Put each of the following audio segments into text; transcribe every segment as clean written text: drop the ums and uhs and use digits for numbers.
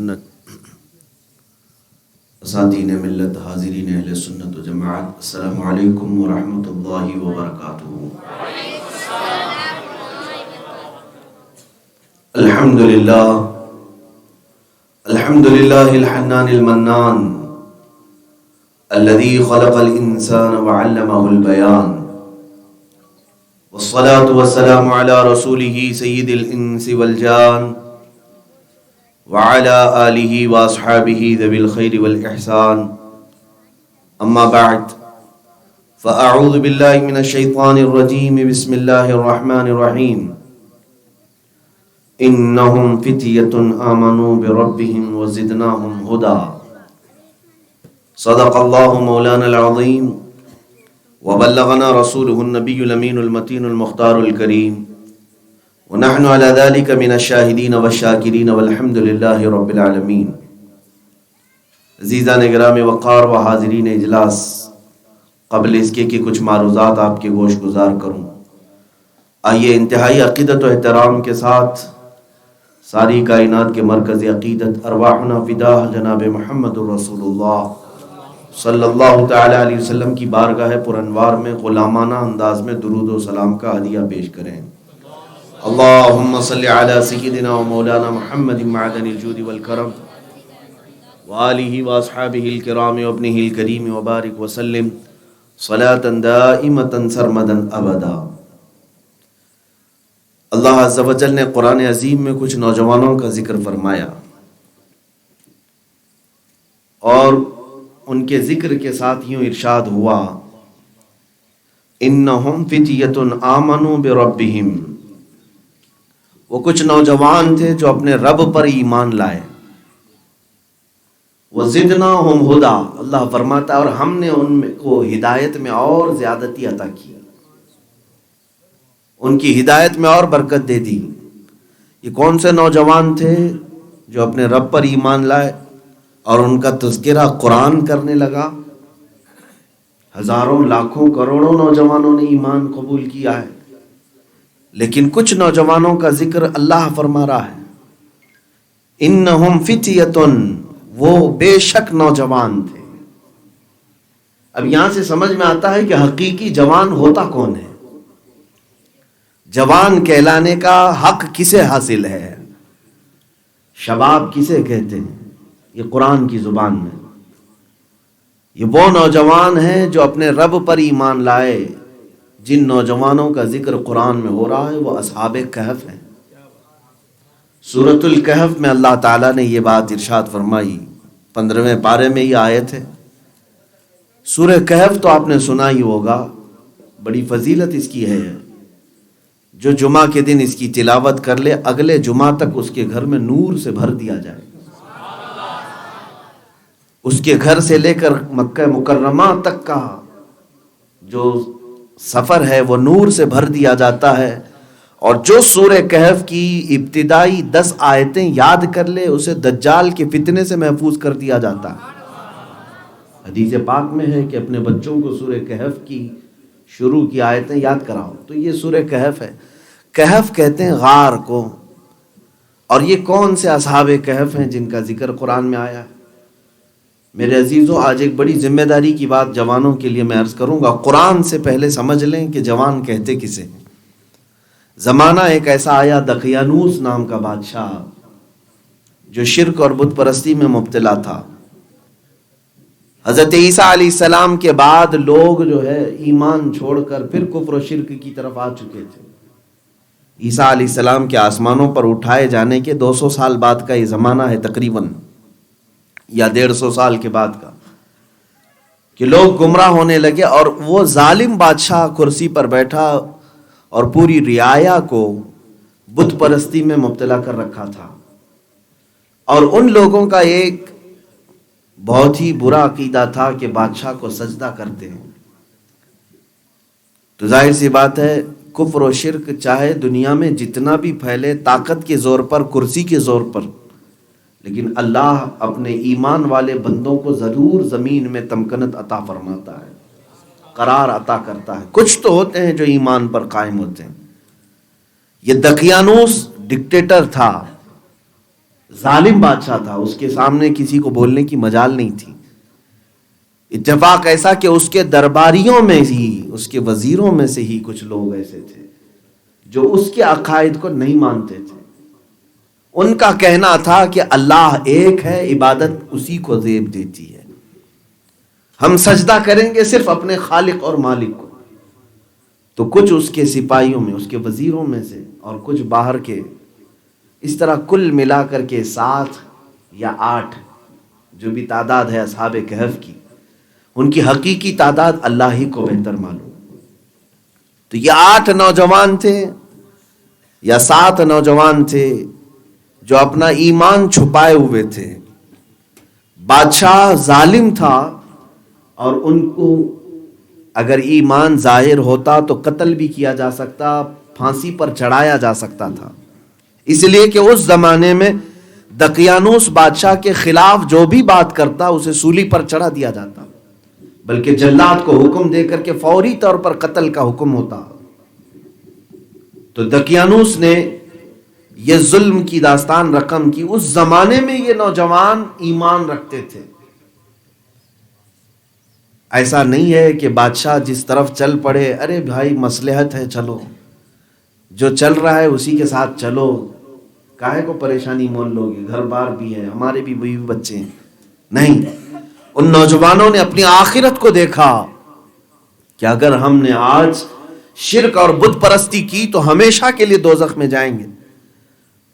سنت، اساتذین ملت، حاضرین اہل سنت و جماعت، السلام علیکم ورحمۃ اللہ وبرکاتہ۔ الحمدللہ الحنان المنان الذي خلق الانسان وعلمه البيان، والصلاة والسلام على رسوله سید الانس والجان وعلى آلہ واصحابہ ذوی الخیر والاحسان، اما بعد فاعوذ باللہ من الشیطان الرجیم، بسم اللہ الرحمن الرحیم۔ انہم فتیۃ آمنوا بربہم وزدناہم ہدی، صدق اللہ مولانا العظیم وبلغنا رسولہ النبی الامین المتین المختار الکریم، ونحن على ذلك من الشاہدین والشاکرین والحمد للہ رب العالمین۔ عزیزان گرامی وقار و حاضرین اجلاس، قبل اس کے کہ کچھ معروضات آپ کے گوش گزار کروں، آئیے انتہائی عقیدت و احترام کے ساتھ ساری کائنات کے مرکز عقیدت ارواحنا فداہ جناب محمد الرسول اللہ صلی اللہ تعالی علیہ وسلم کی بارگاہ پر انوار میں غلامانہ انداز میں درود و سلام کا ہدیہ پیش کریں۔ اللہم صلی علی سیدنا و مولانا محمد معدن الجود والکرم وآلہ واصحابہ الکرام وابنہ الکریم وبارک وسلم صلاة دائمة سرمدا ابدا۔ اللہ عز و جل نے قرآن عظیم میں کچھ نوجوانوں کا ذکر فرمایا، اور ان کے ذکر کے ساتھ یوں ارشاد ہوا، انہم فتیۃ آمنوا بربہم، وہ کچھ نوجوان تھے جو اپنے رب پر ایمان لائے، وزدناہم ہدی، اللہ فرماتا ہے اور ہم نے ان کو ہدایت میں اور زیادتی عطا کی، ان کی ہدایت میں اور برکت دے دی۔ یہ کون سے نوجوان تھے؟ جو اپنے رب پر ایمان لائے اور ان کا تذکرہ قرآن کرنے لگا۔ ہزاروں لاکھوں کروڑوں نوجوانوں نے ایمان قبول کیا ہے، لیکن کچھ نوجوانوں کا ذکر اللہ فرما رہا ہے، انہم فتیۃ، وہ بے شک نوجوان تھے۔ اب یہاں سے سمجھ میں آتا ہے کہ حقیقی جوان ہوتا کون ہے، جوان کہلانے کا حق کسے حاصل ہے، شباب کسے کہتے ہیں؟ یہ قرآن کی زبان میں یہ وہ نوجوان ہیں جو اپنے رب پر ایمان لائے۔ جن نوجوانوں کا ذکر قرآن میں ہو رہا ہے وہ اصحاب کہف ہیں۔ سورۃ الکہف میں اللہ تعالیٰ نے یہ بات ارشاد فرمائی، 15ویں پارے میں یہ آیت ہے۔ سورہ کہف تو آپ نے سنا ہی ہوگا، بڑی فضیلت اس کی ہے۔ جو جمعہ کے دن اس کی تلاوت کر لے، اگلے جمعہ تک اس کے گھر میں نور سے بھر دیا جائے، اس کے گھر سے لے کر مکہ مکرمہ تک کا جو سفر ہے وہ نور سے بھر دیا جاتا ہے۔ اور جو سورہ کہف کی ابتدائی 10 آیتیں یاد کر لے، اسے دجال کے فتنے سے محفوظ کر دیا جاتا ہے۔ حدیث پاک میں ہے کہ اپنے بچوں کو سورہ کہف کی شروع کی آیتیں یاد کراؤ، تو یہ سورہ کہف ہے۔ کہف کہتے ہیں غار کو، اور یہ کون سے اصحاب کہف ہیں جن کا ذکر قرآن میں آیا ہے؟ میرے عزیزوں، آج ایک بڑی ذمہ داری کی بات جوانوں کے لیے میں عرض کروں گا۔ قرآن سے پہلے سمجھ لیں کہ جوان کہتے کسے ہیں۔ زمانہ ایک ایسا آیا، دقیانوس نام کا بادشاہ، جو شرک اور بت پرستی میں مبتلا تھا۔ حضرت عیسیٰ علیہ السلام کے بعد لوگ جو ہے ایمان چھوڑ کر پھر کفر و شرک کی طرف آ چکے تھے۔ عیسیٰ علیہ السلام کے آسمانوں پر اٹھائے جانے کے 200 سال بعد کا یہ زمانہ ہے تقریباً، یا 150 سال کے بعد کا، کہ لوگ گمراہ ہونے لگے، اور وہ ظالم بادشاہ کرسی پر بیٹھا اور پوری رعایا کو بت پرستی میں مبتلا کر رکھا تھا۔ اور ان لوگوں کا ایک بہت ہی برا عقیدہ تھا کہ بادشاہ کو سجدہ کرتے ہیں۔ تو ظاہر سی بات ہے، کفر و شرک چاہے دنیا میں جتنا بھی پھیلے، طاقت کے زور پر، کرسی کے زور پر، لیکن اللہ اپنے ایمان والے بندوں کو ضرور زمین میں تمکنت عطا فرماتا ہے، قرار عطا کرتا ہے۔ کچھ تو ہوتے ہیں جو ایمان پر قائم ہوتے ہیں۔ یہ دقیانوس ڈکٹیٹر تھا، ظالم بادشاہ تھا، اس کے سامنے کسی کو بولنے کی مجال نہیں تھی۔ اتفاق ایسا کہ اس کے درباریوں میں ہی، اس کے وزیروں میں سے ہی کچھ لوگ ایسے تھے جو اس کے عقائد کو نہیں مانتے تھے۔ ان کا کہنا تھا کہ اللہ ایک ہے، عبادت اسی کو زیب دیتی ہے، ہم سجدہ کریں گے صرف اپنے خالق اور مالک کو۔ تو کچھ اس کے سپاہیوں میں، اس کے وزیروں میں سے، اور کچھ باہر کے، اس طرح کل ملا کر کے 7 یا 8 جو بھی تعداد ہے اصحاب کہف کی، ان کی حقیقی تعداد اللہ ہی کو بہتر معلوم۔ تو یہ 8 نوجوان تھے یا 7 نوجوان تھے جو اپنا ایمان چھپائے ہوئے تھے۔ بادشاہ ظالم تھا اور ان کو اگر ایمان ظاہر ہوتا تو قتل بھی کیا جا سکتا، پھانسی پر چڑھایا جا سکتا تھا، اس لیے کہ اس زمانے میں دقیانوس بادشاہ کے خلاف جو بھی بات کرتا اسے سولی پر چڑھا دیا جاتا، بلکہ جلاد کو حکم دے کر کے فوری طور پر قتل کا حکم ہوتا۔ تو دقیانوس نے یہ ظلم کی داستان رقم کی۔ اس زمانے میں یہ نوجوان ایمان رکھتے تھے۔ ایسا نہیں ہے کہ بادشاہ جس طرف چل پڑے، ارے بھائی مصلحت ہے چلو، جو چل رہا ہے اسی کے ساتھ چلو، کاہے کو پریشانی مول لوگے، گھر بار بھی ہے، ہمارے بھی بیوی بچے ہیں۔ نہیں، ان نوجوانوں نے اپنی آخرت کو دیکھا کہ اگر ہم نے آج شرک اور بت پرستی کی تو ہمیشہ کے لیے دوزخ میں جائیں گے۔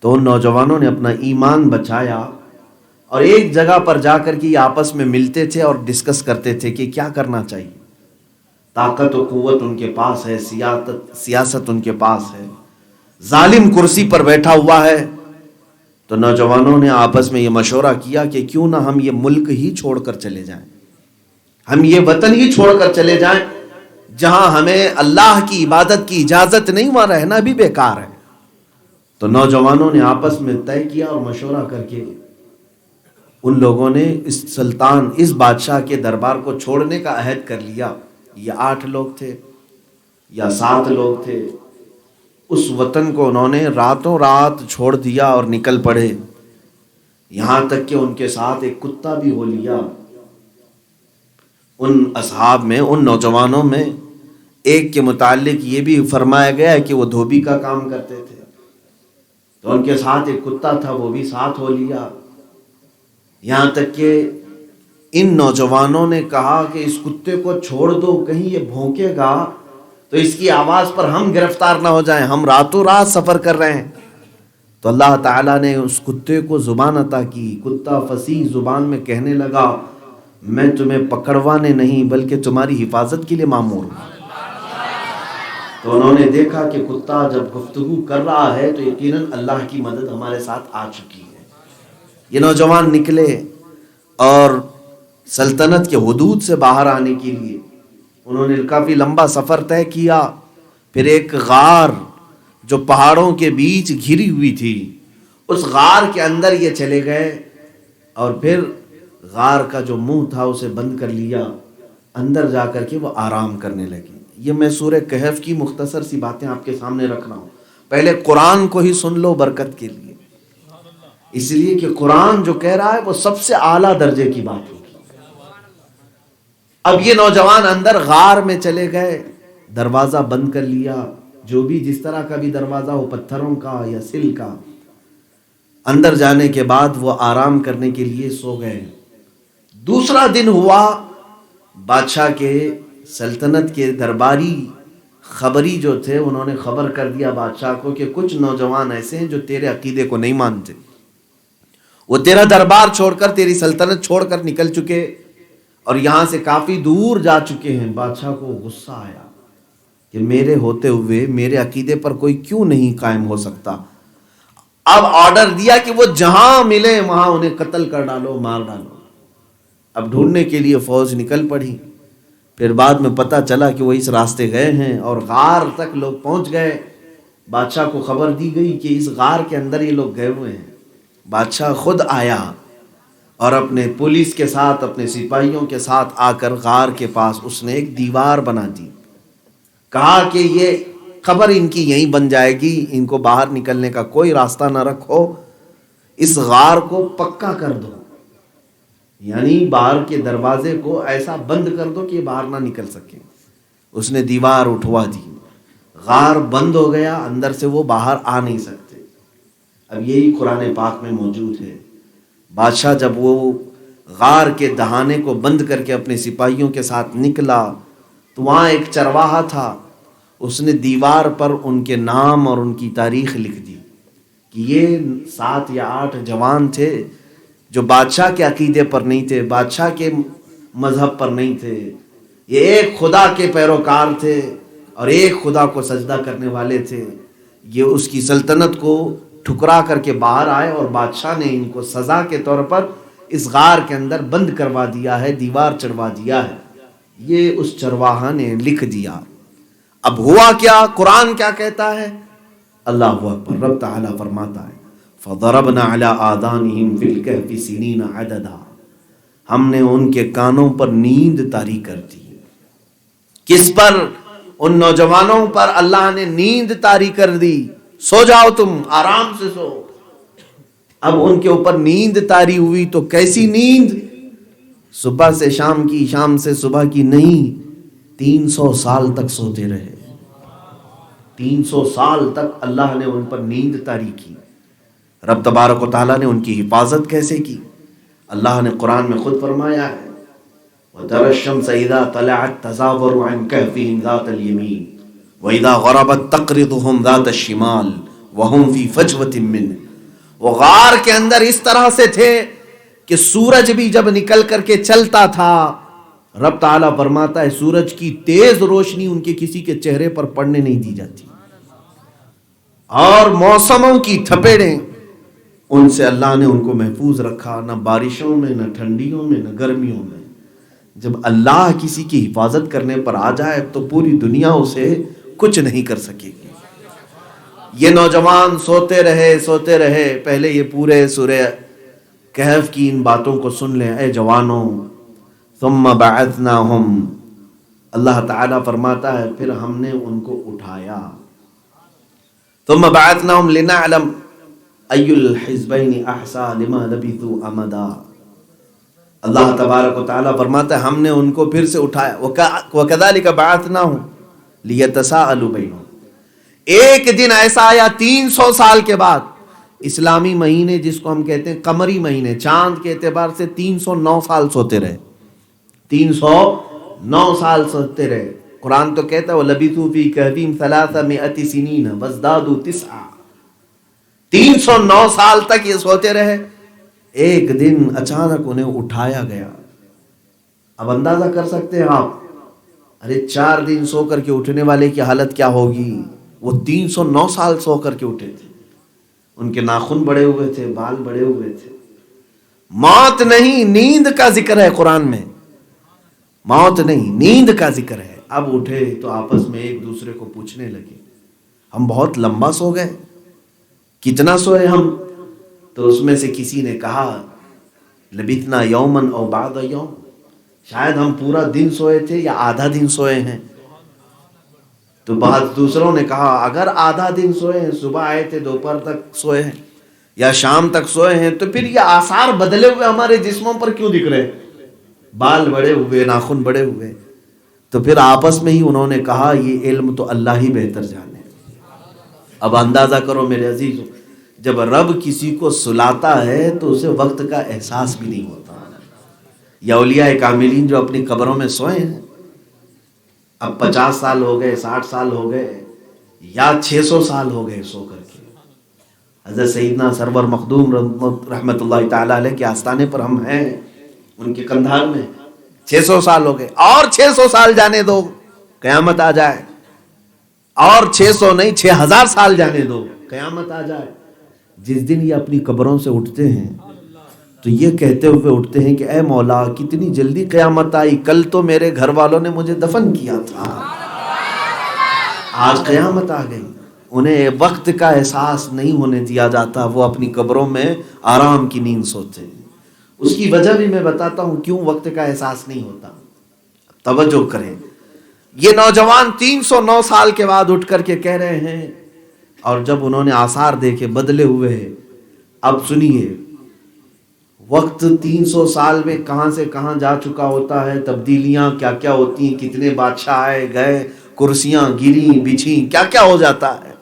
تو ان نوجوانوں نے اپنا ایمان بچایا اور ایک جگہ پر جا کر کے آپس میں ملتے تھے اور ڈسکس کرتے تھے کہ کیا کرنا چاہیے۔ طاقت و قوت ان کے پاس ہے، سیاست ان کے پاس ہے، ظالم کرسی پر بیٹھا ہوا ہے۔ تو نوجوانوں نے آپس میں یہ مشورہ کیا کہ کیوں نہ ہم یہ ملک ہی چھوڑ کر چلے جائیں، ہم یہ وطن ہی چھوڑ کر چلے جائیں، جہاں ہمیں اللہ کی عبادت کی اجازت نہیں، وہاں رہنا بھی بیکار ہے۔ تو نوجوانوں نے آپس میں طے کیا اور مشورہ کر کے ان لوگوں نے اس سلطان، اس بادشاہ کے دربار کو چھوڑنے کا عہد کر لیا۔ یہ 8 لوگ تھے یا 7 لوگ تھے، اس وطن کو انہوں نے راتوں رات چھوڑ دیا اور نکل پڑے، یہاں تک کہ ان کے ساتھ ایک کتا بھی ہو لیا۔ ان اصحاب میں، ان نوجوانوں میں ایک کے متعلق یہ بھی فرمایا گیا ہے کہ وہ دھوبی کا کام کرتے تھے، تو ان کے ساتھ ایک کتا تھا، وہ بھی ساتھ ہو لیا۔ یہاں تک کہ ان نوجوانوں نے کہا کہ اس کتے کو چھوڑ دو، کہیں یہ بھونکے گا تو اس کی آواز پر ہم گرفتار نہ ہو جائیں، ہم راتوں رات سفر کر رہے ہیں۔ تو اللہ تعالیٰ نے اس کتے کو زبان عطا کی، کتا فصیح زبان میں کہنے لگا میں تمہیں پکڑوانے نہیں بلکہ تمہاری حفاظت کے لیے مامور ہوں۔ تو انہوں نے دیکھا کہ کتا جب گفتگو کر رہا ہے تو یقیناً اللہ کی مدد ہمارے ساتھ آ چکی ہے۔ یہ نوجوان نکلے اور سلطنت کے حدود سے باہر آنے کے لیے انہوں نے کافی لمبا سفر طے کیا۔ پھر ایک غار جو پہاڑوں کے بیچ گھری ہوئی تھی، اس غار کے اندر یہ چلے گئے اور پھر غار کا جو منہ تھا اسے بند کر لیا، اندر جا کر کے وہ آرام کرنے لگے۔ یہ میں سورہ کہف کی مختصر سی باتیں آپ کے سامنے رکھ رہا ہوں، پہلے قرآن کو ہی سن لو برکت کے لیے، اس لیے کہ قرآن جو کہہ رہا ہے وہ سب سے اعلیٰ درجے کی بات ہوگی۔ اب یہ نوجوان اندر غار میں چلے گئے، دروازہ بند کر لیا، جو بھی جس طرح کا بھی دروازہ ہو، پتھروں کا یا سل کا۔ اندر جانے کے بعد وہ آرام کرنے کے لیے سو گئے۔ دوسرا دن ہوا، بادشاہ کے سلطنت کے درباری خبری جو تھے انہوں نے خبر کر دیا بادشاہ کو کہ کچھ نوجوان ایسے ہیں جو تیرے عقیدے کو نہیں مانتے، وہ تیرا دربار چھوڑ کر، تیری سلطنت چھوڑ کر نکل چکے اور یہاں سے کافی دور جا چکے ہیں۔ بادشاہ کو غصہ آیا کہ میرے ہوتے ہوئے میرے عقیدے پر کوئی کیوں نہیں قائم ہو سکتا۔ اب آرڈر دیا کہ وہ جہاں ملے وہاں انہیں قتل کر ڈالو، مار ڈالو۔ اب ڈھونڈنے کے لیے فوج نکل پڑی، پھر بعد میں پتہ چلا کہ وہ اس راستے گئے ہیں اور غار تک لوگ پہنچ گئے۔ بادشاہ کو خبر دی گئی کہ اس غار کے اندر یہ لوگ گئے ہوئے ہیں۔ بادشاہ خود آیا اور اپنے پولیس کے ساتھ، اپنے سپاہیوں کے ساتھ آ کر غار کے پاس اس نے ایک دیوار بنا دی، کہا کہ یہ خبر ان کی یہیں بن جائے گی، ان کو باہر نکلنے کا کوئی راستہ نہ رکھو، اس غار کو پکا کر دو، یعنی باہر کے دروازے کو ایسا بند کر دو کہ یہ باہر نہ نکل سکے۔ اس نے دیوار اٹھوا دی، غار بند ہو گیا، اندر سے وہ باہر آ نہیں سکتے۔ اب یہی قرآن پاک میں موجود ہے۔ بادشاہ جب وہ غار کے دہانے کو بند کر کے اپنے سپاہیوں کے ساتھ نکلا تو وہاں ایک چرواہا تھا، اس نے دیوار پر ان کے نام اور ان کی تاریخ لکھ دی کہ یہ 7 یا 8 جوان تھے جو بادشاہ کے عقیدے پر نہیں تھے، بادشاہ کے مذہب پر نہیں تھے، یہ ایک خدا کے پیروکار تھے اور ایک خدا کو سجدہ کرنے والے تھے۔ یہ اس کی سلطنت کو ٹھکرا کر کے باہر آئے اور بادشاہ نے ان کو سزا کے طور پر اس غار کے اندر بند کروا دیا ہے، دیوار چڑھوا دیا ہے۔ یہ اس چرواہا نے لکھ دیا۔ اب ہوا کیا؟ قرآن کیا کہتا ہے؟ اللہ اکبر، رب تعالیٰ فرماتا ہے فَضَرَبْنَا عَلَىٰ آذَانِهِمْ فِي الْكَهْفِ سِنِينَ عَدَدًا، ہم نے ان کے کانوں پر نیند طاری کر دی۔ کس پر؟ ان نوجوانوں پر اللہ نے نیند طاری کر دی، سو جاؤ تم، آرام سے سو۔ اب ان کے اوپر نیند طاری ہوئی تو کیسی نیند؟ صبح سے شام کی، شام سے صبح کی نہیں، 300 سال تک سوتے رہے۔ 300 سال تک اللہ نے ان پر نیند طاری کی۔ رب تبارک و تعالیٰ نے ان کی حفاظت کیسے کی؟ اللہ نے قرآن میں خود فرمایا ہے وَتَرَى الشَّمْسَ إِذَا طَلَعَتْ تَزَاوَرُ عَنْ كَهْفِهِمْ ذَاتَ الْيَمِينِ وَإِذَا غَرَبَتْ تَقْرِضُهُمْ ذَاتَ الشِّمَالِ وَهُمْ فِي فَجْوَةٍ مِّنْهُ۔ وہ غار کے اندر اس طرح سے تھے کہ سورج بھی جب نکل کر کے چلتا تھا، رب تعالیٰ فرماتا ہے سورج کی تیز روشنی ان کے کسی کے چہرے پر پڑنے نہیں دی جاتی، اور موسموں کی تھپیڑیں ان سے اللہ نے ان کو محفوظ رکھا، نہ بارشوں میں، نہ ٹھنڈیوں میں، نہ گرمیوں میں۔ جب اللہ کسی کی حفاظت کرنے پر آ جائے تو پوری دنیا اسے کچھ نہیں کر سکے گی۔ یہ نوجوان سوتے رہے۔ پہلے یہ پورے سورہ کہف کی ان باتوں کو سن لیں، اے جوانوں۔ ثم بعثناہم، اللہ تعالیٰ فرماتا ہے پھر ہم نے ان کو اٹھایا۔ ثم بعثناہم لنعلم ای الحزبین احصیٰ لما لبثوا امدا۔ اللہ تبارک و تعالیٰ فرماتا ہے ہم نے ان کو پھر سے اٹھایا۔ وَكَذَلِكَ بَعَثْنَاهُمْ لِيَتَسَاءَلُوا بَيْنَهُمْ۔ ایک دن ایسا آیا 300 سال کے بعد، اسلامی مہینے جس کو ہم کہتے ہیں قمری مہینے، چاند کے اعتبار سے 309 سال سوتے رہے، 309 سال سوتے رہے۔ قرآن تو کہتا ہے وَلَبِثُوا فِي كَهْفِهِمْ 300 سِنِينَ وَازْدَادُوا 9۔ 309 سال تک یہ سوتے رہے۔ ایک دن اچانک انہیں اٹھایا گیا۔ اب اندازہ کر سکتے ہیں آپ، ارے 4 دن سو کر کے اٹھنے والے کی حالت کیا ہوگی؟ وہ 309 سال سو کر کے اٹھے تھے، ان کے ناخن بڑے ہوئے تھے، بال بڑے ہوئے تھے۔ موت نہیں، نیند کا ذکر ہے قرآن میں، موت نہیں، نیند کا ذکر ہے۔ اب اٹھے تو آپس میں ایک دوسرے کو پوچھنے لگے ہم بہت لمبا سو گئے، کتنا سوئے ہم؟ تو اس میں سے کسی نے کہا لبثنا یوما او بعض یوم، شاید ہم پورا دن سوئے تھے یا آدھا دن سوئے ہیں۔ تو بعض دوسروں نے کہا اگر آدھا دن سوئے ہیں، صبح آئے تھے دوپہر تک سوئے ہیں یا شام تک سوئے ہیں، تو پھر یہ آثار بدلے ہوئے ہمارے جسموں پر کیوں دکھ رہے؟ بال بڑے ہوئے، ناخن بڑے ہوئے۔ تو پھر آپس میں ہی انہوں نے کہا یہ علم تو اللہ ہی بہتر جانے۔ اب اندازہ کرو میرے عزیزو، جب رب کسی کو سلاتا ہے تو اسے وقت کا احساس بھی نہیں ہوتا۔ یا اولیاء کاملین جو اپنی قبروں میں سوئے ہیں، اب 50 سال ہو گئے، 60 سال ہو گئے، یا 600 سال ہو گئے سو کر کے۔ حضرت سیدنا سرور مخدوم رحمت اللہ تعالیٰ علیہ کے آستانے پر ہم ہیں، ان کے کندھار میں 600 سال ہو گئے، اور 600 سال جانے دو قیامت آ جائے، اور 600 نہیں 6000 سال جانے دو قیامت آ جائے۔ جس دن یہ اپنی قبروں سے اٹھتے ہیں تو یہ کہتے ہوئے اٹھتے ہیں کہ اے مولا کتنی جلدی قیامت آئی، کل تو میرے گھر والوں نے مجھے دفن کیا تھا، آج قیامت آ گئی۔ انہیں وقت کا احساس نہیں ہونے دیا جاتا، وہ اپنی قبروں میں آرام کی نیند سوتے ہیں۔ اس کی وجہ بھی میں بتاتا ہوں کیوں وقت کا احساس نہیں ہوتا، توجہ کریں۔ یہ نوجوان 309 سال کے بعد اٹھ کر کے کہہ رہے ہیں، اور جب انہوں نے آثار دیکھے بدلے ہوئے اب سنیے، وقت 300 سال میں کہاں سے کہاں جا چکا ہوتا ہے، تبدیلیاں کیا کیا ہوتی ہیں، کتنے بادشاہ آئے گئے، کرسیاں گری بچھیں، کیا کیا ہو جاتا ہے۔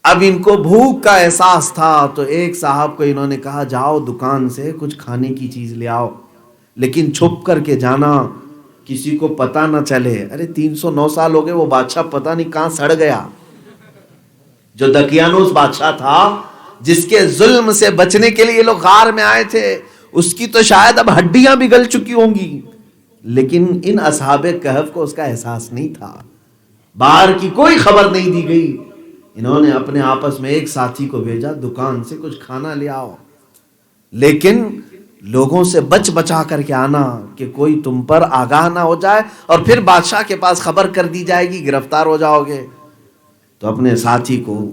اب ان کو بھوک کا احساس تھا تو ایک صاحب کو انہوں نے کہا جاؤ دکان سے کچھ کھانے کی چیز لے آؤ، لیکن چھپ کر کے جانا، کسی کو پتہ نہ چلے۔ ارے 309 سال ہو گئے، وہ بادشاہ پتہ نہیں کہاں سڑ گیا، جو دقیانوس بادشاہ تھا جس کے ظلم سے بچنے کے لیے لوگ غار میں آئے تھے، اس کی تو شاید اب ہڈیاں بھی گل چکی ہوں گی، لیکن ان اصحاب کہف کو اس کا احساس نہیں تھا، باہر کی کوئی خبر نہیں دی گئی۔ انہوں نے اپنے آپس میں ایک ساتھی کو بھیجا دکان سے کچھ کھانا لے آؤ، لیکن لوگوں سے بچ بچا کر کے آنا کہ کوئی تم پر آگاہ نہ ہو جائے اور پھر بادشاہ کے پاس خبر کر دی جائے گی، گرفتار ہو جاؤ گے۔ تو اپنے ساتھی کو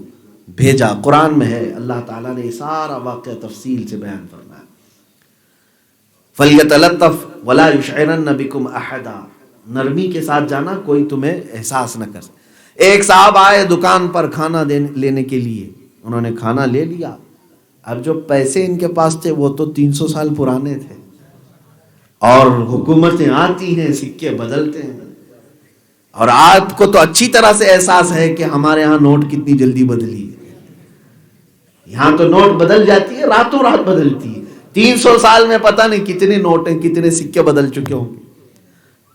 بھیجا، قرآن میں ہے، اللہ تعالیٰ نے سارا واقعہ تفصیل سے بیان فرمایا۔ فَلْيَتَلَطَّفْ وَلَا يُشْعِرَنَّ بِكُمْ أَحَدًا، نرمی کے ساتھ جانا، کوئی تمہیں احساس نہ کر سکے۔ ایک صاحب آئے دکان پر کھانا لینے کے لیے، انہوں نے کھانا لے لیا، اب جو پیسے ان کے پاس تھے وہ تو 300 سال پرانے تھے، اور حکومتیں آتی ہیں سکے بدلتے ہیں، اور آپ کو تو اچھی طرح سے احساس ہے کہ ہمارے ہاں نوٹ کتنی جلدی بدلی ہے، یہاں تو نوٹ بدل جاتی ہے، راتوں رات بدلتی ہے، 300 سال میں پتہ نہیں کتنے نوٹ ہیں، کتنے سکے بدل چکے ہوں گے۔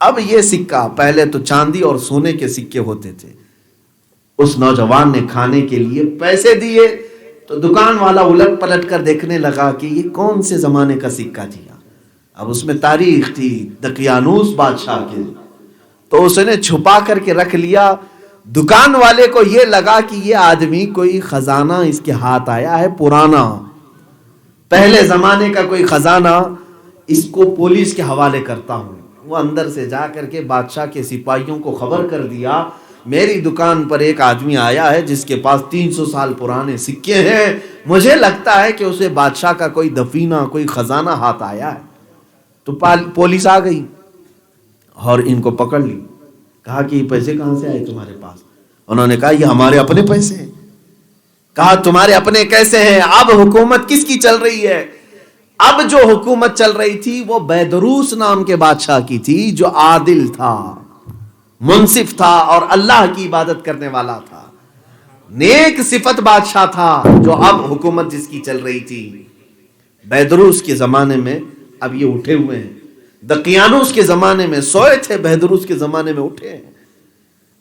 اب یہ سکہ، پہلے تو چاندی اور سونے کے سکے ہوتے تھے، اس نوجوان نے کھانے کے لیے پیسے دیے تو دکان والا الٹ پلٹ کر دیکھنے لگا کہ یہ کون سے زمانے کا سکہ دیا، اب اس میں تاریخ تھی دقیانوس بادشاہ کی، تو اس نے چھپا کر کے رکھ لیا۔ دکان والے کو یہ لگا کہ یہ آدمی کوئی خزانہ اس کے ہاتھ آیا ہے پرانا، پہلے زمانے کا کوئی خزانہ، اس کو پولیس کے حوالے کرتا ہوں۔ وہ اندر سے جا کر کے بادشاہ کے سپاہیوں کو خبر کر دیا، میری دکان پر ایک آدمی آیا ہے جس کے پاس 300 سال پرانے سکے ہیں، مجھے لگتا ہے کہ اسے بادشاہ کا کوئی دفینہ، کوئی خزانہ ہاتھ آیا ہے۔ تو پولیس آ گئی اور ان کو پکڑ لی، کہا کہ یہ پیسے کہاں سے آئے تمہارے پاس؟ انہوں نے کہا یہ ہمارے اپنے پیسے ہیں۔ کہا تمہارے اپنے کیسے ہیں؟ اب حکومت کس کی چل رہی ہے؟ اب جو حکومت چل رہی تھی وہ بیدروس نام کے بادشاہ کی تھی، جو عادل تھا، منصف تھا اور اللہ کی عبادت کرنے والا تھا، نیک صفت بادشاہ تھا، جو اب حکومت جس کی چل رہی تھی۔ بیدروس کے زمانے میں اب یہ اٹھے ہوئے ہیں، دقیانوس کے زمانے میں سوئے تھے، بیدروس کے زمانے میں اٹھے ہیں۔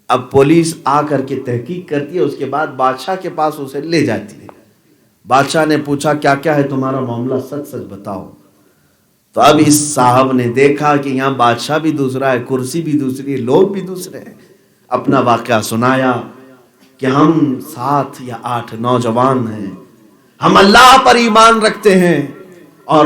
اب پولیس آ کر کے تحقیق کرتی ہے، اس کے بعد بادشاہ کے پاس اسے لے جاتی ہے۔ بادشاہ نے پوچھا کیا کیا ہے تمہارا معاملہ، سچ سچ بتاؤ۔ تو اب اس صاحب نے دیکھا کہ یہاں بادشاہ بھی دوسرا ہے، کرسی بھی دوسری ہے، لوگ بھی دوسرے ہیں، اپنا واقعہ سنایا کہ ہم 7 یا 8 نوجوان ہیں، ہم اللہ پر ایمان رکھتے ہیں، اور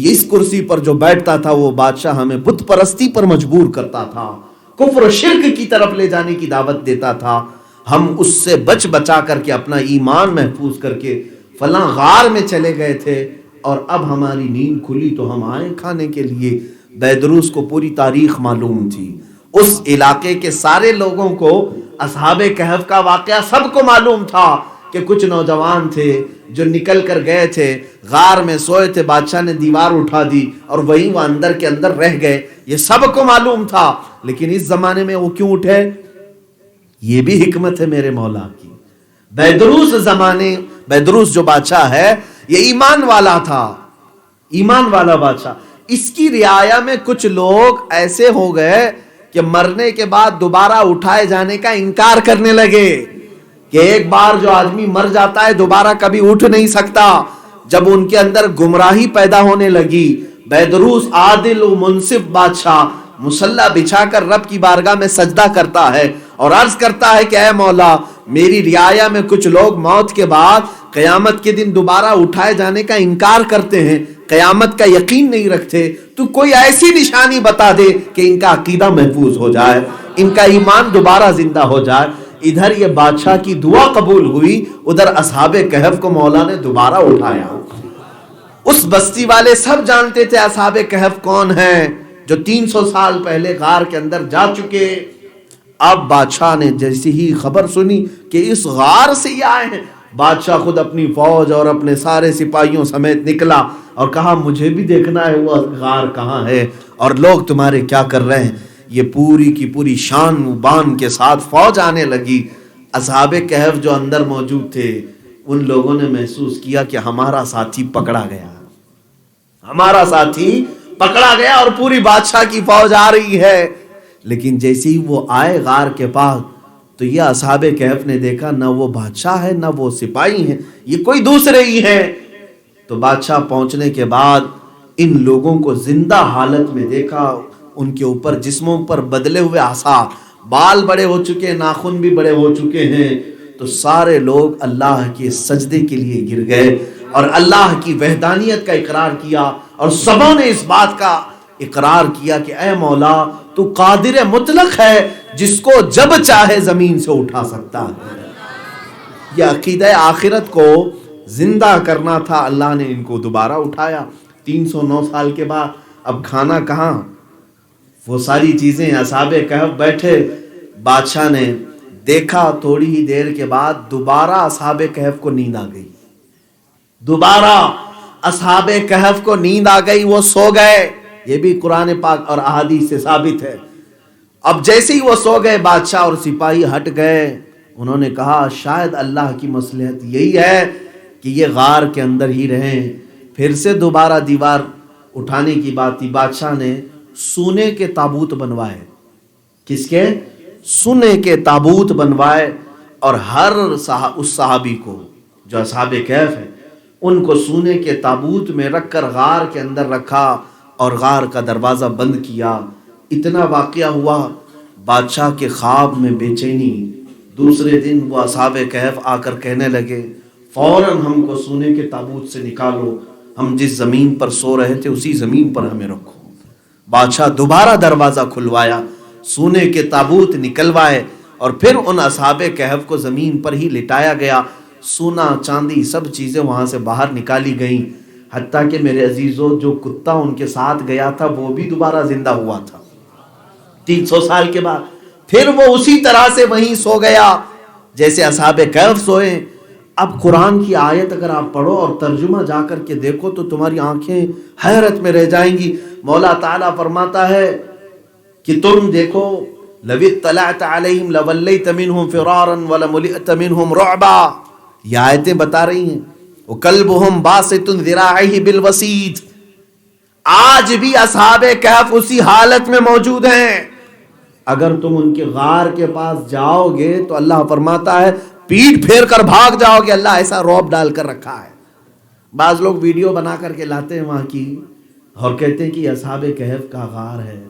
اس کرسی پر جو بیٹھتا تھا وہ بادشاہ ہمیں بت پرستی پر مجبور کرتا تھا، کفر و شرک کی طرف لے جانے کی دعوت دیتا تھا، ہم اس سے بچ بچا کر کے اپنا ایمان محفوظ کر کے فلاں غار میں چلے گئے تھے، اور اب ہماری نیند کھلی تو ہم آئے کھانے کے لیے۔ بیدروس کو پوری تاریخ معلوم تھی، اس علاقے کے سارے لوگوں کو اصحاب کہف کا واقعہ سب کو معلوم تھا کہ کچھ نوجوان تھے جو نکل کر گئے تھے، غار میں سوئے تھے، بادشاہ نے دیوار اٹھا دی اور وہیں وہ اندر کے اندر رہ گئے، یہ سب کو معلوم تھا۔ لیکن اس زمانے میں وہ کیوں اٹھے؟ یہ بھی حکمت ہے میرے مولا کی۔ بیدروس جو بادشاہ ہے یہ ایمان والا تھا، ایمان والا بادشاہ، اس کی رعایا میں کچھ لوگ ایسے ہو گئے کہ مرنے کے بعد دوبارہ اٹھائے جانے کا انکار کرنے لگے، کہ ایک بار جو آدمی مر جاتا ہے دوبارہ کبھی اٹھ نہیں سکتا۔ جب ان کے اندر گمراہی پیدا ہونے لگی، بیدروس عادل و منصف بادشاہ مصلی بچھا کر رب کی بارگاہ میں سجدہ کرتا ہے اور عرض کرتا ہے کہ اے مولا، میری رعایا میں کچھ لوگ موت کے بعد قیامت کے دن دوبارہ اٹھائے جانے کا انکار کرتے ہیں، قیامت کا یقین نہیں رکھتے، تو کوئی ایسی نشانی بتا دے کہ ان کا عقیدہ محفوظ ہو جائے، ان کا ایمان دوبارہ زندہ ہو جائے۔ ادھر یہ بادشاہ کی دعا قبول ہوئی، ادھر اصحاب کہف کو مولا نے دوبارہ اٹھایا۔ اس بستی والے سب جانتے تھے اصحاب کہف کون ہیں، جو 300 سال پہلے غار کے اندر جا چکے۔ اب بادشاہ نے جیسی ہی خبر سنی کہ اس غار سے یہ آئے ہیں، بادشاہ خود اپنی فوج اور اپنے سارے سپاہیوں سمیت نکلا اور کہا مجھے بھی دیکھنا ہے وہ غار کہاں ہے اور لوگ تمہارے کیا کر رہے ہیں. یہ پوری کی پوری شان و بان کے ساتھ فوج آنے لگی. اصحاب کہف جو اندر موجود تھے ان لوگوں نے محسوس کیا کہ ہمارا ساتھی پکڑا گیا، ہمارا ساتھی پکڑا گیا اور پوری بادشاہ کی فوج آ رہی ہے. لیکن جیسے ہی وہ آئے غار کے پاس تو یہ اصحاب کہف نے دیکھا نہ وہ بادشاہ ہے نہ وہ سپاہی ہیں، یہ کوئی دوسرے ہی ہیں. تو بادشاہ پہنچنے کے بعد ان لوگوں کو زندہ حالت میں دیکھا، ان کے اوپر جسموں پر بدلے ہوئے آثار، بال بڑے ہو چکے، ناخن بھی بڑے ہو چکے ہیں. تو سارے لوگ اللہ کے سجدے کے لیے گر گئے اور اللہ کی وحدانیت کا اقرار کیا اور سبوں نے اس بات کا اقرار کیا کہ اے مولا تو قادر مطلق ہے جس کو جب چاہے زمین سے اٹھا سکتا ہے. یہ عقیدہ آخرت کو زندہ کرنا تھا، اللہ نے ان کو دوبارہ اٹھایا 309 سال کے بعد. اب کھانا کہاں، وہ ساری چیزیں. اصحاب کہف بیٹھے، بادشاہ نے دیکھا تھوڑی ہی دیر کے بعد دوبارہ اصحاب کہف کو نیند آ گئی، دوبارہ اصحاب کہف کو نیند آ گئی، وہ سو گئے. یہ بھی قرآن پاک اور احادیث سے ثابت ہے. اب جیسے ہی وہ سو گئے بادشاہ اور سپاہی ہٹ گئے. انہوں نے کہا شاید اللہ کی مصلحت یہی ہے کہ یہ غار کے اندر ہی رہیں. پھر سے دوبارہ دیوار اٹھانے کی بات تھی. بادشاہ نے سونے کے تابوت بنوائے. کس کے؟ سونے کے تابوت بنوائے اور ہر اس صحابی کو جو اصحاب کہف ہیں ان کو سونے کے تابوت میں رکھ کر غار کے اندر رکھا اور غار کا دروازہ بند کیا. اتنا واقعہ ہوا بادشاہ کے خواب میں بے چینی. دوسرے دن وہ اصحاب کہف آ کر کہنے لگے فوراً ہم کو سونے کے تابوت سے نکالو، ہم جس زمین پر سو رہے تھے اسی زمین پر ہمیں رکھو. بادشاہ دوبارہ دروازہ کھلوایا، سونے کے تابوت نکلوائے اور پھر ان اصحاب کہف کو زمین پر ہی لٹایا گیا. سونا چاندی سب چیزیں وہاں سے باہر نکالی گئیں، حتیٰ کہ میرے عزیزو جو کتا ان کے ساتھ گیا تھا وہ بھی دوبارہ زندہ ہوا تھا 300 سال کے بعد. پھر وہ اسی طرح سے وہیں سو گیا جیسے اصحاب کہف سوئے. اب قرآن کی آیت اگر آپ پڑھو اور ترجمہ جا کر کے دیکھو تو تمہاری آنکھیں حیرت میں رہ جائیں گی. مولا تعالیٰ فرماتا ہے کہ تم دیکھو لَوِ اطَّلَعْتَ عَلَيْهِمْ لَوَلَّيْتَ مِنْهُمْ فِرَارًا وَلَمُلِئْتَ مِنْهُمْ رُعْبًا. یہ آیتیں بتا رہی ہیں وَقَلْبُهُمْ بَاسِطٌ ذِرَاعِهِ بِالْوَسِيدِ. آج بھی اصحاب کہف اسی حالت میں موجود ہیں. اگر تم ان کے غار کے پاس جاؤ گے تو اللہ فرماتا ہے پیٹ پھیر کر بھاگ جاؤ گے. اللہ ایسا رعب ڈال کر رکھا ہے. بعض لوگ ویڈیو بنا کر کے لاتے ہیں وہاں کی اور کہتے ہیں کہ یہ اصحاب کہف کا غار ہے.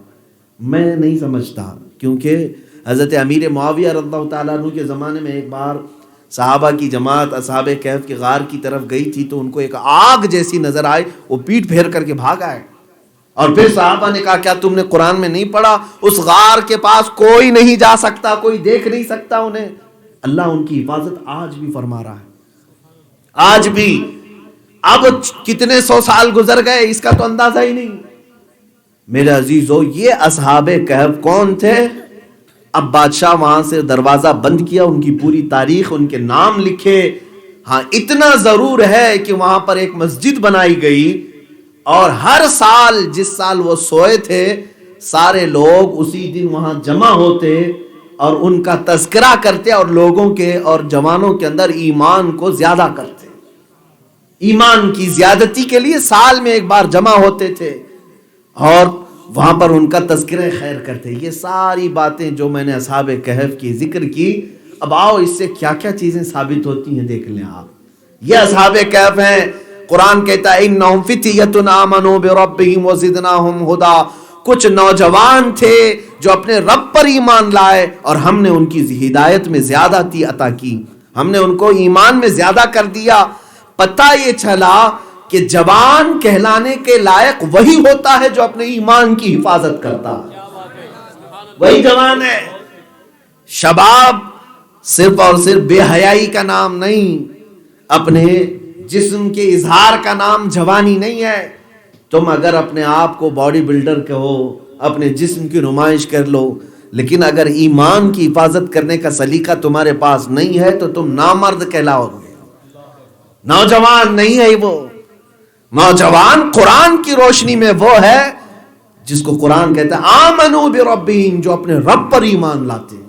میں نہیں سمجھتا، کیونکہ حضرت امیر معاویہ رضی اللہ تعالیٰ عنہ کے زمانے میں ایک بار صحابہ کی جماعت اصحاب کہف کے غار کی طرف گئی تھی تو ان کو ایک آگ جیسی نظر آئی، وہ پیٹ پھیر کر کے بھاگ آئے. اور پھر صحابہ نے کہا کیا تم نے قرآن میں نہیں پڑھا اس غار کے پاس کوئی نہیں جا سکتا، کوئی دیکھ نہیں سکتا انہیں. اللہ ان کی حفاظت آج بھی فرما رہا ہے، آج بھی. اب کتنے 100 سال گزر گئے اس کا تو اندازہ ہی نہیں. میرے عزیزو یہ اصحاب کہف کون تھے؟ اب بادشاہ وہاں سے دروازہ بند کیا، ان کی پوری تاریخ، ان کے نام لکھے. ہاں اتنا ضرور ہے کہ وہاں پر ایک مسجد بنائی گئی اور ہر سال جس سال وہ سوئے تھے سارے لوگ اسی دن وہاں جمع ہوتے اور ان کا تذکرہ کرتے اور لوگوں کے اور جوانوں کے اندر ایمان کو زیادہ کرتے. ایمان کی زیادتی کے لیے سال میں ایک بار جمع ہوتے تھے اور وہاں پر ان کا تذکرہ خیر کرتے. یہ ساری باتیں جو میں نے اصحاب کہف کی ذکر کی، اب آؤ اس سے کیا کیا چیزیں ثابت ہوتی ہیں دیکھ لیں آپ. یہ اصحاب کہف ہیں. قرآن کہتا ہے انہم فتیۃ آمنوا بربہم وزدناہم ھدی. کچھ نوجوان تھے جو اپنے رب پر ایمان لائے اور ہم نے ان کی ہدایت میں زیادتی عطا کی، ہم نے ان کو ایمان میں زیادہ کر دیا. پتہ یہ چلا کہ جوان کہلانے کے لائق وہی ہوتا ہے جو اپنے ایمان کی حفاظت کرتا ہے، وہی جوان ہے. شباب صرف اور صرف بے حیائی کا نام نہیں، اپنے جسم کے اظہار کا نام جوانی نہیں ہے. تم اگر اپنے آپ کو باڈی بلڈر کہو، اپنے جسم کی نمائش کر لو، لیکن اگر ایمان کی حفاظت کرنے کا سلیقہ تمہارے پاس نہیں ہے تو تم نامرد کہلاؤ گے. نوجوان نہیں ہے وہ. نوجوان قرآن کی روشنی میں وہ ہے جس کو قرآن کہتا ہے آمنوا بربہم، جو اپنے رب پر ایمان لاتے ہیں،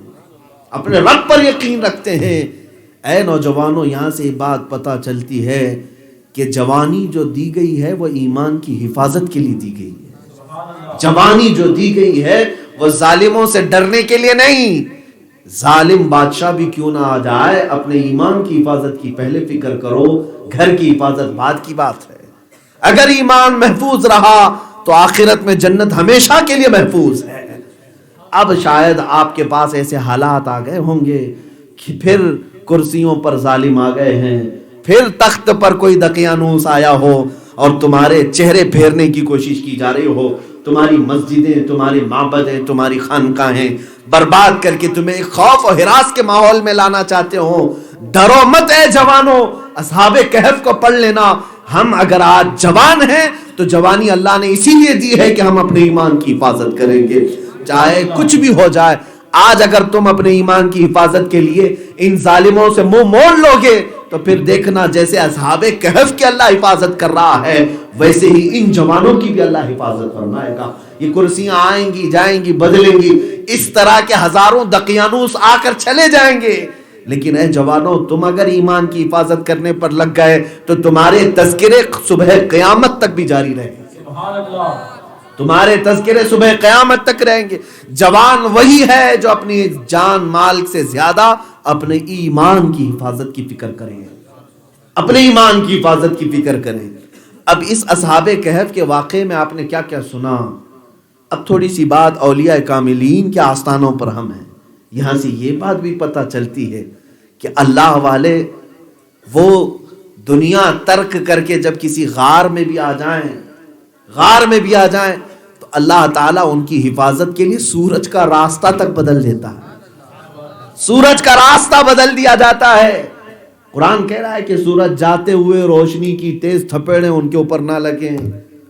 اپنے رب پر یقین رکھتے ہیں. اے نوجوانوں، یہاں سے یہ بات پتہ چلتی ہے کہ جوانی جو دی گئی ہے وہ ایمان کی حفاظت کے لیے دی گئی ہے. جوانی جو دی گئی ہے وہ ظالموں سے ڈرنے کے لیے نہیں. ظالم بادشاہ بھی کیوں نہ آ جائے، اپنے ایمان کی حفاظت کی پہلے فکر کرو، گھر کی حفاظت بعد کی بات ہے. اگر ایمان محفوظ رہا تو آخرت میں جنت ہمیشہ کے لیے محفوظ ہے. اب شاید آپ کے پاس ایسے حالات آ گئے ہوں گے کہ پھر کرسیوں پر ظالم آ گئے ہیں، پھر تخت پر کوئی دقیانوس آیا ہو اور تمہارے چہرے پھیرنے کی کوشش کی جا رہی ہو، تمہاری مسجدیں، تمہاری معبدیں، تمہاری خانقاہیں برباد کر کے تمہیں ایک خوف و ہراس کے ماحول میں لانا چاہتے ہو. ڈرو مت اے جوانوں، اصحاب کہف کو پڑھ لینا. ہم اگر آج جوان ہیں تو جوانی اللہ نے اسی لیے دی ہے کہ ہم اپنے ایمان کی حفاظت کریں گے چاہے کچھ بھی ہو جائے. آج اگر تم اپنے ایمان کی حفاظت کے لیے ان ظالموں سے منہ موڑ لو گے تو پھر دیکھنا جیسے اصحاب کہف کی اللہ حفاظت کر رہا ہے ویسے ہی ان جوانوں کی بھی اللہ حفاظت فرمائے گا. یہ کرسیاں آئیں گی جائیں گی بدلیں گی، اس طرح کے ہزاروں دقیانوس آ کر چلے جائیں گے، لیکن اے جوانوں تم اگر ایمان کی حفاظت کرنے پر لگ گئے تو تمہارے تذکرے صبح قیامت تک بھی جاری رہیں گے. سبحان اللہ. تمہارے تذکرے صبح قیامت تک رہیں گے. جوان وہی ہے جو اپنی جان مال سے زیادہ اپنے ایمان کی حفاظت کی فکر کریں، اپنے ایمان کی حفاظت کی فکر کریں. اب اس اصحاب کہف کے واقعے میں آپ نے کیا کیا سنا. اب تھوڑی سی بات اولیاء کاملین کے آستانوں پر ہم ہیں. یہاں سے یہ بات بھی پتہ چلتی ہے کہ اللہ والے وہ دنیا ترک کر کے جب کسی غار میں بھی آ جائیں تو اللہ تعالیٰ ان کی حفاظت کے لیے سورج کا راستہ تک بدل دیتا ہے. سورج کا راستہ بدل دیا جاتا ہے. قرآن کہہ رہا ہے کہ سورج جاتے ہوئے روشنی کی تیز تھپیڑیں ان کے اوپر نہ لگیں.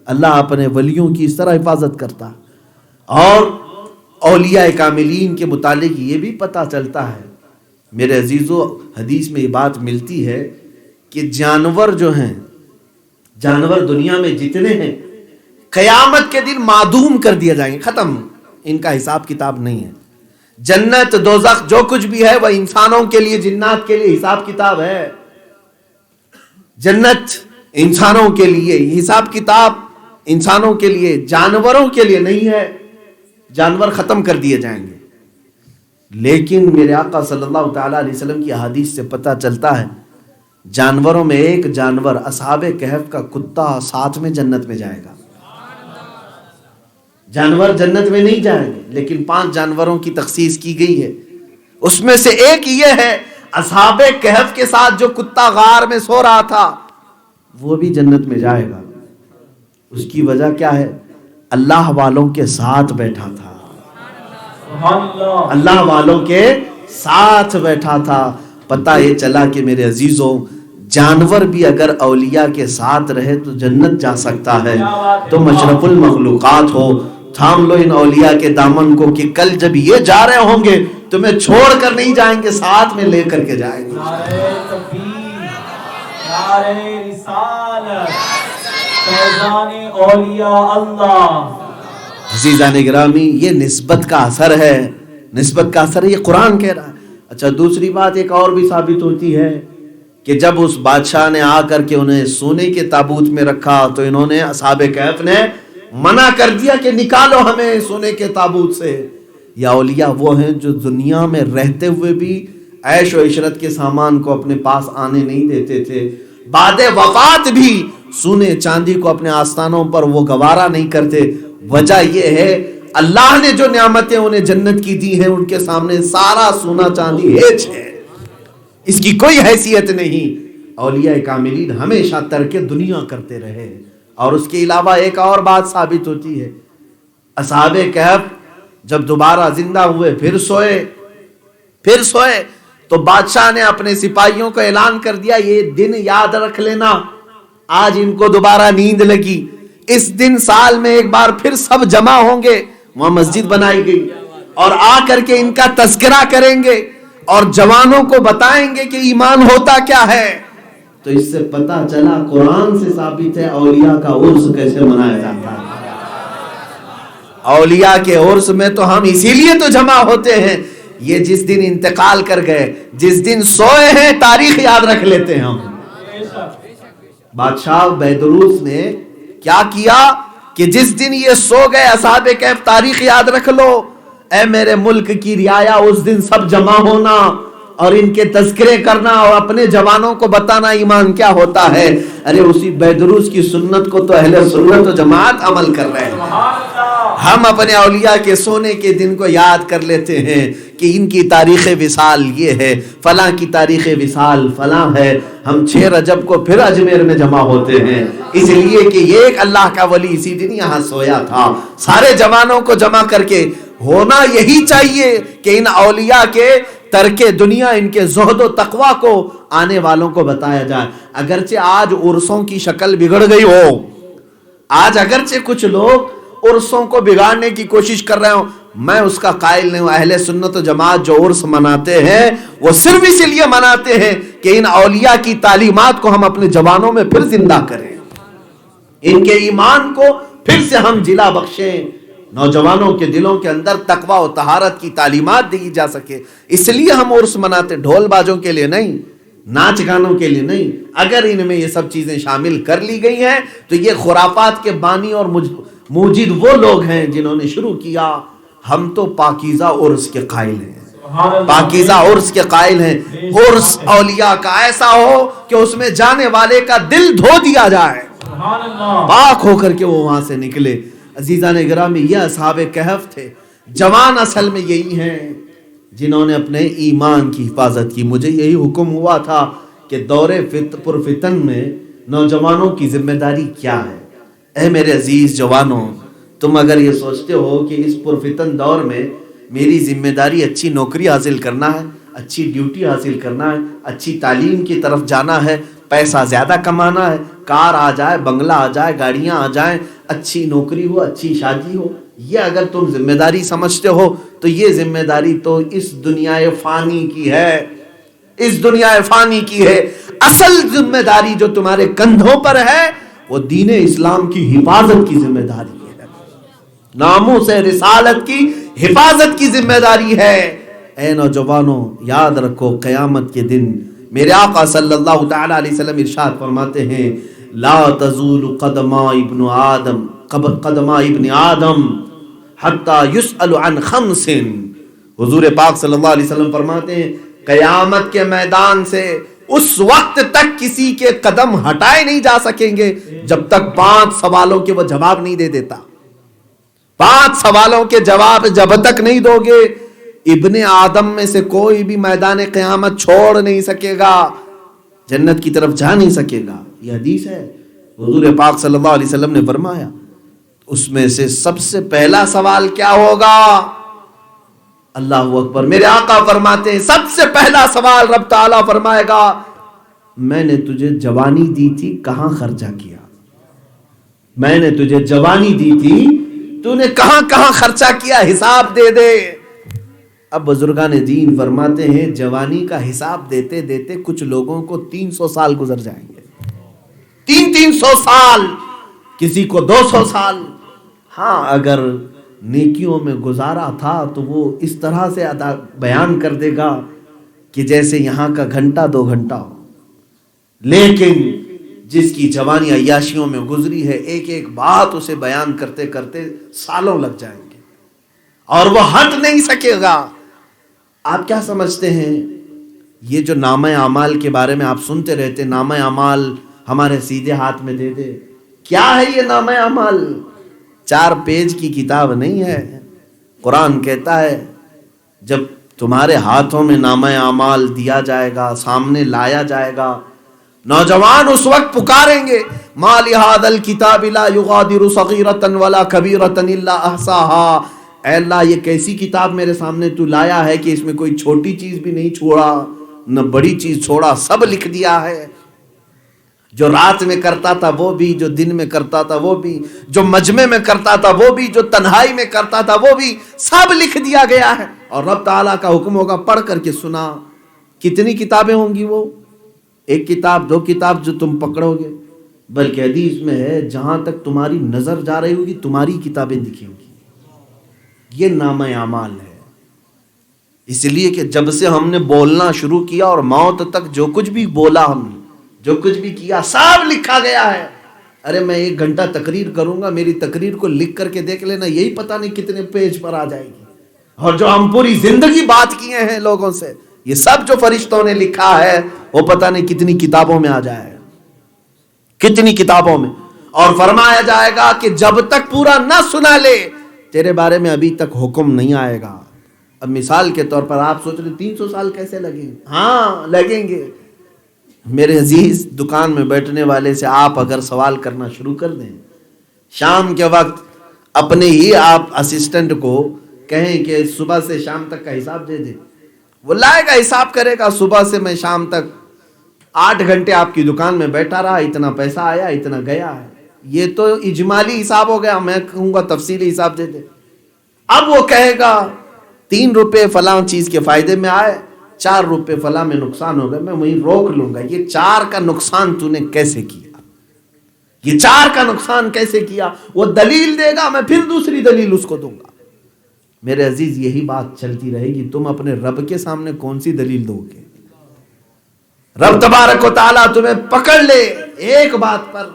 اللہ اپنے ولیوں کی اس طرح حفاظت کرتا. اور اولیاء کاملین کے متعلق یہ بھی پتہ چلتا ہے میرے عزیزو، حدیث میں یہ بات ملتی ہے کہ جانور جو ہیں، جانور دنیا میں جتنے ہیں قیامت کے دن معدوم کر دیا جائیں گے، ختم، ان کا حساب کتاب نہیں ہے. جنت دوزخ جو کچھ بھی ہے وہ انسانوں کے لیے جنات کے لیے حساب کتاب ہے. جنت انسانوں کے لیے، حساب کتاب انسانوں کے لیے، جانوروں کے لیے نہیں ہے. جانور ختم کر دیے جائیں گے. لیکن میرے آقا صلی اللہ تعالیٰ علیہ وسلم کی احادیث سے پتہ چلتا ہے جانوروں میں ایک جانور اصحاب کہف کا کتا ساتھ میں جنت میں جائے گا. جانور جنت میں نہیں جائیں گے لیکن 5 جانوروں کی تخصیص کی گئی ہے. اس میں سے ایک یہ ہے اصحاب کہف کے ساتھ جو کتا غار میں سو رہا تھا وہ بھی جنت میں جائے گا. اس کی وجہ کیا ہے؟ اللہ والوں کے ساتھ بیٹھا تھا. اللہ والوں کے ساتھ بیٹھا تھا. پتہ یہ چلا کہ میرے عزیزوں جانور بھی اگر اولیاء کے ساتھ رہے تو جنت جا سکتا ہے. تم اشرف المخلوقات ہو، تھام لو ان اولیاء کے دامن کو کہ کل جب یہ جا رہے ہوں گے تمہیں چھوڑ کر نہیں جائیں گے، ساتھ میں لے کر کے جائیں گے. نعرہ تکبیر، نعرہ رسالت، فیضان اولیاء اللہ. عزیزان گرامی، یہ نسبت کا اثر ہے، نسبت کا اثر ہے، یہ قرآن کہہ رہا ہے. اچھا دوسری بات ایک اور بھی ثابت ہوتی ہے کہ جب اس بادشاہ نے آ کر کے انہیں سونے کے تابوت میں رکھا تو انہوں نے اصحاب کہف نے منع کر دیا کہ نکالو ہمیں سونے کے تابوت سے. یا اولیاء وہ ہیں جو دنیا میں رہتے ہوئے بھی عیش و عشرت کے سامان کو اپنے پاس آنے نہیں دیتے تھے، بعد وفات بھی سونے چاندی کو اپنے آستانوں پر وہ گوارا نہیں کرتے. وجہ یہ ہے اللہ نے جو نعمتیں انہیں جنت کی دی ہیں ان کے سامنے سارا سونا چاندی ہیچ ہے، اس کی کوئی حیثیت نہیں. اولیاء کاملین ہمیشہ ترک دنیا کرتے رہے. اور اس کے علاوہ ایک اور بات ثابت ہوتی ہے، اصحاب کہف جب دوبارہ زندہ ہوئے پھر سوئے تو بادشاہ نے اپنے سپاہیوں کو اعلان کر دیا یہ دن یاد رکھ لینا، آج ان کو دوبارہ نیند لگی، اس دن سال میں ایک بار پھر سب جمع ہوں گے. وہاں مسجد بنائی گئی اور آ کر کے ان کا تذکرہ کریں گے اور جوانوں کو بتائیں گے کہ ایمان ہوتا کیا ہے. تو تو اس سے پتہ چلا قرآن سے ثابت ہے اولیاء کا عرس کیسے منایا جاتا ہے۔ اولیاء کے عرس میں تو ہم اسی لیے تو جمع ہوتے ہیں، یہ جس دن انتقال کر گئے، جس دن سوئے ہیں، تاریخ یاد رکھ لیتے ہیں ہم۔ بادشاہ بہدروس نے کیا کیا کہ جس دن یہ سو گئے اصحاب کہف، تاریخ یاد رکھ لو، اے میرے ملک کی رعایا، اس دن سب جمع ہونا اور ان کے تذکرے کرنا اور اپنے جوانوں کو بتانا ایمان کیا ہوتا ہے۔ ارے اسی بہدروس کی سنت کو تو اہل سنت و جماعت عمل کر رہے ہیں۔ ہم اپنے اولیاء کے سونے کے دن کو یاد کر لیتے ہیں کہ ان کی تاریخ وصال یہ ہے، فلاں کی تاریخ وصال فلاں ہے۔ ہم 6 رجب کو پھر اجمیر میں جمع ہوتے ہیں، اس لیے کہ یہ ایک اللہ کا ولی اسی دن یہاں سویا تھا۔ سارے جوانوں کو جمع کر کے ہونا یہی چاہیے کہ ان اولیاء کے ترک دنیا، ان کے زہد و تقوی کو آنے والوں کو بتایا جائے۔ اگرچہ آج عرسوں کی شکل بگڑ گئی ہو، آج اگرچہ کچھ لوگ عرسوں کو بگاڑنے کی کوشش کر رہے ہوں، میں اس کا قائل نہیں ہوں۔ اہل سنت و جماعت جو عرس مناتے ہیں وہ صرف اس لیے مناتے ہیں کہ ان اولیاء کی تعلیمات کو ہم اپنے جوانوں میں پھر زندہ کریں، ان کے ایمان کو پھر سے ہم جلا بخشیں، نوجوانوں کے دلوں کے اندر تقوی و طہارت کی تعلیمات دی جا سکے۔ اس لیے ہم عرس مناتے، ڈھول بازوں کے لیے نہیں، ناچ گانوں کے لیے نہیں۔ اگر ان میں یہ سب چیزیں شامل کر لی گئی ہیں تو یہ خرافات کے بانی اور موجد وہ لوگ ہیں جنہوں نے شروع کیا۔ ہم تو پاکیزہ عرس کے قائل ہیں، پاکیزہ عرس کے قائل ہیں۔ عرس اولیاء کا ایسا ہو کہ اس میں جانے والے کا دل دھو دیا جائے، پاک ہو کر کے وہ وہاں سے نکلے۔ عزیزان گرامی، یہ اصحاب کہف تھے۔ جوان اصل میں یہی ہیں جنہوں نے اپنے ایمان کی حفاظت کی۔ مجھے یہی حکم ہوا تھا کہ دور پرفتن میں نوجوانوں کی ذمہ داری کیا ہے۔ اے میرے عزیز جوانوں، تم اگر یہ سوچتے ہو کہ اس پرفتن دور میں میری ذمہ داری اچھی نوکری حاصل کرنا ہے، اچھی ڈیوٹی حاصل کرنا ہے، اچھی تعلیم کی طرف جانا ہے، پیسہ زیادہ کمانا ہے، کار آ جائے، بنگلہ آ جائے، گاڑیاں آ جائیں، اچھی نوکری ہو، اچھی شادی ہو، یہ اگر تم ذمہ داری سمجھتے ہو تو یہ ذمہ داری تو اس دنیا فانی کی ہے، اس دنیا فانی کی ہے۔ اصل ذمہ داری جو تمہارے کندھوں پر ہے وہ دین اسلام کی حفاظت کی ذمہ داری ہے، ناموس رسالت کی حفاظت کی ذمہ داری ہے۔ اے نوجوانوں، یاد رکھو قیامت کے دن میرے آقا صلی اللہ تعالی علیہ وسلم ارشاد فرماتے ہیں، لا تزول قدما ابن آدم حتی یسأل عن خمس۔ حضور پاک صلی اللہ علیہ وسلم فرماتے ہیں قیامت کے میدان سے اس وقت تک کسی کے قدم ہٹائے نہیں جا سکیں گے جب تک 5 سوالوں کے وہ جواب نہیں دے دیتا۔ 5 سوالوں کے جواب جب تک نہیں دو گے، ابن آدم میں سے کوئی بھی میدان قیامت چھوڑ نہیں سکے گا، جنت کی طرف جا نہیں سکے گا۔ یہ حدیث ہے، حضور پاک صلی اللہ علیہ وسلم نے فرمایا۔ اس میں سے سب سے پہلا سوال کیا ہوگا؟ اللہ اکبر، میرے آقا فرماتے ہیں سب سے پہلا سوال رب تعالیٰ فرمائے گا، میں نے تجھے جوانی دی تھی، کہاں خرچہ کیا؟ میں نے تجھے جوانی دی تھی، تو نے کہاں کہاں خرچہ کیا، حساب دے دے۔ اب بزرگان دین فرماتے ہیں جوانی کا حساب دیتے دیتے کچھ لوگوں کو 300 سال گزر جائیں گے، 300 سال، کسی کو 200 سال۔ ہاں اگر نیکیوں میں گزارا تھا تو وہ اس طرح سے بیان کر دے گا کہ جیسے یہاں کا گھنٹہ 2 گھنٹہ ہو، لیکن جس کی جوانی عیاشیوں میں گزری ہے، ایک ایک بات اسے بیان کرتے کرتے سالوں لگ جائیں گے اور وہ ہٹ نہیں سکے گا۔ آپ کیا سمجھتے ہیں یہ جو نامہ اعمال کے بارے میں آپ سنتے رہتے، نامہ اعمال ہمارے سیدھے ہاتھ میں دے دے، کیا ہے یہ نامہ اعمال؟ 4 پیج کی کتاب نہیں ہے۔ قرآن کہتا ہے جب تمہارے ہاتھوں میں نامہ اعمال دیا جائے گا، سامنے لایا جائے گا، نوجوان اس وقت پکاریں گے ما لہذا الکتاب لا یغادر صغیرۃ ولا کبیرۃ الا احصاها۔ اے اللہ، یہ کیسی کتاب میرے سامنے تو لایا ہے کہ اس میں کوئی چھوٹی چیز بھی نہیں چھوڑا، نہ بڑی چیز چھوڑا، سب لکھ دیا ہے۔ جو رات میں کرتا تھا وہ بھی، جو دن میں کرتا تھا وہ بھی، جو مجمع میں کرتا تھا وہ بھی، جو تنہائی میں کرتا تھا وہ بھی، سب لکھ دیا گیا ہے۔ اور رب تعالیٰ کا حکم ہوگا پڑھ کر کے سنا۔ کتنی کتابیں ہوں گی وہ؟ ایک کتاب 2 کتاب جو تم پکڑو گے، بلکہ حدیث میں ہے جہاں تک تمہاری نظر جا رہی ہوگی تمہاری کتابیں دکھیں گی۔ یہ نامہ اعمال ہے۔ اس لیے کہ جب سے ہم نے بولنا شروع کیا اور موت تک جو کچھ بھی بولا، ہم نے جو کچھ بھی کیا، سب لکھا گیا ہے۔ ارے میں 1 گھنٹہ تقریر کروں گا، میری تقریر کو لکھ کر کے دیکھ لینا، یہی پتہ نہیں کتنے پیج پر آ جائے گی۔ اور جو ہم پوری زندگی بات کیے ہیں لوگوں سے، یہ سب جو فرشتوں نے لکھا ہے وہ پتہ نہیں کتنی کتابوں میں آ جائے گا، کتنی کتابوں میں۔ اور فرمایا جائے گا کہ جب تک پورا نہ سنا لے تیرے بارے میں ابھی تک حکم نہیں آئے گا۔ اب مثال کے طور پر آپ سوچ رہے 300 سال کیسے لگیں گے؟ ہاں لگیں گے۔ میرے عزیز، دکان میں بیٹھنے والے سے آپ اگر سوال کرنا شروع کر دیں، شام کے وقت اپنے ہی آپ اسسٹنٹ کو کہیں کہ صبح سے شام تک کا حساب دے دے، وہ لائے گا، حساب کرے گا، صبح سے میں شام تک 8 گھنٹے آپ کی دکان میں بیٹھا رہا، اتنا پیسہ آیا، اتنا گیا ہے۔ یہ تو اجمالی حساب ہو گیا، میں کہوں گا تفصیلی حساب دے دے۔ اب وہ کہے گا 3 روپے فلاں چیز کے فائدے میں آئے، 4 روپے فلاں میں نقصان ہو گئے، میں وہیں روک لوں گا۔ یہ 4 کا نقصان تو نے کیسے کیا؟ یہ 4 کا نقصان کیسے کیا؟ وہ دلیل دے گا، میں پھر دوسری دلیل اس کو دوں گا۔ میرے عزیز، یہی بات چلتی رہے گی، تم اپنے رب کے سامنے کون سی دلیل دو گے؟ رب تبارک و تعالیٰ تمہیں پکڑ لے ایک بات پر،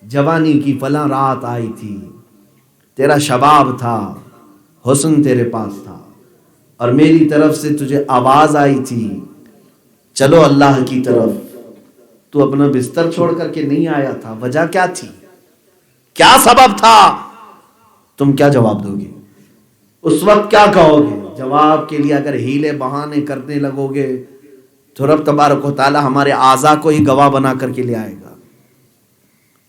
جوانی کی فلاں رات آئی تھی، تیرا شباب تھا، حسن تیرے پاس تھا، اور میری طرف سے تجھے آواز آئی تھی چلو اللہ کی طرف، تو اپنا بستر چھوڑ کر کے نہیں آیا تھا، وجہ کیا تھی؟ کیا سبب تھا؟ تم کیا جواب دو گے؟ اس وقت کیا کہو گے؟ جواب کے لیے اگر ہیلے بہانے کرنے لگو گے تو رب تبارک و تعالی ہمارے اعضاء کو ہی گواہ بنا کر کے لے آئے گا،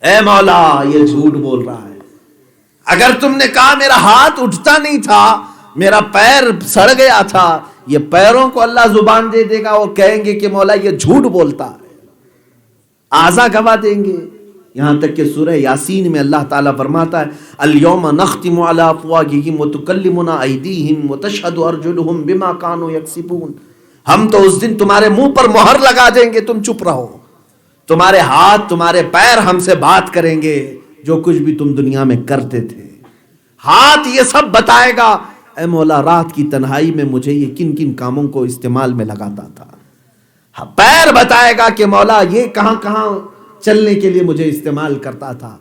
اے مولا یہ جھوٹ بول رہا ہے۔ اگر تم نے کہا میرا ہاتھ اٹھتا نہیں تھا، میرا پیر سڑ گیا تھا، یہ پیروں کو اللہ زبان دے دے گا، وہ کہیں گے کہ مولا یہ جھوٹ بولتا ہے، اعضاء گواہ دیں گے۔ یہاں تک کہ سورہ یاسین میں اللہ تعالیٰ فرماتا ہے الیوم نختم علی افواہہم وتکلمنا ایدیہم وتشہد ارجلہم بما کانوا یکسبون، ہم تو اس دن تمہارے منہ پر مہر لگا دیں گے، تم چپ رہو، تمہارے ہاتھ تمہارے پیر ہم سے بات کریں گے جو کچھ بھی تم دنیا میں کرتے تھے۔ ہاتھ یہ سب بتائے گا اے مولا رات کی تنہائی میں مجھے یہ کن کن کاموں کو استعمال میں لگاتا تھا، پیر بتائے گا کہ مولا یہ کہاں کہاں چلنے کے لیے مجھے استعمال کرتا تھا۔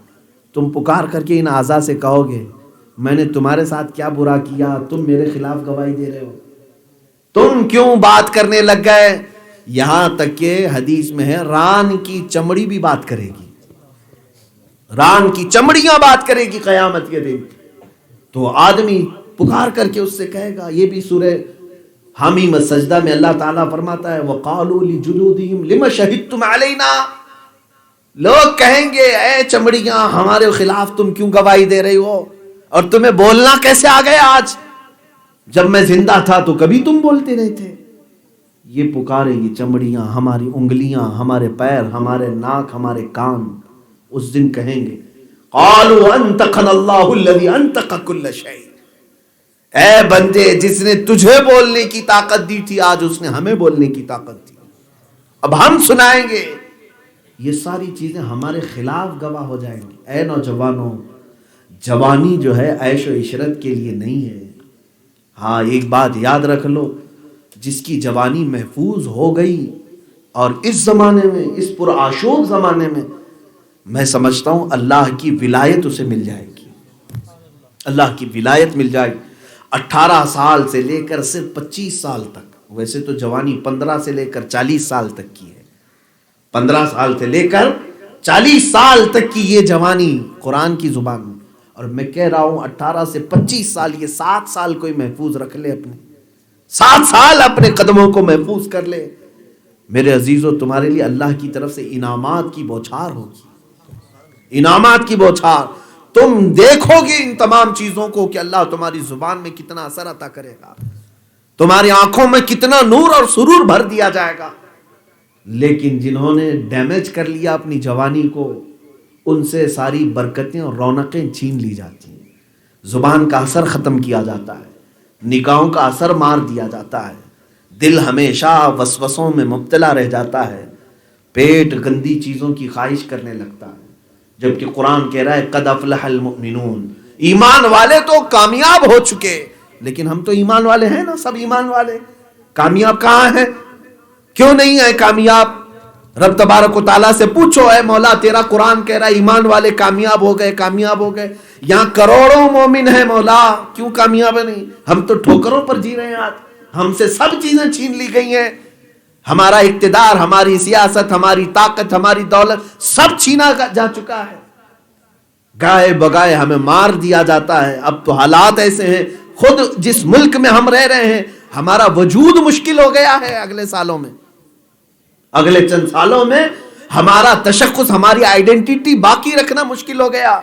تم پکار کر کے ان اعضاء سے کہو گے میں نے تمہارے ساتھ کیا برا کیا، تم میرے خلاف گواہی دے رہے ہو، تم کیوں بات کرنے لگ گئے؟ یہاں تک کہ حدیث میں ہے ران کی چمڑی بھی بات کرے گی، ران کی چمڑیاں بات کرے گی قیامت کے دن۔ تو آدمی پکار کر کے اس سے کہے گا، یہ بھی سورہ حمیم السجدہ میں اللہ تعالیٰ فرماتا ہے وَقَالُوا لِجُلُودِهِمْ لِمَ شَهِدْتُمْ عَلَيْنَا، لوگ کہیں گے اے چمڑیاں ہمارے خلاف تم کیوں گواہی دے رہی ہو، اور تمہیں بولنا کیسے آ گیا آج؟ جب میں زندہ تھا تو کبھی تم بولتے نہیں تھے۔ یہ پکارے گی چمڑیاں، ہماری انگلیاں، ہمارے پیر، ہمارے ناک، ہمارے کان، اس دن کہیں گے قالوا انطقنا اللہ الذی انطق کل شیء، اے بندے جس نے تجھے بولنے کی طاقت دی تھی آج اس نے ہمیں بولنے کی طاقت دی، اب ہم سنائیں گے۔ یہ ساری چیزیں ہمارے خلاف گواہ ہو جائیں گی۔ اے نوجوانوں، جوانی جو ہے عیش و عشرت کے لیے نہیں ہے۔ ہاں ایک بات یاد رکھ لو، جس کی جوانی محفوظ ہو گئی اور اس زمانے میں، اس پرآشوب زمانے میں سمجھتا ہوں اللہ کی ولایت اسے مل جائے گی، اللہ کی ولایت مل جائے گی۔ 18 سال سے لے کر صرف 25 سال تک، ویسے تو جوانی 15 سے لے کر 40 سال تک کی ہے، 15 سال سے لے کر 40 سال تک کی یہ جوانی قرآن کی زبان میں، اور میں کہہ رہا ہوں 18 سے 25 سال، یہ 7 سال کوئی محفوظ رکھ لے، اپنے 7 سال اپنے قدموں کو محفوظ کر لے، میرے عزیزو تمہارے لیے اللہ کی طرف سے انعامات کی بوچھار ہوگی، انعامات کی بوچھار۔ تم دیکھو گے ان تمام چیزوں کو کہ اللہ تمہاری زبان میں کتنا اثر عطا کرے گا، تمہاری آنکھوں میں کتنا نور اور سرور بھر دیا جائے گا۔ لیکن جنہوں نے ڈیمیج کر لیا اپنی جوانی کو، ان سے ساری برکتیں اور رونقیں چھین لی جاتی ہیں، زبان کا اثر ختم کیا جاتا ہے، نگاہوں کا اثر مار دیا جاتا ہے، دل ہمیشہ وسوسوں میں مبتلا رہ جاتا ہے، پیٹ گندی چیزوں کی خواہش کرنے لگتا ہے، جبکہ قرآن کہہ رہا ہے قد افلح المؤمنون، ایمان والے تو کامیاب ہو چکے۔ لیکن ہم تو ایمان والے ہیں نا، سب ایمان والے، کامیاب کہاں ہیں؟ کیوں نہیں ہے کامیاب؟ رب تبارک و تعالیٰ سے پوچھو، اے مولا تیرا قرآن کہہ رہا ہے ایمان والے کامیاب ہو گئے، کامیاب ہو گئے، یہاں کروڑوں مومن ہیں مولا، کیوں کامیاب نہیں؟ ہم تو ٹھوکروں پر جی رہے ہیں آج، ہم سے سب چیزیں چھین لی گئی ہیں، ہمارا اقتدار، ہماری سیاست، ہماری طاقت، ہماری دولت سب چھینا جا چکا ہے، گائے بگائے ہمیں مار دیا جاتا ہے۔ اب تو حالات ایسے ہیں، خود جس ملک میں ہم رہ رہے ہیں ہمارا وجود مشکل ہو گیا ہے، اگلے سالوں میں، اگلے چند سالوں میں ہمارا تشخص، ہماری آئیڈینٹی باقی رکھنا مشکل ہو گیا۔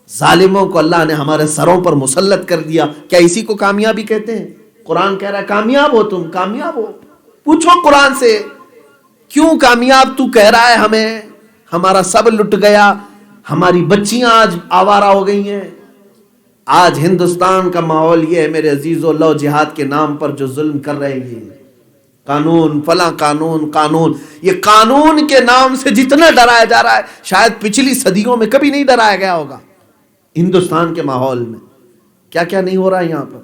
ظالموں کو اللہ نے ہمارے سروں پر مسلط کر دیا، کیا اسی کو کامیابی کہتے ہیں؟ قرآن کہہ رہا ہے کامیاب ہو تم، کامیاب ہو۔ پوچھو قرآن سے کیوں کامیاب تو کہہ رہا ہے ہمیں؟ ہمارا سب لٹ گیا، ہماری بچیاں آج آوارہ ہو گئی ہیں۔ آج ہندوستان کا ماحول یہ ہے میرے عزیزو، لو جہاد کے نام پر جو ظلم کر رہے ہیں، قانون فلاں قانون، قانون، یہ قانون کے نام سے جتنا ڈرایا جا رہا ہے شاید پچھلی صدیوں میں کبھی نہیں ڈرایا گیا ہوگا۔ ہندوستان کے ماحول میں کیا کیا نہیں ہو رہا ہے، یہاں پر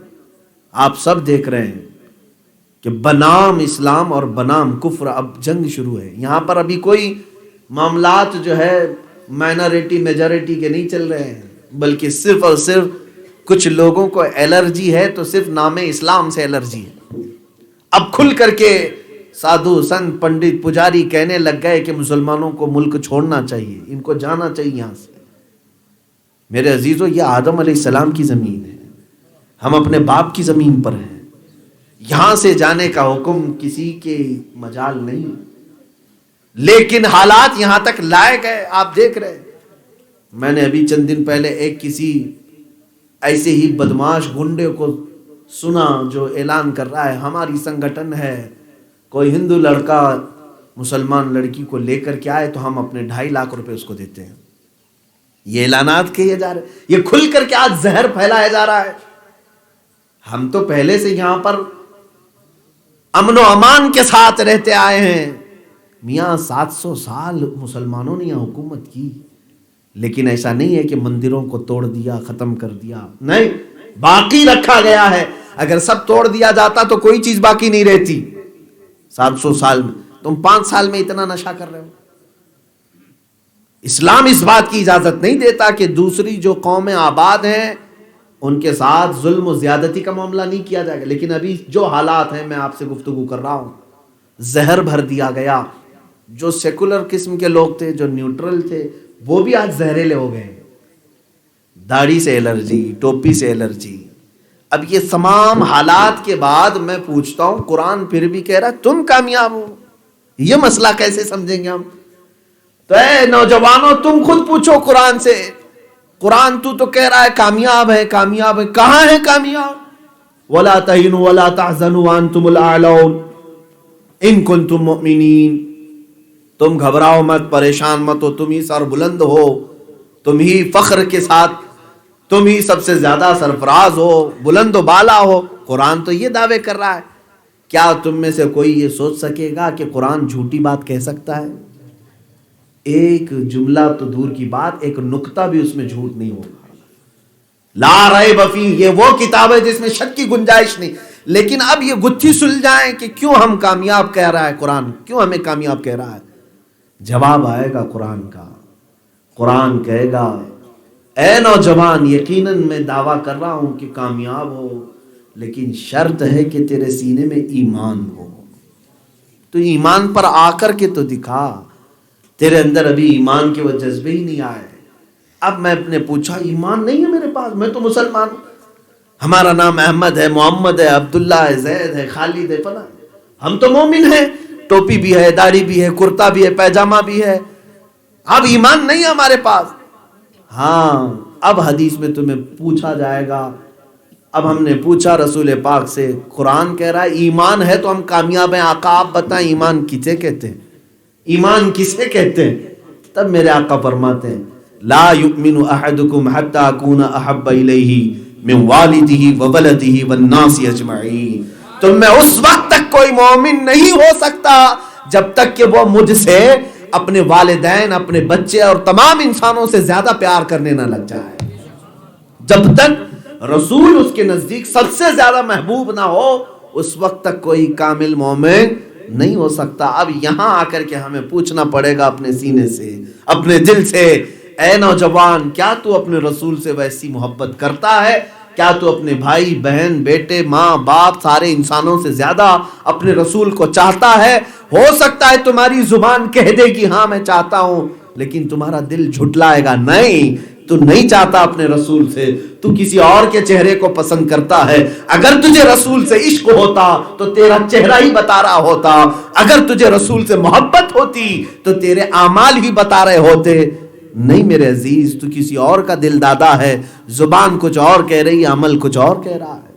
آپ سب دیکھ رہے ہیں کہ بنام اسلام اور بنام کفر اب جنگ شروع ہے۔ یہاں پر ابھی کوئی معاملات جو ہے مائنورٹی میجورٹی کے نہیں چل رہے ہیں، بلکہ صرف اور صرف کچھ لوگوں کو الرجی ہے تو صرف نام اسلام سے الرجی ہے۔ اب کھل کر کے سادھو سنت پنڈت پجاری کہنے لگ گئے کہ مسلمانوں کو ملک چھوڑنا چاہیے، ان کو جانا چاہیے یہاں سے۔ میرے عزیزو، یہ آدم علیہ السلام کی زمین ہے، ہم اپنے باپ کی زمین پر ہیں، یہاں سے جانے کا حکم کسی کے مجال نہیں، لیکن حالات یہاں تک لائے گئے، آپ دیکھ رہے ہیں۔ میں نے ابھی چند دن پہلے ایک کسی ایسے ہی بدماش گنڈے کو سنا جو اعلان کر رہا ہے ہماری سنگٹھن ہے، کوئی ہندو لڑکا مسلمان لڑکی کو لے کر کے آئے تو ہم اپنے 2.5 لاکھ روپے اس کو دیتے ہیں۔ یہ اعلانات کیے جا رہے ہیں، یہ کھل کر کے آج زہر پھیلایا جا رہا ہے۔ ہم تو پہلے سے یہاں پر امن و امان کے ساتھ رہتے آئے ہیں، میاں 700 سال مسلمانوں نے یہاں حکومت کی، لیکن ایسا نہیں ہے کہ مندروں کو توڑ دیا، ختم کر دیا، نہیں، باقی رکھا گیا ہے۔ اگر سب توڑ دیا جاتا تو کوئی چیز باقی نہیں رہتی۔ 700 سال میں تم 5 سال میں اتنا نشہ کر رہے ہو۔ اسلام اس بات کی اجازت نہیں دیتا کہ دوسری جو قومیں آباد ہیں ان کے ساتھ ظلم و زیادتی کا معاملہ نہیں کیا جائے گا، لیکن ابھی جو حالات ہیں، میں آپ سے گفتگو کر رہا ہوں، زہر بھر دیا گیا۔ جو سیکولر قسم کے لوگ تھے، جو نیوٹرل تھے، وہ بھی آج زہریلے ہو گئے، داڑھی سے الرجی، ٹوپی سے الرجی۔ اب یہ تمام حالات کے بعد میں پوچھتا ہوں، قرآن پھر بھی کہہ رہا ہے تم کامیاب ہو، یہ مسئلہ کیسے سمجھیں گے ہم؟ تو اے نوجوانوں، تم خود پوچھو قرآن سے، قرآن تو کہہ رہا ہے کامیاب ہے، کامیاب ہے، کہاں ہے کامیاب؟ وَلَا تَهِنُوا وَلَا تَحْزَنُوا وَأَنْتُمُ الْأَعْلَوْنَ إِن كُنتُم مُؤْمِنِينَ، تم گھبراؤ مت، پریشان مت ہو، تم ہی سر بلند ہو، تم ہی فخر کے ساتھ، تم ہی سب سے زیادہ سرفراز ہو، بلند و بالا ہو۔ قرآن تو یہ دعوے کر رہا ہے۔ کیا تم میں سے کوئی یہ سوچ سکے گا کہ قرآن جھوٹی بات کہہ سکتا ہے؟ ایک جملہ تو دور کی بات، ایک نقطہ بھی اس میں جھوٹ نہیں ہوگا۔ لا ریب فیہ، یہ وہ کتاب ہے جس میں شک کی گنجائش نہیں۔ لیکن اب یہ گتھی سلجھائیں کہ کیوں ہم کامیاب کہہ رہا ہے قرآن، کیوں ہمیں کامیاب کہہ رہا ہے؟ جواب آئے گا قرآن کا۔ قرآن کہے گا اے نوجوان، یقیناً میں دعویٰ کر رہا ہوں کہ کامیاب ہو، لیکن شرط ہے کہ تیرے سینے میں ایمان ہو۔ تو ایمان پر آ کر کے تو دکھا، تیرے اندر ابھی ایمان کے وہ جذبے ہی نہیں آئے۔ اب میں نے پوچھا ایمان نہیں ہے میرے پاس، میں تو مسلمان ہوں، ہمارا نام احمد ہے، محمد ہے، عبداللہ ہے، زید ہے، خالد ہے، فلاں، ہم تو مومن ہیں، ٹوپی بھی ہے، داڑھی بھی ہے، کرتا بھی ہے، پیجامہ بھی ہے، اب ایمان نہیں ہے ہمارے پاس۔ ہاں، اب حدیث میں تمہیں پوچھا جائے گا۔ اب ہم نے پوچھا رسول پاک سے، قرآن کہہ رہا ہے ایمان ہے تو ہم کامیاب ہیں، آقا آپ بتائیں ایمان کسے کہتے ہیں؟ ایمان کسے کہتے ہیں؟ تب میرے آقا فرماتے ہیں لا یؤمن احدکم حتی اکون احب الیہ من والدہ وولدہ والناس اجمعین، تم میں اس وقت تک کوئی مومن نہیں ہو سکتا جب تک کہ وہ مجھ سے اپنے والدین، اپنے بچے اور تمام انسانوں سے زیادہ پیار کرنے نہ لگ جائے۔ جب تک رسول اس کے نزدیک سب سے زیادہ محبوب نہ ہو، اس وقت تک کوئی کامل مومن نہیں ہو سکتا۔ اب یہاں آ کر کے ہمیں پوچھنا پڑے گا اپنے سینے سے، اپنے دل سے، اے نوجوان، کیا تو اپنے رسول سے ویسی محبت کرتا ہے؟ کیا تو اپنے بھائی بہن بیٹے ماں باپ سارے انسانوں سے زیادہ اپنے رسول کو چاہتا ہے؟ ہو سکتا ہے تمہاری زبان کہہ دے کہ ہاں میں چاہتا ہوں، لیکن تمہارا دل جھٹلائے گا نہیں، تو نہیں چاہتا اپنے رسول سے، تو کسی اور کے چہرے کو پسند کرتا ہے۔ اگر تجھے رسول سے عشق ہوتا تو تیرا چہرہ ہی بتا رہا ہوتا، اگر تجھے رسول سے محبت ہوتی تو تیرے اعمال ہی بتا رہے ہوتے۔ نہیں میرے عزیز، تو کسی اور کا دل دادا ہے، زبان کچھ اور کہہ رہی ہے، عمل کچھ اور کہہ رہا ہے۔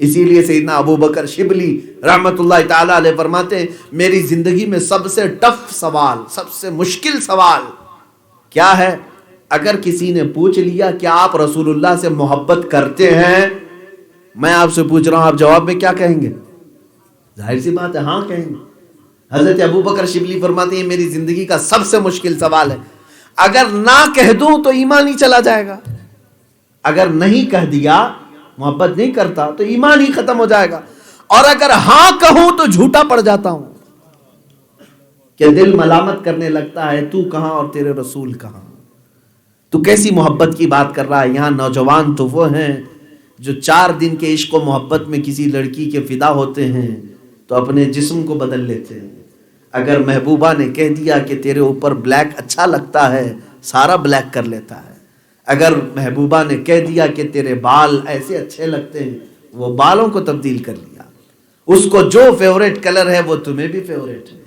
اسی لیے سیدنا ابو بکر شبلی رحمت اللہ تعالی علیہ فرماتے ہیں، میری زندگی میں سب سے ٹف سوال، سب سے مشکل سوال کیا ہے؟ اگر کسی نے پوچھ لیا کہ آپ رسول اللہ سے محبت کرتے ہیں، میں آپ سے پوچھ رہا ہوں، آپ جواب میں کیا کہیں گے؟ ظاہر سی بات ہے ہاں کہیں گے۔ حضرت ابو بکر شبلی فرماتے ہیں میری زندگی کا سب سے مشکل سوال ہے، اگر نہ کہہ دوں تو ایمان ہی چلا جائے گا، اگر نہیں کہہ دیا محبت نہیں کرتا تو ایمان ہی ختم ہو جائے گا، اور اگر ہاں کہوں تو جھوٹا پڑ جاتا ہوں۔ کہ دل ملامت کرنے لگتا ہے، تو کہاں اور تیرے رسول کہاں؟ تو کیسی محبت کی بات کر رہا ہے؟ یہاں نوجوان تو وہ ہیں جو 4 دن کے عشق و محبت میں کسی لڑکی کے فدا ہوتے ہیں تو اپنے جسم کو بدل لیتے ہیں۔ اگر محبوبہ نے کہہ دیا کہ تیرے اوپر بلیک اچھا لگتا ہے، سارا بلیک کر لیتا ہے۔ اگر محبوبہ نے کہہ دیا کہ تیرے بال ایسے اچھے لگتے ہیں، وہ بالوں کو تبدیل کر لیا۔ اس کو جو فیوریٹ کلر ہے وہ تمہیں بھی فیوریٹ ہے۔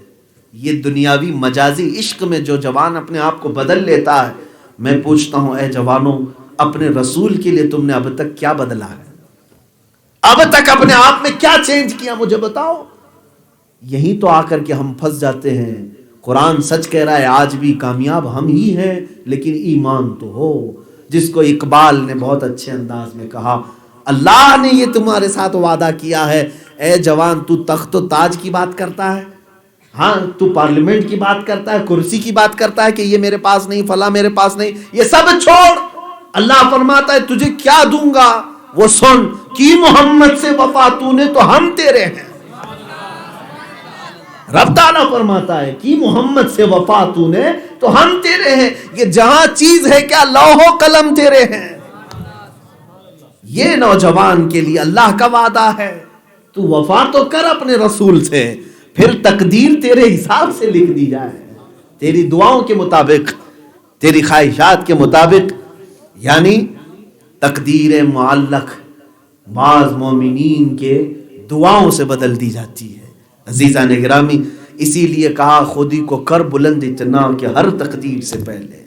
یہ دنیاوی مجازی عشق میں جو جوان اپنے آپ کو بدل لیتا ہے، میں پوچھتا ہوں اے جوانوں، اپنے رسول کے لیے تم نے اب تک کیا بدلا ہے؟ اب تک اپنے آپ میں کیا چینج کیا؟ مجھے بتاؤ۔ یہی تو آ کر کے ہم پھنس جاتے ہیں۔ قرآن سچ کہہ رہا ہے، آج بھی کامیاب ہم ہی ہیں، لیکن ایمان تو ہو۔ جس کو اقبال نے بہت اچھے انداز میں کہا، اللہ نے یہ تمہارے ساتھ وعدہ کیا ہے، اے جوان تو تخت و تاج کی بات کرتا ہے، ہاں تو پارلیمنٹ کی بات کرتا ہے، کرسی کی بات کرتا ہے کہ یہ میرے پاس نہیں، فلاں میرے پاس نہیں، یہ سب چھوڑ۔ اللہ فرماتا ہے تجھے کیا دوں گا وہ سن، کی محمد سے وفا تو نے تو ہم تیرے ہیں۔ رب تعالیٰ فرماتا ہے کہ محمد سے وفا تو نے تو ہم تیرے ہیں۔ یہ جہاں چیز ہے کیا لوح و قلم تیرے ہیں۔ یہ نوجوان کے لیے اللہ کا وعدہ ہے، تو وفا تو کر اپنے رسول سے، پھر تقدیر تیرے حساب سے لکھ دی جائے، تیری دعاؤں کے مطابق، تیری خواہشات کے مطابق۔ یعنی تقدیر معلق بعض مومنین کے دعاؤں سے بدل دی جاتی ہے۔ عزیزان گرامی، اسی لیے کہا خودی کو کر بلند اتنا کہ ہر تقدیر سے پہلے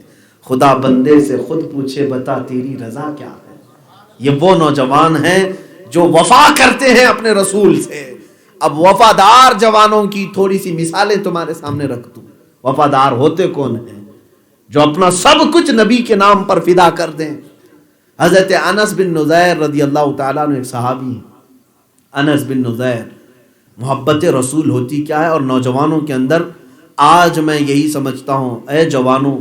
خدا بندے سے خود پوچھے بتا تیری رضا کیا ہے۔ یہ وہ نوجوان ہیں جو وفا کرتے ہیں اپنے رسول سے۔ اب وفادار جوانوں کی تھوڑی سی مثالیں تمہارے سامنے رکھ دوں۔ وفادار ہوتے کون ہیں؟ جو اپنا سب کچھ نبی کے نام پر فدا کر دیں۔ حضرت انس بن نذیر رضی اللہ تعالیٰ عنہ ایک صحابی ہیں۔ انس بن نذیر، محبت رسول ہوتی کیا ہے؟ اور نوجوانوں کے اندر آج میں یہی سمجھتا ہوں، اے جوانوں،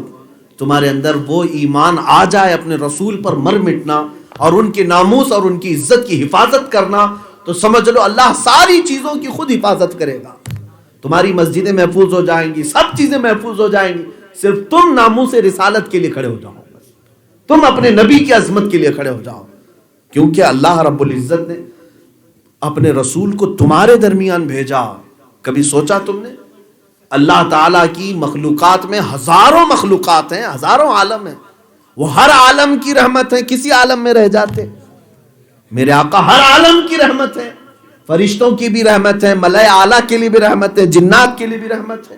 تمہارے اندر وہ ایمان آ جائے اپنے رسول پر مر مٹنا اور ان کے ناموس اور ان کی عزت کی حفاظت کرنا، تو سمجھ لو اللہ ساری چیزوں کی خود حفاظت کرے گا۔ تمہاری مسجدیں محفوظ ہو جائیں گی، سب چیزیں محفوظ ہو جائیں گی، صرف تم ناموس رسالت کے لیے کھڑے ہو جاؤ، بس تم اپنے نبی کی عظمت کے لیے کھڑے ہو جاؤ، کیونکہ اللہ رب العزت نے اپنے رسول کو تمہارے درمیان بھیجا۔ کبھی سوچا تم نے؟ اللہ تعالیٰ کی مخلوقات میں ہزاروں مخلوقات ہیں، ہزاروں عالم ہیں، وہ ہر عالم کی رحمت ہے، کسی عالم میں رہ جاتے؟ میرے آقا ہر عالم کی رحمت ہے، فرشتوں کی بھی رحمت ہے، ملائے اعلیٰ کے لیے بھی رحمت ہے، جنات کے لیے بھی رحمت ہے۔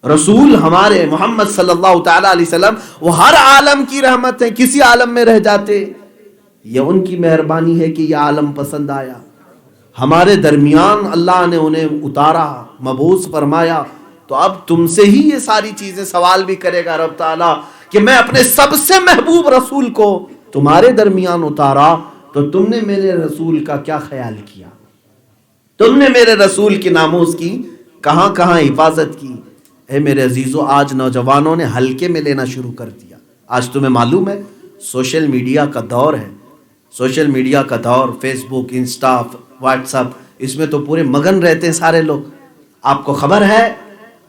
رسول ہمارے محمد صلی اللہ تعالیٰ علیہ وسلم وہ ہر عالم کی رحمت ہے، کسی عالم میں رہ جاتے؟ یہ ان کی مہربانی ہے کہ یہ عالم پسند آیا، ہمارے درمیان اللہ نے انہیں اتارا، مبعوث فرمایا۔ تو اب تم سے ہی یہ ساری چیزیں سوال بھی کرے گا رب تعالیٰ کہ میں اپنے سب سے محبوب رسول کو تمہارے درمیان اتارا، تو تم نے میرے رسول کا کیا خیال کیا؟ تم نے میرے رسول کے ناموس کی کہاں کہاں حفاظت کی؟ اے میرے عزیزو، آج نوجوانوں نے ہلکے میں لینا شروع کر دیا. آج تمہیں معلوم ہے سوشل میڈیا کا دور ہے، سوشل میڈیا کا دور، فیس بک، انسٹا، واٹس ایپ، اس میں تو پورے مگن رہتے ہیں سارے لوگ. آپ کو خبر ہے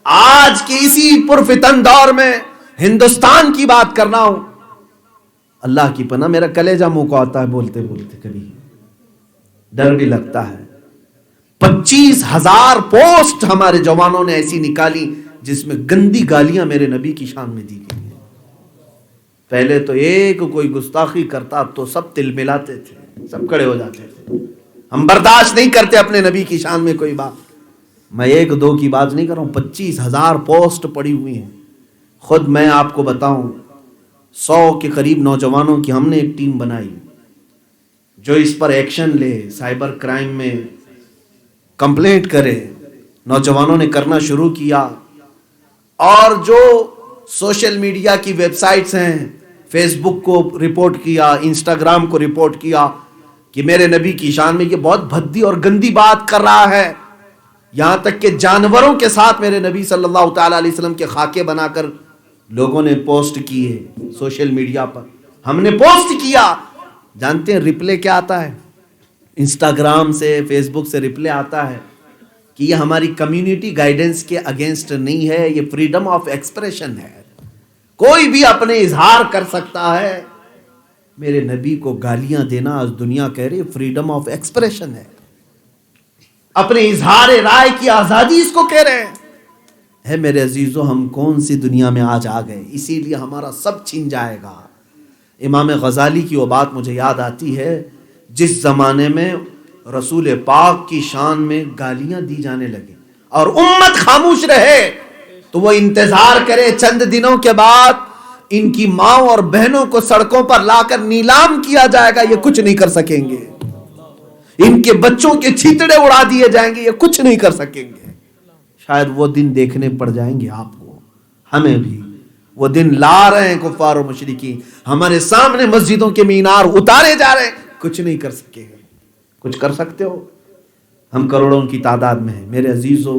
آج کے اسی پرفتن دور میں ہندوستان کی بات کر رہا ہوں، اللہ کی پناہ میرا کلیجہ منہ کو آتا ہے بولتے بولتے، کبھی ڈر بھی لگتا ہے. 25,000 پوسٹ ہمارے جوانوں نے ایسی نکالی جس میں گندی گالیاں میرے نبی کی شان میں دی گئی. پہلے تو ایک کوئی گستاخی کرتا تو سب تل ملاتے تھے، سب کھڑے ہو جاتے تھے. ہم برداشت نہیں کرتے اپنے نبی کی شان میں کوئی بات. میں ایک دو کی بات نہیں کر رہا ہوں، 25,000 پوسٹ پڑی ہوئی ہیں. خود میں آپ کو بتاؤں 100 کے قریب نوجوانوں کی ہم نے ایک ٹیم بنائی جو اس پر ایکشن لے، سائبر کرائم میں کمپلینٹ کرے. نوجوانوں نے کرنا شروع کیا، اور جو سوشل میڈیا کی ویب سائٹس ہیں، فیس بک کو رپورٹ کیا، انسٹاگرام کو رپورٹ کیا کہ میرے نبی کی شان میں یہ بہت بھدی اور گندی بات کر رہا ہے. یہاں تک کہ جانوروں کے ساتھ میرے نبی صلی اللہ تعالی علیہ وسلم کے خاکے بنا کر لوگوں نے پوسٹ کیے سوشل میڈیا پر. ہم نے پوسٹ کیا، جانتے ہیں رپلے کیا آتا ہے؟ انسٹاگرام سے، فیس بک سے رپلے آتا ہے کہ یہ ہماری کمیونٹی گائیڈنس کے اگینسٹ نہیں ہے، یہ فریڈم آف ایکسپریشن ہے، کوئی بھی اپنے اظہار کر سکتا ہے. میرے نبی کو گالیاں دینا آج دنیا کہہ رہی ہے فریڈم آف ایکسپریشن ہے، اپنے اظہار رائے کی آزادی اس کو کہہ رہے ہیں. ہے میرے عزیزو، ہم کون سی دنیا میں آج آ گئے، اسی لیے ہمارا سب چھن جائے گا. امام غزالی کی وہ بات مجھے یاد آتی ہے، جس زمانے میں رسول پاک کی شان میں گالیاں دی جانے لگے اور امت خاموش رہے، تو وہ انتظار کرے چند دنوں کے بعد ان کی ماں اور بہنوں کو سڑکوں پر لا کر نیلام کیا جائے گا، یہ کچھ نہیں کر سکیں گے. ان کے بچوں کے چھیتڑے اڑا دیے جائیں گے، یہ کچھ نہیں کر سکیں گے. شاید وہ دن دیکھنے پڑ جائیں گے آپ کو، ہمیں بھی. وہ دن لا رہے ہیں کفار و مشرکین، ہمارے سامنے مسجدوں کے مینار اتارے جا رہے ہیں، کچھ نہیں کر سکے. کچھ کر سکتے ہو؟ ہم کروڑوں کی تعداد میں ہیں. میرے عزیزو،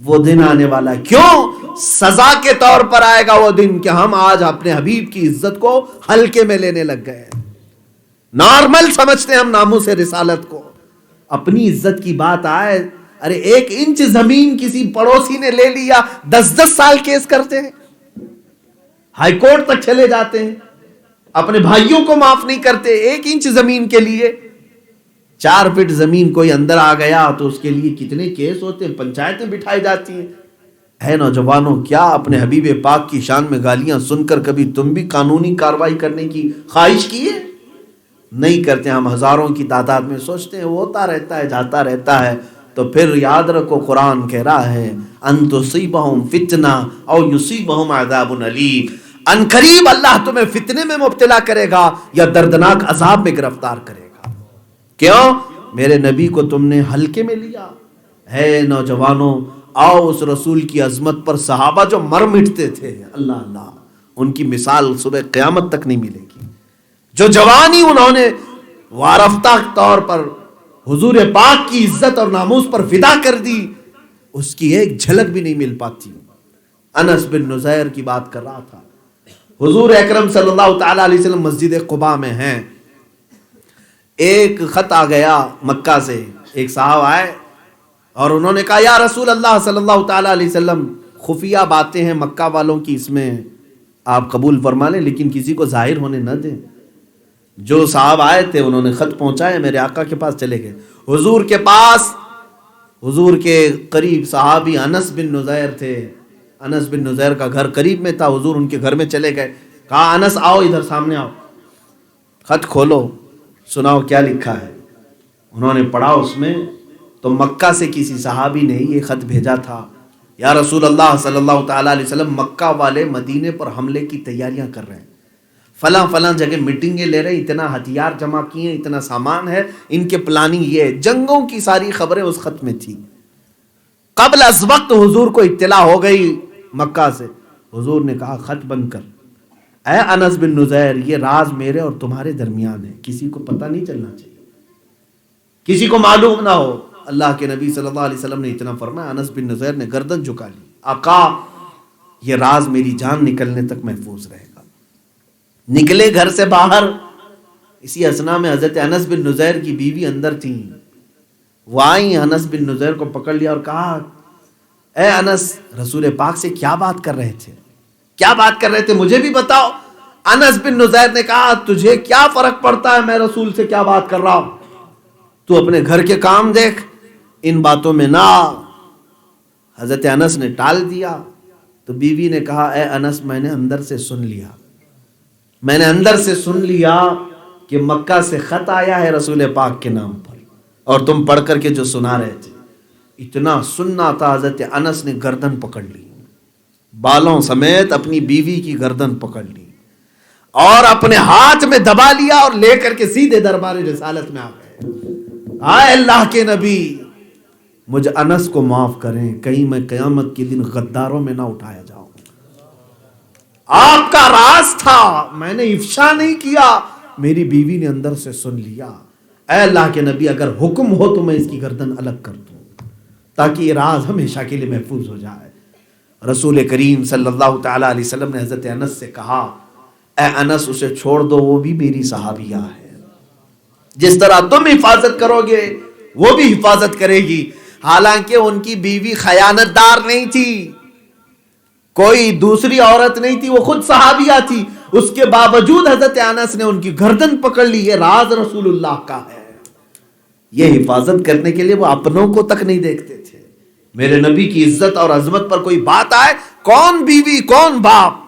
وہ دن آنے والا ہے. کیوں؟ سزا کے طور پر آئے گا وہ دن کہ ہم آج اپنے حبیب کی عزت کو ہلکے میں لینے لگ گئے. نارمل سمجھتے ہیں ہم ناموس رسالت کو. اپنی عزت کی بات آئے، ارے 1 انچ زمین کسی پڑوسی نے لے لیا 10 سال کیس کرتے ہیں، ہائی کورٹ تک چلے جاتے ہیں، اپنے بھائیوں کو معاف نہیں کرتے 1 انچ زمین کے لیے. 4 فٹ زمین کوئی اندر آ گیا تو اس کے لیے کتنے کیس ہوتے ہیں، پنچایتیں بٹھائی جاتی ہیں. ہے نوجوانوں، کیا اپنے حبیب پاک کی شان میں گالیاں سن کر کبھی تم بھی قانونی کارروائی کرنے کی خواہش کی ہے؟ نہیں کرتے. ہم ہزاروں کی تعداد میں سوچتے ہیں وہ ہوتا رہتا ہے، جاتا رہتا ہے. تو پھر یاد رکھو قرآن کہہ رہا ہے ان تصیبہم فتنہ او یصیبہم عذاب علیم، ان قریب اللہ تمہیں فتنے میں مبتلا کرے گا یا دردناک عذاب میں گرفتار کرے گا. کیوں؟ میرے نبی کو تم نے ہلکے میں لیا. ہے نوجوانوں، آؤ اس رسول کی عظمت پر صحابہ جو مر مٹتے تھے، اللہ اللہ، ان کی مثال صبح قیامت تک نہیں ملے گی. جو جوانی انہوں نے وارفتہ طور پر حضور پاک کی عزت اور ناموس پر فدا کر دی، اس کی ایک جھلک بھی نہیں مل پاتی. انس بن نزیر کی بات کر رہا تھا. حضور اکرم صلی اللہ تعالی علیہ وسلم مسجد قباء میں ہیں، ایک خط آ گیا مکہ سے. ایک صاحب آئے اور انہوں نے کہا یا رسول اللہ صلی اللہ تعالی علیہ وسلم، خفیہ باتیں ہیں مکہ والوں کی، اس میں آپ قبول فرما لیں لیکن کسی کو ظاہر ہونے نہ دیں. جو صاحب آئے تھے انہوں نے خط پہنچایا، میرے آقا کے پاس چلے گئے. حضور کے پاس، حضور کے قریب صحابی انس بن نزیر تھے. انس بن نزیر کا گھر قریب میں تھا. حضور ان کے گھر میں چلے گئے، کہا انس آؤ ادھر سامنے آؤ، خط کھولو، سناؤ کیا لکھا ہے. انہوں نے پڑھا، اس میں تو مکہ سے کسی صحابی نے یہ خط بھیجا تھا، یا رسول اللہ صلی اللہ تعالی علیہ وسلم، مکہ والے مدینے پر حملے کی تیاریاں کر رہے ہیں، فلاں فلاں جگہ میٹنگیں لے رہے ہیں، اتنا ہتھیار جمع کیے ہیں، اتنا سامان ہے، ان کے پلاننگ یہ ہے. جنگوں کی ساری خبریں اس خط میں تھی. قبل از وقت حضور کو اطلاع ہو گئی مکہ سے. حضور نے کہا خط بند کر، اے انس بن نزیر، یہ راز میرے اور تمہارے درمیان ہے، کسی کو پتہ نہیں چلنا چاہیے، کسی کو معلوم نہ ہو. اللہ کے نبی صلی اللہ علیہ وسلم نے اتنا فرمایا. انس بن نزیر نے گردن جھکا لی. آقا یہ راز میری جان نکلنے تک محفوظ رہے گا۔ نکلے گھر سے باہر، اسی اثنا میں حضرت انس بن نزیر کی بیوی اندر تھیں، وہ آئیں، انس بن نزیر کو پکڑ لیا اور کہا اے انس، رسول پاک سے کیا بات کر رہے تھے؟ کیا بات کر رہے تھے مجھے بھی بتاؤ۔ انس بن نزیر نے کہا تجھے کیا فرق پڑتا ہے میں رسول سے کیا بات کر رہا ہوں، تو اپنے گھر کے کام دیکھ، ان باتوں میں نہ آ۔ حضرت انس نے ٹال دیا تو بیوی نے کہا اے انس، میں نے اندر سے سن لیا، میں نے اندر سے سن لیا کہ مکہ سے خط آیا ہے رسول پاک کے نام پر، اور تم پڑھ کر کے جو سنا رہے تھے۔ اتنا سننا تھا، حضرت انس نے گردن پکڑ لی، بالوں سمیت اپنی بیوی کی گردن پکڑ لی اور اپنے ہاتھ میں دبا لیا اور لے کر کے سیدھے دربار رسالت میں آ گئے۔ آئے اللہ کے نبی، مجھ انس کو معاف کریں، کہیں میں قیامت کے دن غداروں میں نہ اٹھایا جاؤں۔ آپ کا راز تھا، میں نے افشا نہیں کیا، میری بیوی نے اندر سے سن لیا۔ اے اللہ کے نبی، اگر حکم ہو تو میں اس کی گردن الگ کر دوں تاکہ یہ راز ہمیشہ کے لیے محفوظ ہو جائے۔ رسول کریم صلی اللہ تعالی علیہ وسلم نے حضرت انس سے کہا اے انس، اسے چھوڑ دو، وہ بھی میری صحابیہ ہے، جس طرح تم حفاظت کرو گے وہ بھی حفاظت کرے گی۔ حالانکہ ان کی بیوی خیانت دار نہیں تھی، کوئی دوسری عورت نہیں تھی، وہ خود صحابیہ تھی، اس کے باوجود حضرت انس نے ان کی گردن پکڑ لی۔ یہ راز رسول اللہ کا ہے، یہ حفاظت کرنے کے لیے وہ اپنوں کو تک نہیں دیکھتے تھے۔ میرے نبی کی عزت اور عظمت پر کوئی بات آئے، کون بیوی کون باپ۔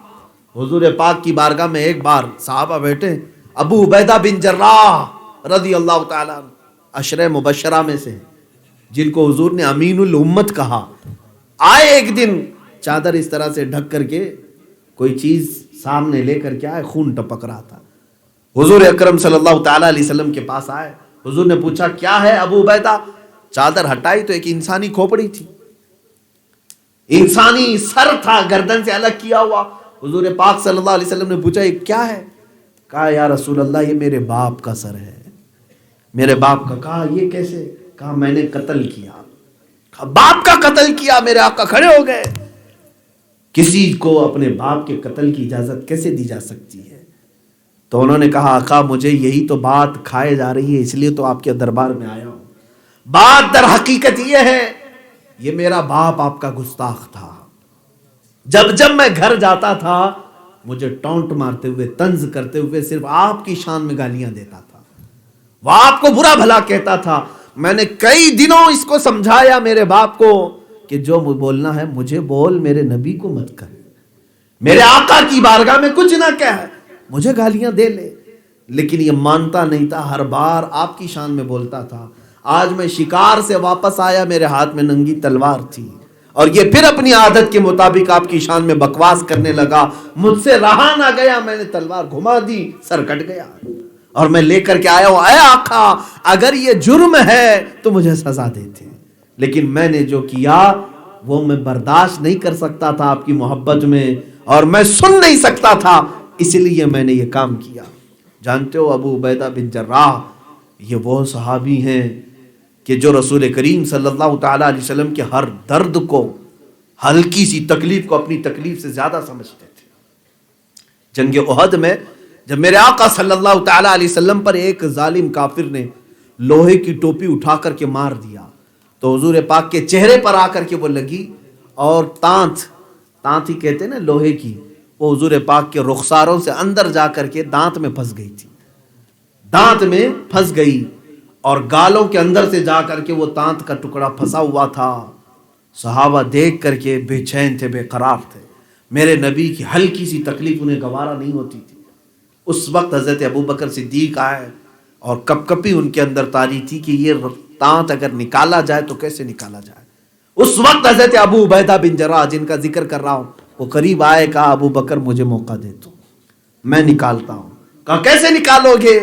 حضور پاک کی بارگاہ میں ایک بار صحابہ بیٹھے، ابو عبیدہ بن جراح رضی اللہ تعالیٰ عشرہ مبشرہ میں سے، جن کو حضور نے امین الامت کہا، آئے ایک دن چادر اس طرح سے ڈھک کر کے کوئی چیز سامنے لے کر کے آئے، خون ٹپک رہا تھا۔ حضور اکرم صلی اللہ تعالیٰ علیہ وسلم کے پاس آئے، حضور نے پوچھا کیا ہے ابو عبیدہ؟ چادر ہٹائی تو ایک انسانی کھوپڑی تھی، انسانی سر تھا گردن سے الگ کیا ہوا۔ حضور پاک صلی اللہ علیہ وسلم نے پوچھا یہ کیا ہے؟ کہا یا رسول اللہ یہ میرے باپ کا سر ہے، میرے باپ کا۔ کہا یہ کیسے؟ کہا میں نے قتل کیا۔ کہا باپ کا قتل کیا؟ میرے آقا کھڑے ہو گئے۔ کسی کو اپنے باپ کے قتل کی اجازت کیسے دی جا سکتی ہے؟ تو انہوں نے کہا آقا مجھے یہی تو بات کھائے جا رہی ہے، اس لیے تو آپ کے دربار میں آیا ہوں۔ بات در حقیقت یہ ہے، یہ میرا باپ آپ کا گستاخ تھا، جب میں گھر جاتا تھا مجھے ٹونٹ مارتے ہوئے، طنز کرتے ہوئے صرف آپ کی شان میں گالیاں دیتا تھا، وہ آپ کو برا بھلا کہتا تھا۔ میں نے کئی دنوں اس کو سمجھایا میرے باپ کو کہ جو بولنا ہے مجھے بول، میرے نبی کو مت کر، میرے آقا کی بارگاہ میں کچھ نہ کہہ، مجھے گالیاں دے لے، لیکن یہ مانتا نہیں تھا، ہر بار آپ کی شان میں بولتا تھا۔ آج میں شکار سے واپس آیا، میرے ہاتھ میں ننگی تلوار تھی، اور یہ پھر اپنی عادت کے مطابق آپ کی شان میں بکواس کرنے لگا، مجھ سے رہا نہ گیا، میں نے تلوار گھما دی، سر کٹ گیا، اور میں لے کر کے آیا ہوں۔ اے آقا اگر یہ جرم ہے تو مجھے سزا دیتے، لیکن میں نے جو کیا وہ میں برداشت نہیں کر سکتا تھا آپ کی محبت میں، اور میں سن نہیں سکتا تھا، اس لیے میں نے یہ کام کیا۔ جانتے ہو ابو عبیدہ بن جراح یہ وہ صحابی ہیں کہ جو رسول کریم صلی اللہ تعالیٰ علیہ وسلم کے ہر درد کو، ہلکی سی تکلیف کو اپنی تکلیف سے زیادہ سمجھتے تھے۔ جنگ احد میں جب میرے آقا صلی اللہ تعالیٰ علیہ وسلم پر ایک ظالم کافر نے لوہے کی ٹوپی اٹھا کر کے مار دیا تو حضور پاک کے چہرے پر آ کر کے وہ لگی، اور تانت ہی کہتے ہیں نا لوہے کی، وہ حضور پاک کے رخساروں سے اندر جا کر کے دانت میں پھنس گئی تھی، دانت میں پھنس گئی، اور گالوں کے اندر سے جا کر کے وہ دانت کا ٹکڑا پھنسا ہوا تھا۔ صحابہ دیکھ کر کے بے چین تھے، بے قرار تھے، میرے نبی کی ہلکی سی تکلیف انہیں گوارا نہیں ہوتی تھی۔ اس وقت حضرت ابوبکر صدیق آئے، اور کپ کپی ان کے اندر تاری تھی کہ یہ دانت اگر نکالا جائے تو کیسے نکالا جائے۔ اس وقت حضرت ابو عبیدہ بن جراح جن کا ذکر کر رہا ہوں وہ قریب آئے، کہا ابو بکر مجھے موقع دے تو میں نکالتا ہوں۔ کہا کیسے نکالو گے؟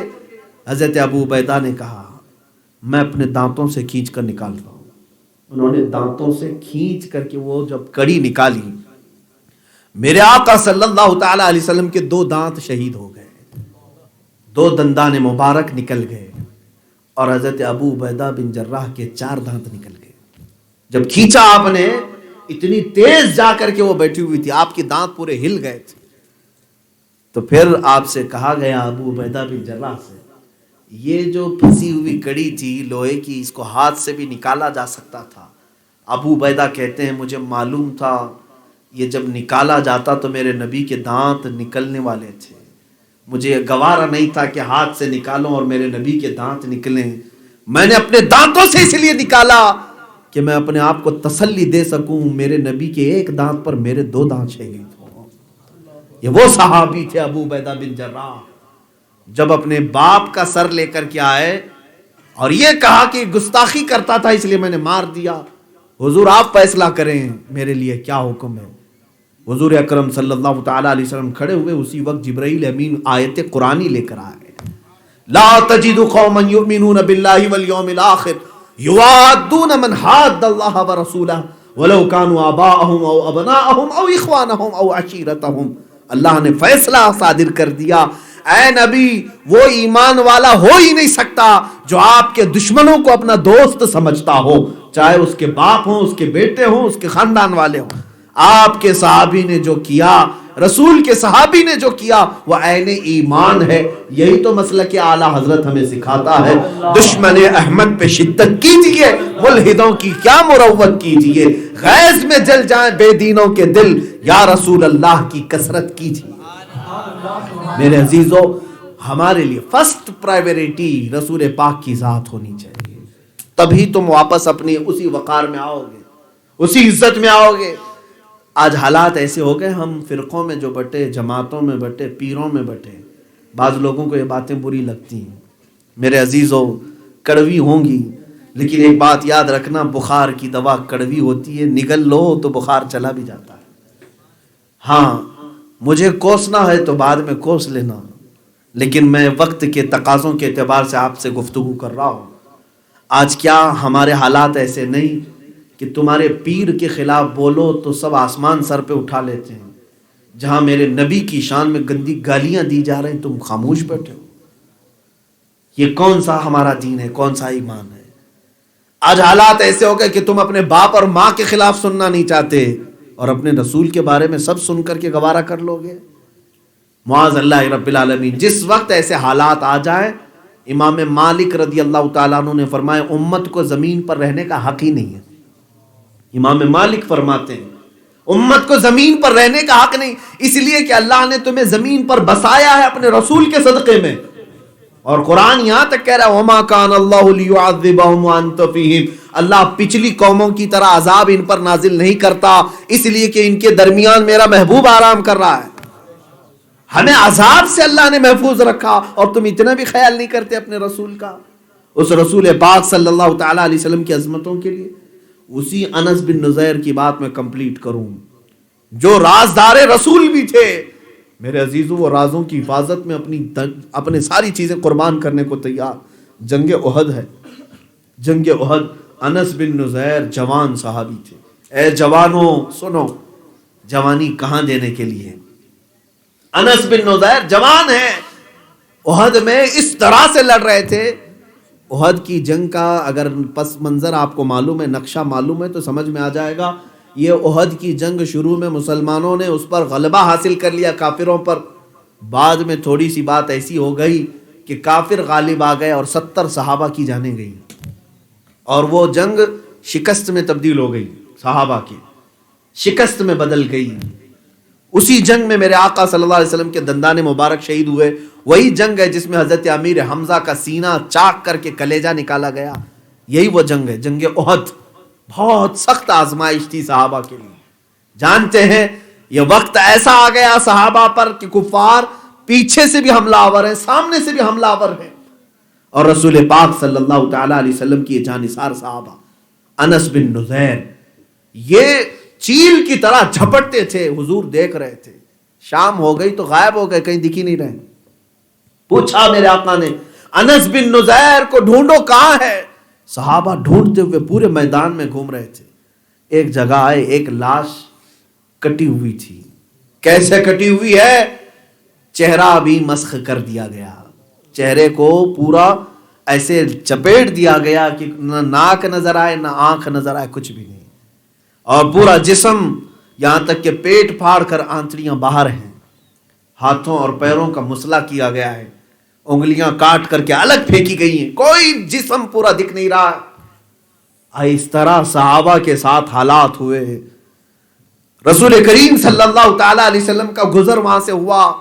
حضرت ابو عبیدہ نے کہا میں اپنے دانتوں سے کھینچ کر نکالتا ہوں۔ انہوں نے دانتوں سے کھینچ کر کے وہ جب کڑی نکالی، میرے آقا صلی اللہ تعالی علیہ وسلم کے 2 دانت شہید ہو گئے، 2 دندان مبارک نکل گئے، اور حضرت ابو عبیدہ بن جراح کے 4 دانت نکل گئے۔ جب کھینچا آپ نے اتنی تیز جا کر کے وہ بیٹھی ہوئی تھی، آپ کے دانت پورے ہل گئے تھے. تو پھر آپ سے کہا گیا ابو عبیدہ بن جراح سے، یہ جو پھنسی ہوئی کڑی تھی لوہے کی، اس کو ہاتھ سے بھی نکالا جا سکتا تھا. ابو عبیدہ کہتے ہیں مجھے معلوم تھا یہ جب نکالا جاتا تو میرے نبی کے دانت نکلنے والے تھے، مجھے گوارا نہیں تھا کہ ہاتھ سے نکالوں اور میرے نبی کے دانت نکلیں. میں نے اپنے دانتوں سے اس لیے نکالا کہ میں اپنے آپ کو تسلی دے سکوں میرے نبی کے ایک دانت پر میرے 2 دانت شہید ہوں. یہ وہ صحابی تھے ابو عبیدہ بن جراح. جب اپنے باپ کا سر لے کر کے آئے اور یہ کہا کہ گستاخی کرتا تھا اس لیے میں نے مار دیا، حضور آپ فیصلہ کریں میرے لیے کیا حکم ہے. حضور اکرم صلی اللہ تعالی علیہ وسلم کھڑے ہوئے، اسی وقت جبرائیل امین آیت قرآنی لے کر آئے، لا تجد قوما یؤمنون باللہ والیوم الآخر یوادون من حاد اللہ ورسولہ ولو كانوا آباءهم او ابناءهم او اخوانهم او عشیرتهم. اللہ نے فیصلہ صادر کر دیا، اے نبی وہ ایمان والا ہو ہی نہیں سکتا جو آپ کے دشمنوں کو اپنا دوست سمجھتا ہو، چاہے اس کے باپ ہوں، اس کے بیٹے ہوں، اس کے خاندان والے ہوں. آپ کے صحابی نے جو کیا، رسول کے صحابی نے جو کیا، وہ عین ایمان ہے. یہی تو مسلک اعلی حضرت ہمیں سکھاتا ہے، دشمن احمد پہ شدت کیجئے، ملحدوں کی کیا مروت کیجئے، غیظ میں جل جائیں بے دینوں کے دل، یا رسول اللہ کی کثرت کیجئے. میرے عزیزو، ہمارے لیے فرسٹ پرائیوریٹی رسول پاک کی ذات ہونی چاہیے، تبھی تم واپس اپنی اسی وقار میں آؤ گے، اسی عزت میں آؤ گے. آج حالات ایسے ہو گئے، ہم فرقوں میں جو بٹے، جماعتوں میں بٹے، پیروں میں بٹے. بعض لوگوں کو یہ باتیں بری لگتی ہیں، میرے عزیزو کڑوی ہوں گی، لیکن ایک بات یاد رکھنا، بخار کی دوا کڑوی ہوتی ہے، نگل لو تو بخار چلا بھی جاتا ہے. ہاں مجھے کوسنا ہے تو بعد میں کوس لینا، لیکن میں وقت کے تقاضوں کے اعتبار سے آپ سے گفتگو کر رہا ہوں. آج کیا ہمارے حالات ایسے نہیں کہ تمہارے پیر کے خلاف بولو تو سب آسمان سر پہ اٹھا لیتے ہیں، جہاں میرے نبی کی شان میں گندی گالیاں دی جا رہے ہیں تم خاموش بیٹھے ہو؟ یہ کون سا ہمارا دین ہے، کون سا ایمان ہے؟ آج حالات ایسے ہو گئے کہ تم اپنے باپ اور ماں کے خلاف سننا نہیں چاہتے اور اپنے رسول کے بارے میں سب سن کر کے گوارا کر لو گے. معاذ اللہ رب العالمین. جس وقت ایسے حالات آ جائیں، امام مالک رضی اللہ تعالیٰ عنہ نے فرمایا امت کو زمین پر رہنے کا حق ہی نہیں ہے. امام مالک فرماتے ہیں امت کو زمین پر رہنے کا حق نہیں، اس لیے کہ اللہ نے تمہیں زمین پر بسایا ہے اپنے رسول کے صدقے میں. اور قرآن یہاں تک کہہ رہا ہے وَمَا كَانَ اللَّهُ لِيُعَذِّبَهُمْ وَأَنْتَ فِيهِمْ. اللہ پچھلی قوموں کی طرح عذاب ان پر نازل نہیں کرتا، اس لیے کہ ان کے درمیان میرا محبوب آرام کر رہا ہے. ہمیں عذاب سے اللہ نے محفوظ رکھا اور تم اتنا بھی خیال نہیں کرتے اپنے رسول کا. اس رسول پاک صلی اللہ تعالی علیہ وسلم کی عظمتوں کے لیے. اسی انس بن نذیر کی بات میں کمپلیٹ کروں، جو رازدار رسول بھی تھے. میرے عزیزو وہ رازوں کی حفاظت میں اپنے ساری چیزیں قربان کرنے کو تیار. جنگ احد ہے، جنگ احد. انس بن نذیر جوان صحابی تھے. اے جوانوں سنو، جوانی کہاں دینے کے لیے. انس بن نذیر جوان ہیں، احد میں اس طرح سے لڑ رہے تھے. احد کی جنگ کا اگر پس منظر آپ کو معلوم ہے، نقشہ معلوم ہے تو سمجھ میں آ جائے گا. یہ احد کی جنگ شروع میں مسلمانوں نے اس پر غلبہ حاصل کر لیا کافروں پر. بعد میں تھوڑی سی بات ایسی ہو گئی کہ کافر غالب آ گئے اور 70 صحابہ کی جانیں گئی، اور وہ جنگ شکست میں تبدیل ہو گئی، صحابہ کی شکست میں بدل گئی. اسی جنگ میں میرے آقا صلی اللہ علیہ وسلم کے دندان مبارک شہید ہوئے. وہی جنگ ہے جس میں حضرت امیر حمزہ کا سینہ چاک کر کے کلیجہ نکالا گیا. یہی وہ جنگ ہے، جنگ احد. بہت سخت آزمائش تھی صحابہ کے لیے. جانتے ہیں یہ وقت ایسا آ گیا صحابہ پر کہ کفار پیچھے سے بھی حملہ آور ہیں، سامنے سے بھی حملہ آور ہیں، اور رسول پاک صلی اللہ تعالی علیہ وسلم کی جانثار صحابہ. انس بن نذیر یہ چیل کی طرح جھپٹتے تھے، حضور دیکھ رہے تھے. شام ہو گئی تو غائب ہو گئے، کہیں دکھ ہی نہیں رہے. پوچھا میرے آقا نے انس بن نذیر کو ڈھونڈو کہاں ہے. صحابہ ڈھونڈتے ہوئے پورے میدان میں گھوم رہے تھے. ایک جگہ آئے، ایک لاش کٹی ہوئی تھی. کیسے کٹی ہوئی ہے؟ چہرہ بھی مسخ کر دیا گیا، چہرے کو پورا ایسے چپیٹ دیا گیا کہ نہ ناک نظر آئے نہ آنکھ نظر آئے، کچھ بھی نہیں. اور پورا جسم یہاں تک کہ پیٹ پھاڑ کر آنتڑیاں باہر ہیں، ہاتھوں اور پیروں کا مسئلہ کیا گیا ہے، انگلیاں کاٹ کر کے الگ پھینکی گئی ہیں، کوئی جسم پورا دکھ نہیں رہا۔ اس طرح صحابہ کے ساتھ حالات ہوئے۔ رسول کریم صلی اللہ تعالی علیہ وسلم کا گزر وہاں سے ہوا،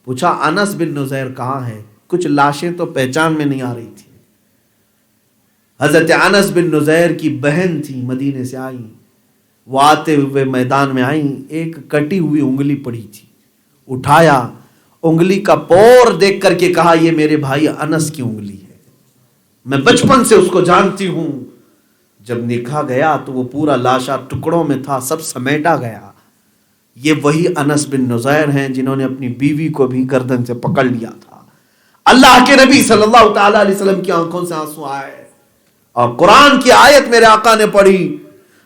پوچھا انس بن نزیر کہاں ہے؟ کچھ لاشیں تو پہچان میں نہیں آ رہی تھی۔ حضرت انس بن نزیر کی بہن تھی، مدینے سے آئی، وہ آتے ہوئے میدان میں آئیں، ایک کٹی ہوئی انگلی پڑی تھی، اٹھایا، انگلی کا پور دیکھ کر کے کہا یہ میرے بھائی انس کی انگلی ہے، میں بچپن سے اس کو جانتی ہوں۔ جب نکاح گیا تو وہ پورا لاشا ٹکڑوں میں تھا، سب سمیٹا گیا۔ یہ وہی انس بن نزیر ہیں جنہوں نے اپنی بیوی کو بھی گردن سے پکڑ لیا تھا۔ اللہ کے نبی صلی اللہ تعالی علیہ وسلم کی آنکھوں سے آنسو آئے، اور قرآن کی آیت میرے آقا نے پڑھی،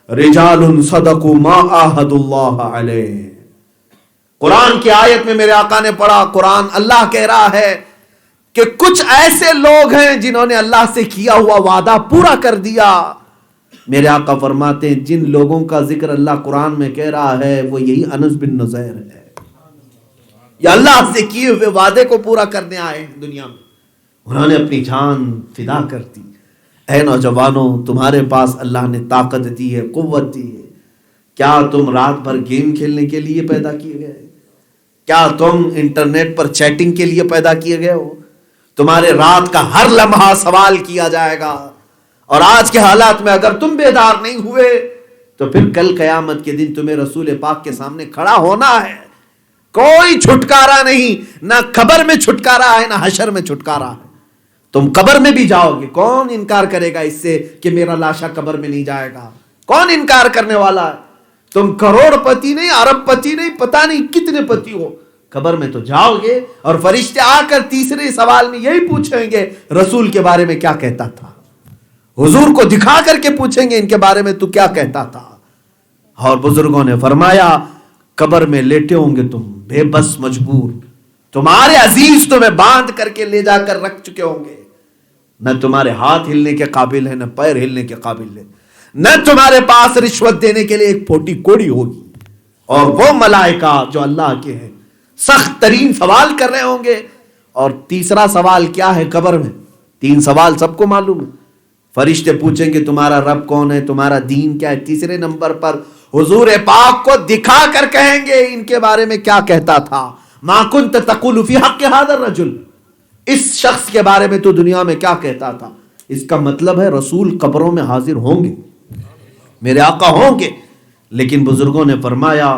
رجال صدقوا ما عاہدوا اللہ علیہ۔ قرآن کی آیت میں میرے آقا نے پڑھا، قرآن اللہ کہہ رہا ہے کہ کچھ ایسے لوگ ہیں جنہوں نے اللہ سے کیا ہوا وعدہ پورا کر دیا۔ میرے آقا فرماتے ہیں جن لوگوں کا ذکر اللہ قرآن میں کہہ رہا ہے وہ یہی انس بن نزیر ہے، یہ اللہ سے کیے ہوئے وعدے کو پورا کرنے آئے ہیں دنیا میں، انہوں نے اپنی جان فدا کر دی۔ اے نوجوانوں، تمہارے پاس اللہ نے طاقت دی ہے، قوت دی ہے، کیا تم رات بھر گیم کھیلنے کے لیے پیدا کیے گئے؟ کیا تم انٹرنیٹ پر چیٹنگ کے لیے پیدا کیے گئے ہو؟ تمہارے رات کا ہر لمحہ سوال کیا جائے گا، اور آج کے حالات میں اگر تم بیدار نہیں ہوئے تو پھر کل قیامت کے دن تمہیں رسول پاک کے سامنے کھڑا ہونا ہے، کوئی چھٹکارا نہیں، نہ قبر میں چھٹکارا ہے نہ حشر میں چھٹکارا ہے۔ تم قبر میں بھی جاؤ گے، کون انکار کرے گا اس سے کہ میرا لاشا قبر میں نہیں جائے گا؟ کون انکار کرنے والا ہے؟ تم کروڑ پتی نہیں، ارب پتی نہیں، پتہ نہیں کتنے پتی ہو، قبر میں تو جاؤ گے، اور فرشتے آ کر تیسرے سوال میں یہی پوچھیں گے رسول کے بارے میں کیا کہتا تھا، حضور کو دکھا کر کے پوچھیں گے ان کے بارے میں تو کیا کہتا تھا۔ اور بزرگوں نے فرمایا قبر میں لیٹے ہوں گے تم بے بس مجبور، تمہارے عزیز تمہیں باندھ کر کے لے جا کر رکھ چکے ہوں گے، نہ تمہارے ہاتھ ہلنے کے قابل ہے، نہ پیر ہلنے کے قابل ہے، نہ تمہارے پاس رشوت دینے کے لیے ایک پھوٹی کوڑی ہوگی، اور وہ ملائکہ جو اللہ کے ہیں سخت ترین سوال کر رہے ہوں گے۔ اور تیسرا سوال کیا ہے قبر میں؟ 3 سوال سب کو معلوم ہے، فرشتے پوچھیں گے تمہارا رب کون ہے، تمہارا دین کیا ہے، تیسرے نمبر پر حضور پاک کو دکھا کر کہیں گے ان کے بارے میں کیا کہتا تھا، ما کنت تقول فی حق ھذا الرجل، اس شخص کے بارے میں تو دنیا میں کیا کہتا تھا۔ اس کا مطلب ہے رسول قبروں میں حاضر ہوں گے، میرے آقا ہوں گے، لیکن بزرگوں نے فرمایا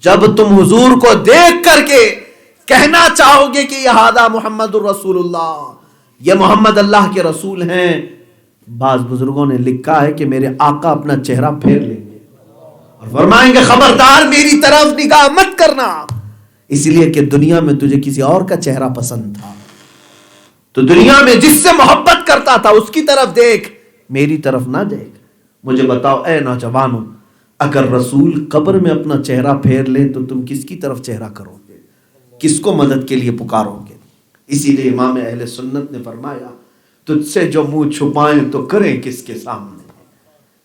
جب تم حضور کو دیکھ کر کے کہنا چاہو گے کہ یہ ھذا محمد الرسول اللہ، یہ محمد اللہ کے رسول ہیں، بعض بزرگوں نے لکھا ہے کہ میرے آقا اپنا چہرہ پھیر لیں گے اور فرمائیں گے خبردار میری طرف نگاہ مت کرنا، اس لیے کہ دنیا میں تجھے کسی اور کا چہرہ پسند تھا، تو دنیا میں جس سے محبت کرتا تھا اس کی طرف دیکھ، میری طرف نہ دیکھ۔ مجھے بتاؤ اے نوجوانوں، اگر رسول قبر میں اپنا چہرہ پھیر لیں تو تم کس کی طرف چہرہ کرو گے، کس کو مدد کے لیے پکارو گے؟ اسی لیے امام اہل سنت نے فرمایا تجھ سے جو منہ چھپائیں تو کریں کس کے سامنے،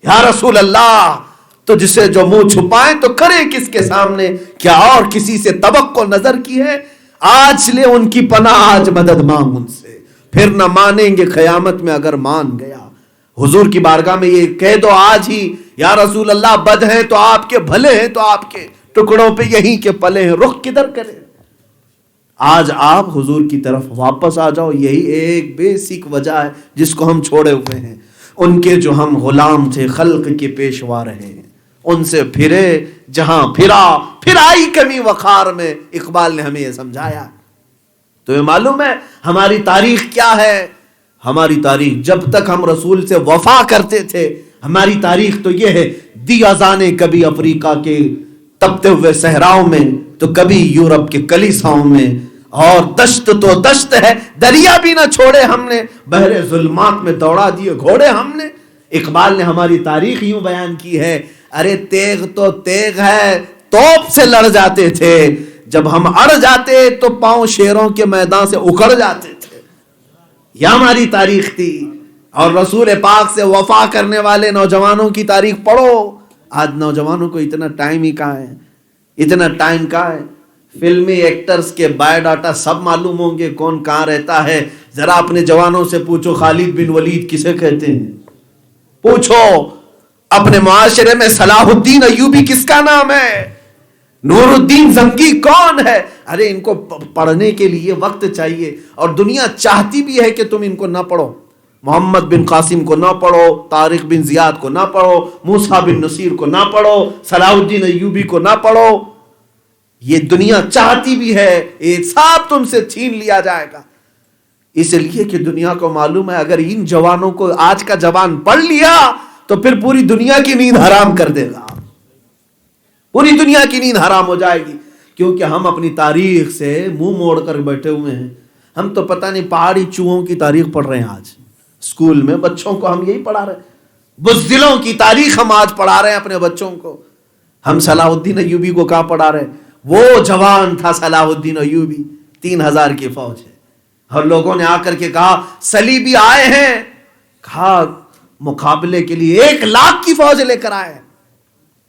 یا رسول اللہ تجھ سے جو منہ چھپائیں تو کریں کس کے سامنے، کیا اور کسی سے توقع نظر کی ہے؟ آج لے ان کی پناہ، آج مدد مانگ ان سے، پھر نہ مانیں گے قیامت میں اگر مان گیا۔ حضور کی بارگاہ میں یہ کہہ دو آج ہی، یا رسول اللہ بد ہیں تو آپ کے، بھلے ہیں تو آپ کے، ٹکڑوں پہ یہیں کے پلے ہیں، رخ کدھر کریں؟ آج آپ حضور کی طرف واپس آ جاؤ، یہی ایک بیسک وجہ ہے جس کو ہم چھوڑے ہوئے ہیں۔ ان کے جو ہم غلام تھے، خلق کے پیشوا رہے، ان سے پھرے جہاں پھرا، پھر آئی کمی وقار میں، اقبال نے ہمیں یہ سمجھایا۔ تمہیں معلوم ہے ہماری تاریخ کیا ہے؟ ہماری تاریخ جب تک ہم رسول سے وفا کرتے تھے، ہماری تاریخ تو یہ ہے، دی اذانیں کبھی افریقہ کے تپتے ہوئے صحراؤں میں تو کبھی یورپ کے کلیساؤں میں، اور دشت تو دشت ہے، دریا بھی نہ چھوڑے ہم نے، بحر ظلمات میں دوڑا دیے گھوڑے ہم نے۔ اقبال نے ہماری تاریخ یوں بیان کی ہے، ارے تیغ تو تیغ ہے، توپ سے لڑ جاتے تھے، جب ہم اڑ جاتے تو پاؤں شیروں کے میدان سے اکھڑ جاتے تھے۔ یہ ہماری تاریخ تھی، اور رسول پاک سے وفا کرنے والے نوجوانوں کی تاریخ پڑھو، آج نوجوانوں کو اتنا ٹائم ہی کہاں ہے، اتنا ٹائم کہاں ہے؟ فلمی ایکٹرز کے بایو ڈاٹا سب معلوم ہوں گے، کون کہاں رہتا ہے۔ ذرا اپنے جوانوں سے پوچھو خالد بن ولید کسے کہتے ہیں، پوچھو اپنے معاشرے میں صلاح الدین ایوبی کس کا نام ہے، نور الدین زنگی کون ہے؟ ارے ان کو پڑھنے کے لیے وقت چاہیے، اور دنیا چاہتی بھی ہے کہ تم ان کو نہ پڑھو۔ محمد بن قاسم کو نہ پڑھو، طارق بن زیاد کو نہ پڑھو، موسیٰ بن نصیر کو نہ پڑھو، صلاح الدین ایوبی کو نہ پڑھو۔ یہ دنیا چاہتی بھی ہے، یہ سب تم سے چھین لیا جائے گا، اس لیے کہ دنیا کو معلوم ہے اگر ان جوانوں کو آج کا جوان پڑھ لیا تو پھر پوری دنیا کی نیند حرام کر دے گا، پوری دنیا کی نیند حرام ہو جائے گی۔ کیونکہ ہم اپنی تاریخ سے منہ موڑ کر بیٹھے ہوئے ہیں، ہم تو پتہ نہیں پہاڑی چوہوں کی تاریخ پڑھ رہے ہیں۔ آج اسکول میں بچوں کو ہم یہی پڑھا رہے ہیں، بزدلوں کی تاریخ ہم آج پڑھا رہے ہیں اپنے بچوں کو۔ ہم صلاح الدین ایوبی کو کہاں پڑھا رہے ہیں؟ وہ جوان تھا صلاح الدین ایوبی، 3000 کی فوج ہے، اور لوگوں نے آ کر کے کہا صلیبی آئے ہیں، کہا مقابلے کے لیے 1 لاکھ کی فوج لے کر آئے،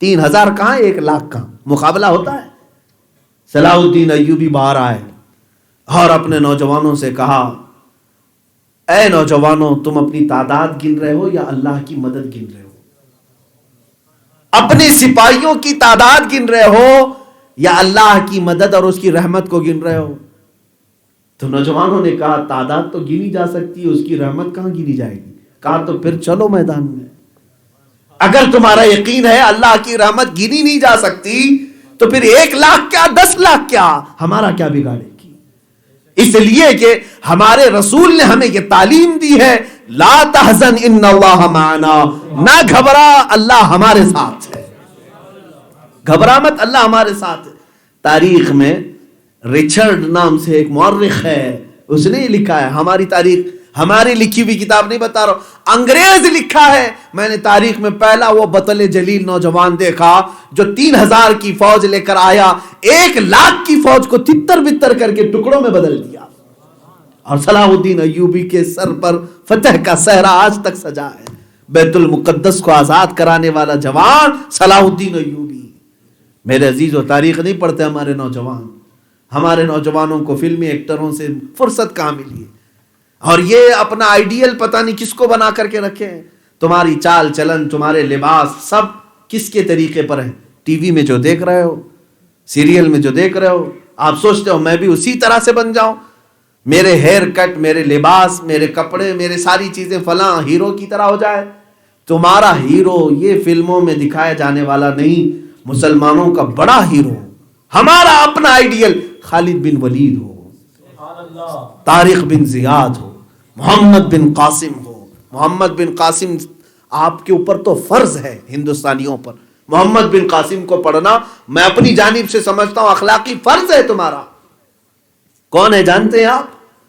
3000 کہاں 1 لاکھ کا مقابلہ ہوتا ہے؟ صلاح الدین ایوبی باہر آئے اور اپنے نوجوانوں سے کہا اے نوجوانوں، تم اپنی تعداد گن رہے ہو یا اللہ کی مدد گن رہے ہو؟ اپنے سپاہیوں کی تعداد گن رہے ہو یا اللہ کی مدد اور اس کی رحمت کو گن رہے ہو؟ تو نوجوانوں نے کہا تعداد تو گنی جا سکتی ہے، اس کی رحمت کہاں گنی جائے گی؟ کہا تو پھر چلو میدان میں، اگر تمہارا یقین ہے اللہ کی رحمت گنی نہیں جا سکتی تو پھر 1 لاکھ کیا 10 لاکھ کیا، ہمارا کیا بگاڑے گی؟ اس لیے کہ ہمارے رسول نے ہمیں یہ تعلیم دی ہے، لا تحزن ان اللہ معنا، نہ گھبرا اللہ ہمارے ساتھ ہے، گھبرا مت اللہ ہمارے ساتھ ہے۔ تاریخ میں ریچرڈ نام سے ایک مورخ ہے، اس نے یہ لکھا ہے، ہماری تاریخ ہماری لکھی ہوئی کتاب نہیں بتا رہا ہوں، انگریز لکھا ہے۔ میں نے تاریخ میں پہلا وہ بطل جلیل نوجوان دیکھا جو 3000 کی فوج لے کر آیا، 1 لاکھ کی فوج کو تتر بتر کر کے ٹکڑوں میں بدل دیا، اور صلاح الدین ایوبی کے سر پر فتح کا صحرا آج تک سجا ہے۔ بیت المقدس کو آزاد کرانے والا جوان صلاح الدین ایوبی۔ میرے عزیز و تاریخ نہیں پڑھتے ہمارے نوجوان، ہمارے نوجوانوں کو فلمی ایکٹروں سے فرصت کہاں ملی ہے، اور یہ اپنا آئیڈیل پتہ نہیں کس کو بنا کر کے رکھے ہیں۔ تمہاری چال چلن، تمہارے لباس سب کس کے طریقے پر ہیں؟ ٹی وی میں جو دیکھ رہے ہو، سیریل میں جو دیکھ رہے ہو، آپ سوچتے ہو میں بھی اسی طرح سے بن جاؤں، میرے ہیئر کٹ، میرے لباس، میرے کپڑے، میرے ساری چیزیں فلاں ہیرو کی طرح ہو جائے۔ تمہارا ہیرو یہ فلموں میں دکھایا جانے والا نہیں، مسلمانوں کا بڑا ہیرو، ہمارا اپنا آئیڈیل خالد بن ولید ہو، طارق بن زیاد ہو، محمد بن قاسم ہو۔ محمد بن قاسم آپ کے اوپر تو فرض ہے، ہندوستانیوں پر محمد بن قاسم کو پڑھنا میں اپنی جانب سے سمجھتا ہوں اخلاقی فرض ہے تمہارا۔ کون ہے جانتے ہیں آپ؟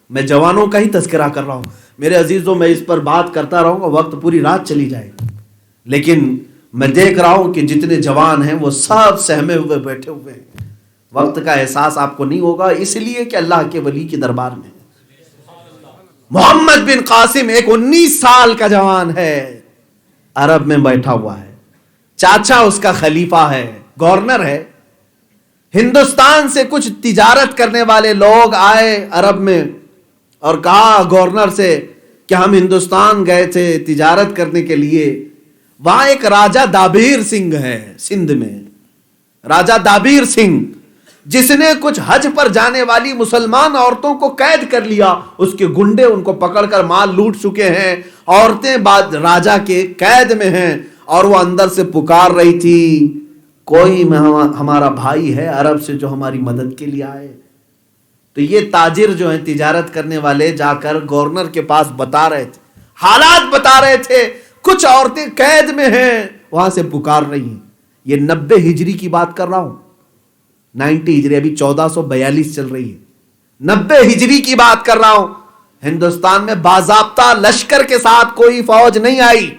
میں جوانوں کا ہی تذکرہ کر رہا ہوں میرے عزیزوں، میں اس پر بات کرتا رہوں گا، وقت پوری رات چلی جائے گی، لیکن میں دیکھ رہا ہوں کہ جتنے جوان ہیں وہ سب سہمے ہوئے بیٹھے ہوئے ہیں، وقت کا احساس آپ کو نہیں ہوگا، اس لیے کہ اللہ کے ولی کے دربار میں محمد بن قاسم ایک 19 سال کا جوان ہے، عرب میں بیٹھا ہوا ہے، چاچا اس کا خلیفہ ہے، گورنر ہے۔ ہندوستان سے کچھ تجارت کرنے والے لوگ آئے عرب میں اور کہا گورنر سے کہ ہم ہندوستان گئے تھے تجارت کرنے کے لیے، وہاں ایک راجہ دابیر سنگھ ہے سندھ میں، راجہ دابیر سنگھ جس نے کچھ حج پر جانے والی مسلمان عورتوں کو قید کر لیا، اس کے گنڈے ان کو پکڑ کر مال لوٹ چکے ہیں، عورتیں بعد راجہ کے قید میں ہیں، اور وہ اندر سے پکار رہی تھی کوئی ہمارا بھائی ہے عرب سے جو ہماری مدد کے لیے آئے۔ تو یہ تاجر جو ہیں تجارت کرنے والے جا کر گورنر کے پاس بتا رہے تھے، حالات بتا رہے تھے، کچھ عورتیں قید میں ہیں، وہاں سے پکار رہی ہیں۔ یہ 90 ہجری کی بات کر رہا ہوں، 90 ہجری، ابھی 1442 چل رہی ہے، 90 ہجری کی بات کر رہا ہوں۔ ہندوستان میں باضابطہ لشکر کے ساتھ کوئی فوج نہیں آئی،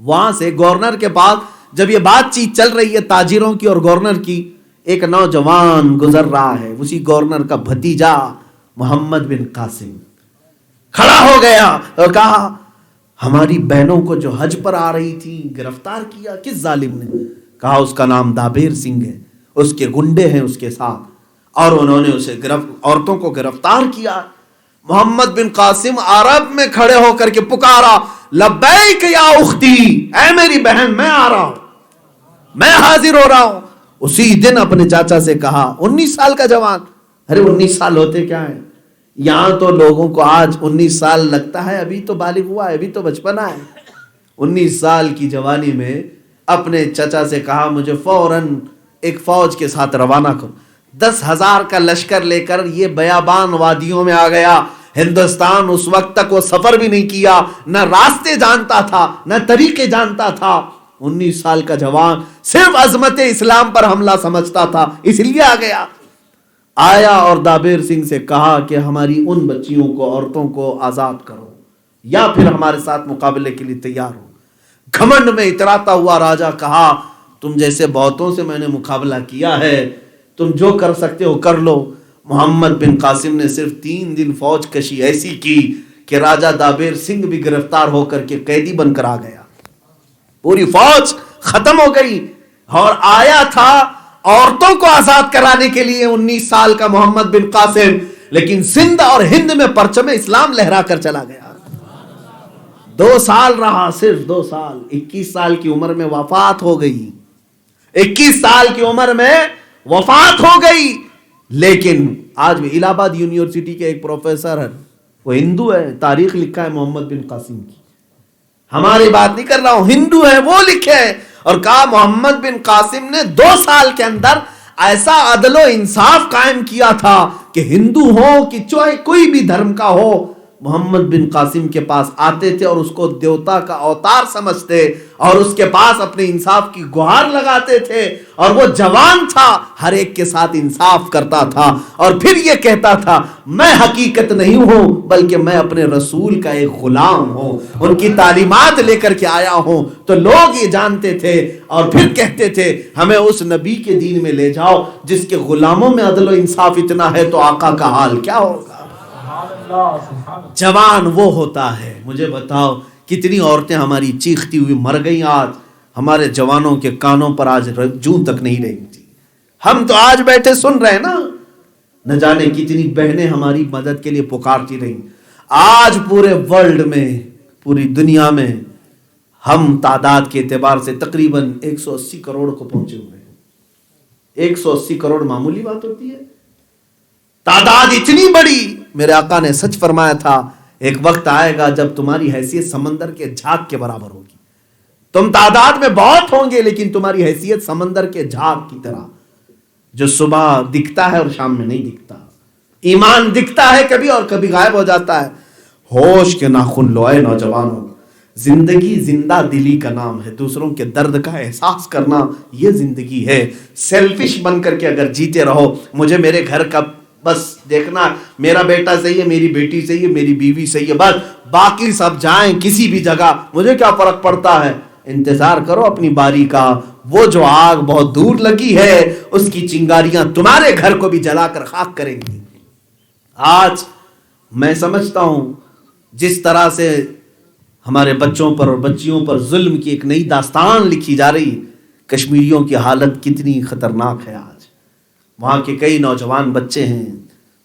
وہاں سے گورنر کے پاس جب یہ بات چیت چل رہی ہے تاجروں کی اور گورنر کی، ایک نوجوان گزر رہا ہے، اسی گورنر کا بھتیجا محمد بن قاسم کھڑا ہو گیا اور کہا ہماری بہنوں کو جو حج پر آ رہی تھی گرفتار کیا. کس ظالم نے؟ کہا اس کا نام دابیر سنگھ ہے, اس کے گنڈے ہیں اس کے ساتھ, اور انہوں نے اسے عورتوں کو گرفتار کیا. محمد بن قاسم عرب میں کھڑے ہو کر کے پکارا, لبیک یا اختی, اے میری بہن میں آ رہا ہوں, میں حاضر ہو رہا ہوں. اسی دن اپنے چاچا سے کہا, 19 سال کا جوان, ارے 19 سال ہوتے کیا ہیں, یہاں تو لوگوں کو آج 19 سال لگتا ہے ابھی تو بالغ ہوا ہے, ابھی تو بچپنا ہے. 19 سال کی جوانی میں اپنے چچا سے کہا, مجھے فوراً ایک فوج کے ساتھ روانہ کرو. 10,000 کا لشکر لے کر یہ بیابان وادیوں میں آ گیا. ہندوستان اس وقت تک وہ سفر بھی نہیں کیا, نہ راستے جانتا تھا نہ طریقے جانتا تھا. 19 سال کا جوان صرف عظمت اسلام پر حملہ سمجھتا تھا, اس لیے آ گیا. آیا اور دابیر سنگھ سے کہا کہ ہماری ان بچیوں کو, عورتوں کو آزاد کرو یا پھر ہمارے ساتھ مقابلے کے لیے تیار ہو. گھمنڈ میں اتراتا ہوا راجا کہا, تم جیسے بہتوں سے میں نے مقابلہ کیا ہے, تم جو کر سکتے ہو کر لو. محمد بن قاسم نے صرف 3 دن فوج کشی ایسی کی کہ راجا دابیر سنگھ بھی گرفتار ہو کر کے قیدی بن کر آ گیا. پوری فوج ختم ہو گئی, اور آیا تھا عورتوں کو آزاد کرانے کے لیے 19 سال کا محمد بن قاسم, لیکن سندھ اور ہند میں پرچم اسلام لہرا کر چلا گیا. 2 سال رہا, صرف 2 سال. 21 سال کی عمر میں وفات ہو گئی, 21 سال کی عمر میں وفات ہو گئی. لیکن آج بھی الہ آباد یونیورسٹی کے ایک پروفیسر ہے, وہ ہندو ہے, تاریخ لکھا ہے محمد بن قاسم کی, ہماری بات نہیں کر رہا ہوں, ہندو ہے, وہ لکھے, اور کہا محمد بن قاسم نے 2 سال کے اندر ایسا عدل و انصاف قائم کیا تھا کہ ہندو ہو کہ چاہے کوئی بھی دھرم کا ہو, محمد بن قاسم کے پاس آتے تھے اور اس کو دیوتا کا اوتار سمجھتے, اور اس کے پاس اپنے انصاف کی گہار لگاتے تھے. اور وہ جوان تھا, ہر ایک کے ساتھ انصاف کرتا تھا, اور پھر یہ کہتا تھا, میں حقیقت نہیں ہوں بلکہ میں اپنے رسول کا ایک غلام ہوں, ان کی تعلیمات لے کر کے آیا ہوں. تو لوگ یہ جانتے تھے اور پھر کہتے تھے, ہمیں اس نبی کے دین میں لے جاؤ جس کے غلاموں میں عدل و انصاف اتنا ہے, تو آقا کا حال کیا ہوگا. جوان وہ ہوتا ہے. مجھے بتاؤ کتنی عورتیں ہماری چیختی ہوئی مر گئی, آج ہمارے جوانوں کے کانوں پر آج جون تک نہیں رہی تھی. ہم تو آج بیٹھے سن رہے ہیں نا, نہ جانے کتنی بہنیں ہماری مدد کے لیے پکارتی رہیں. آج پورے ورلڈ میں, پوری دنیا میں ہم تعداد کے اعتبار سے تقریباً 180 کروڑ کو پہنچے ہوئے ہیں. 180 کروڑ معمولی بات ہوتی ہے؟ تعداد اتنی بڑی. میرے آقا نے سچ فرمایا تھا, ایک وقت آئے گا جب تمہاری حیثیت سمندر کے جھاگ کے برابر ہوگی. تم تعداد میں بہت ہوں گے لیکن تمہاری حیثیت سمندر کے جھاگ کی طرح, جو صبح دکھتا ہے اور شام میں نہیں دکھتا. ایمان دکھتا ہے کبھی اور کبھی غائب ہو جاتا ہے. ہوش کے ناخن لو اے نوجوانوں, زندگی زندہ دلی کا نام ہے. دوسروں کے درد کا احساس کرنا یہ زندگی ہے. سیلفش بن کر کے اگر جیتے رہو, مجھے میرے گھر کا بس دیکھنا, میرا بیٹا صحیح ہے, میری بیٹی صحیح ہے, میری بیوی صحیح ہے, بس باقی سب جائیں کسی بھی جگہ, مجھے کیا فرق پڑتا ہے. انتظار کرو اپنی باری کا. وہ جو آگ بہت دور لگی ہے اس کی چنگاریاں تمہارے گھر کو بھی جلا کر خاک کریں گی. آج میں سمجھتا ہوں جس طرح سے ہمارے بچوں پر اور بچیوں پر ظلم کی ایک نئی داستان لکھی جا رہی, کشمیریوں کی حالت کتنی خطرناک ہے. آج وہاں کے کئی نوجوان بچے ہیں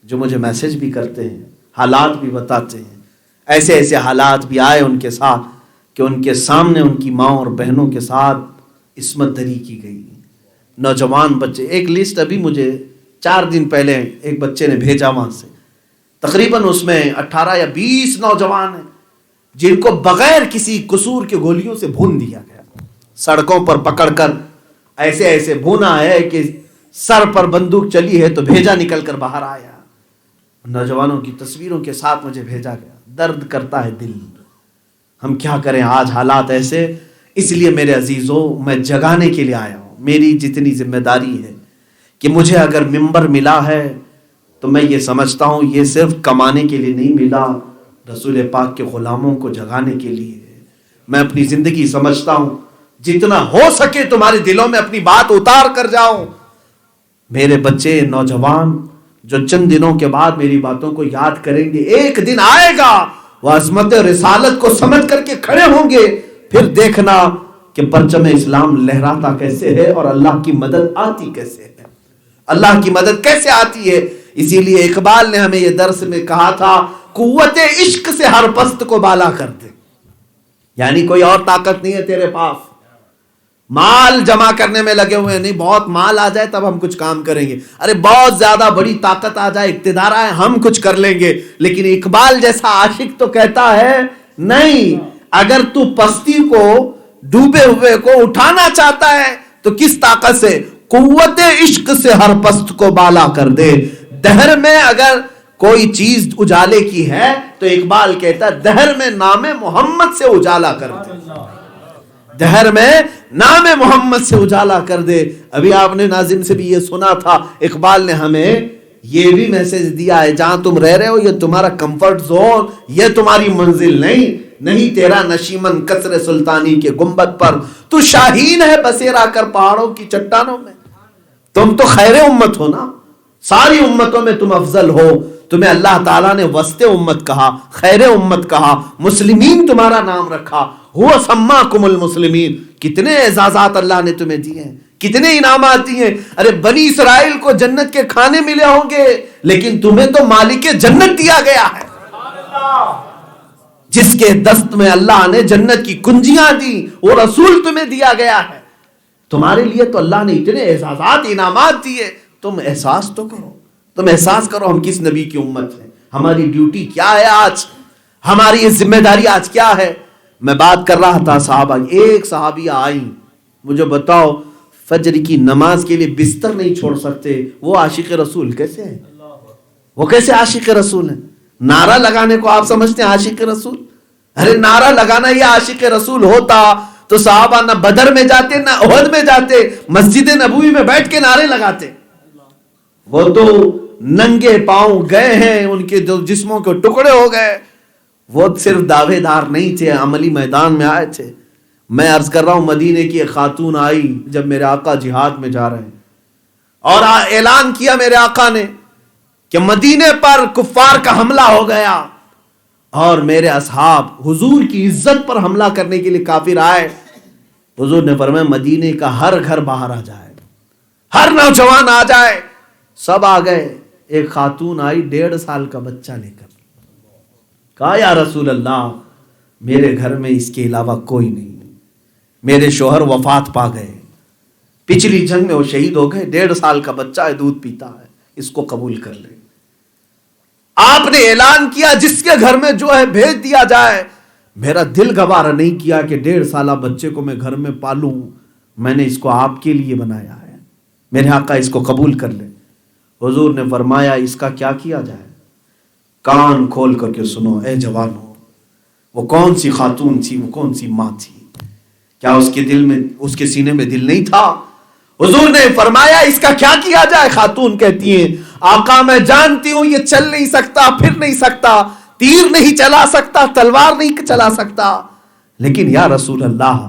جو مجھے میسج بھی کرتے ہیں, حالات بھی بتاتے ہیں. ایسے ایسے حالات بھی آئے ان کے ساتھ کہ ان کے سامنے ان کی ماں اور بہنوں کے ساتھ عصمت دری کی گئی. نوجوان بچے, ایک لسٹ ابھی مجھے 4 دن پہلے ایک بچے نے بھیجا وہاں سے, تقریباً اس میں 18 یا 20 نوجوان ہیں جن کو بغیر کسی قصور کے گولیوں سے بھون دیا گیا. سڑکوں پر پکڑ کر ایسے ایسے بھونا ہے کہ سر پر بندوق چلی ہے تو بھیجا نکل کر باہر آیا. نوجوانوں کی تصویروں کے ساتھ مجھے بھیجا گیا. درد کرتا ہے دل. ہم کیا کریں, آج حالات ایسے. اس لیے میرے عزیزوں, میں جگانے کے لیے آیا ہوں. میری جتنی ذمہ داری ہے کہ مجھے اگر منبر ملا ہے تو میں یہ سمجھتا ہوں یہ صرف کمانے کے لیے نہیں ملا, رسول پاک کے غلاموں کو جگانے کے لیے. میں اپنی زندگی سمجھتا ہوں جتنا ہو سکے تمہارے دلوں میں اپنی بات اتار کر جاؤں. میرے بچے نوجوان جو چند دنوں کے بعد میری باتوں کو یاد کریں گے, ایک دن آئے گا وہ عظمت رسالت کو سمجھ کر کے کھڑے ہوں گے، پھر دیکھنا کہ پرچم اسلام لہراتا کیسے ہے اور اللہ کی مدد آتی کیسے ہے، اللہ کی مدد کیسے آتی ہے۔ اسی لیے اقبال نے ہمیں یہ درس میں کہا تھا، قوت عشق سے ہر پست کو بالا کر دے، یعنی کوئی اور طاقت نہیں ہے تیرے پاس، مال جمع کرنے میں لگے ہوئے نہیں، بہت مال آ جائے تب ہم کچھ کام کریں گے، ارے بہت زیادہ بڑی طاقت آ جائے، اقتدار آئے، ہم کچھ کر لیں گے۔ لیکن اقبال جیسا عاشق تو کہتا ہے نہیں، اگر تو پستی کو، ڈوبے ہوئے کو اٹھانا چاہتا ہے تو کس طاقت سے؟ قوت عشق سے ہر پست کو بالا کر دے۔ دہر میں اگر کوئی چیز اجالے کی ہے تو اقبال کہتا ہے دہر میں نام محمد سے اجالا کر دے، دہر میں نام محمد سے اجالا کر دے۔ ابھی آپ نے ناظم سے بھی یہ سنا تھا، اقبال نے ہمیں یہ بھی میسج دیا ہے، جہاں تم رہ رہے ہو یہ تمہارا کمفرٹ زون، یہ تمہاری منزل نہیں تیرا نشیمن قصر سلطانی کے گنبد پر، تو شاہین ہے بسیرا کر پہاڑوں کی چٹانوں میں۔ تم تو خیر امت ہو نا، ساری امتوں میں تم افضل ہو، تمہیں اللہ تعالیٰ نے وسط امت کہا، خیر امت کہا، مسلمین تمہارا نام رکھا، ہوا سماکم المسلمین۔ کتنے اعزازات اللہ نے تمہیں دیے ہیں، کتنے انعامات دیے ہیں۔ ارے بنی اسرائیل کو جنت کے کھانے ملے ہوں گے، لیکن تمہیں تو مالک جنت دیا گیا ہے، جس کے دست میں اللہ نے جنت کی کنجیاں دی، وہ رسول تمہیں دیا گیا ہے۔ تمہارے لیے تو اللہ نے اتنے اعزازات انعامات دیے، تم احساس تو کرو، تم احساس کرو ہم کس نبی کی امت ہیں، ہماری ڈیوٹی کیا ہے آج، ہماری یہ ذمہ داری آج کیا ہے۔ میں بات کر رہا تھا صحابہ، ایک صحابیہ آئیں، مجھے بتاؤ فجر کی نماز کے لیے بستر نہیں چھوڑ سکتے، وہ عاشق رسول کیسے ہیں؟ وہ کیسے عاشق رسول ہیں؟ نعرہ لگانے کو آپ سمجھتے ہیں عاشق رسول؟ ارے نعرہ لگانا یہ عاشق رسول ہوتا تو صحابہ نہ بدر میں جاتے نہ احد میں جاتے، مسجد نبوی میں بیٹھ کے نعرے لگاتے۔ وہ تو ننگے پاؤں گئے ہیں، ان کے جو جسموں کے ٹکڑے ہو گئے، وہ صرف دعوے دار نہیں تھے، عملی میدان میں آئے تھے۔ میں عرض کر رہا ہوں، مدینے کی ایک خاتون آئی جب میرے آقا جہاد میں جا رہے ہیں، اور اعلان کیا میرے آقا نے کہ مدینے پر کفار کا حملہ ہو گیا، اور میرے اصحاب حضور کی عزت پر حملہ کرنے کے لیے کافر آئے۔ حضور نے فرمایا مدینے کا ہر گھر باہر آ جائے، ہر نوجوان آ جائے۔ سب آ گئے، ایک خاتون آئی 1.5 سال کا بچہ لے کر، کہا یا رسول اللہ میرے گھر میں اس کے علاوہ کوئی نہیں، میرے شوہر وفات پا گئے، پچھلی جنگ میں وہ شہید ہو گئے، 1.5 سال کا بچہ ہے، دودھ پیتا ہے، اس کو قبول کر لیں۔ آپ نے اعلان کیا جس کے گھر میں جو ہے بھیج دیا جائے۔ میرا دل گوارا نہیں کیا کہ 1.5 سالہ بچے کو میں گھر میں پالوں، میں نے اس کو آپ کے لیے بنایا ہے، میرے آقا اس کو قبول کر لیں۔ حضور نے فرمایا اس کا کیا کیا جائے؟ کان کھول کر کے سنو اے جوانو، وہ کون سی خاتون تھی، وہ کون سی ماں تھی؟ کیا اس کے دل میں، اس کے سینے میں دل نہیں تھا؟ حضور نے فرمایا اس کا کیا کیا جائے؟ خاتون کہتی ہیں آقا میں جانتی ہوں یہ چل نہیں سکتا، پھر نہیں سکتا، تیر نہیں چلا سکتا، تلوار نہیں چلا سکتا، لیکن یا رسول اللہ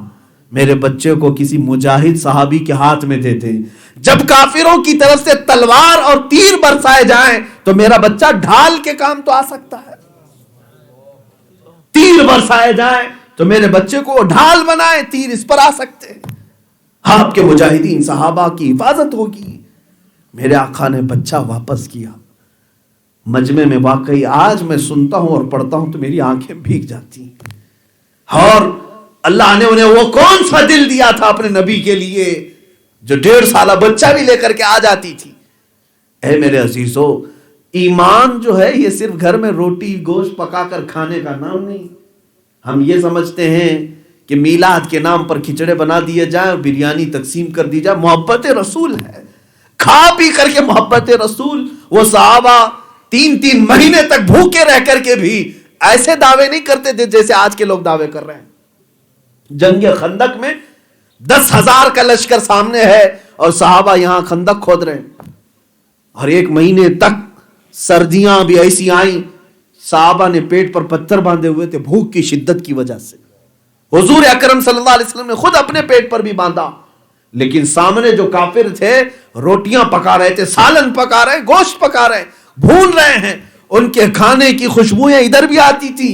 میرے بچے کو کسی مجاہد صحابی کے ہاتھ میں دے دیں، جب کافروں کی طرف سے تلوار اور تیر برسائے جائیں تو میرا بچہ ڈھال کے کام تو آ سکتا ہے، تیر برسائے جائیں تو میرے بچے کو ڈھال بنائے، تیر اس پر آ سکتے ہیں، آپ کے مجاہدین صحابہ کی حفاظت ہوگی۔ میرے آقا نے بچہ واپس کیا۔ مجمع میں واقعی آج میں سنتا ہوں اور پڑھتا ہوں تو میری آنکھیں بھیگ جاتی ہیں، اور اللہ نے انہیں وہ کون سا دل دیا تھا اپنے نبی کے لیے جو 1.5 سالہ بچہ بھی لے کر کے آ جاتی تھی۔ اے میرے عزیزو، ایمان جو ہے یہ صرف گھر میں روٹی گوشت پکا کر کھانے کا نام نہیں۔ ہم یہ سمجھتے ہیں کہ میلاد کے نام پر کھچڑے بنا دیے جائیں اور بریانی تقسیم کر دی جائے، محبت رسول ہے، کھا پی کر کے محبت رسول۔ وہ صحابہ 3 مہینے تک بھوکے رہ کر کے بھی ایسے دعوے نہیں کرتے تھے جیسے آج کے لوگ دعوے کر رہے ہیں۔ جنگ خندق میں 10,000 کا لشکر سامنے ہے اور صحابہ یہاں خندق کھود رہے ہیں، اور 1 مہینے تک سردیاں بھی ایسی آئیں، صحابہ نے پیٹ پر پتھر باندھے ہوئے تھے بھوک کی شدت کی وجہ سے۔ حضور اکرم صلی اللہ علیہ وسلم نے خود اپنے پیٹ پر بھی باندھا، لیکن سامنے جو کافر تھے روٹیاں پکا رہے تھے، سالن پکا رہے، گوشت پکا رہے، بھون رہے ہیں، ان کے کھانے کی خوشبوئیں ادھر بھی آتی تھی۔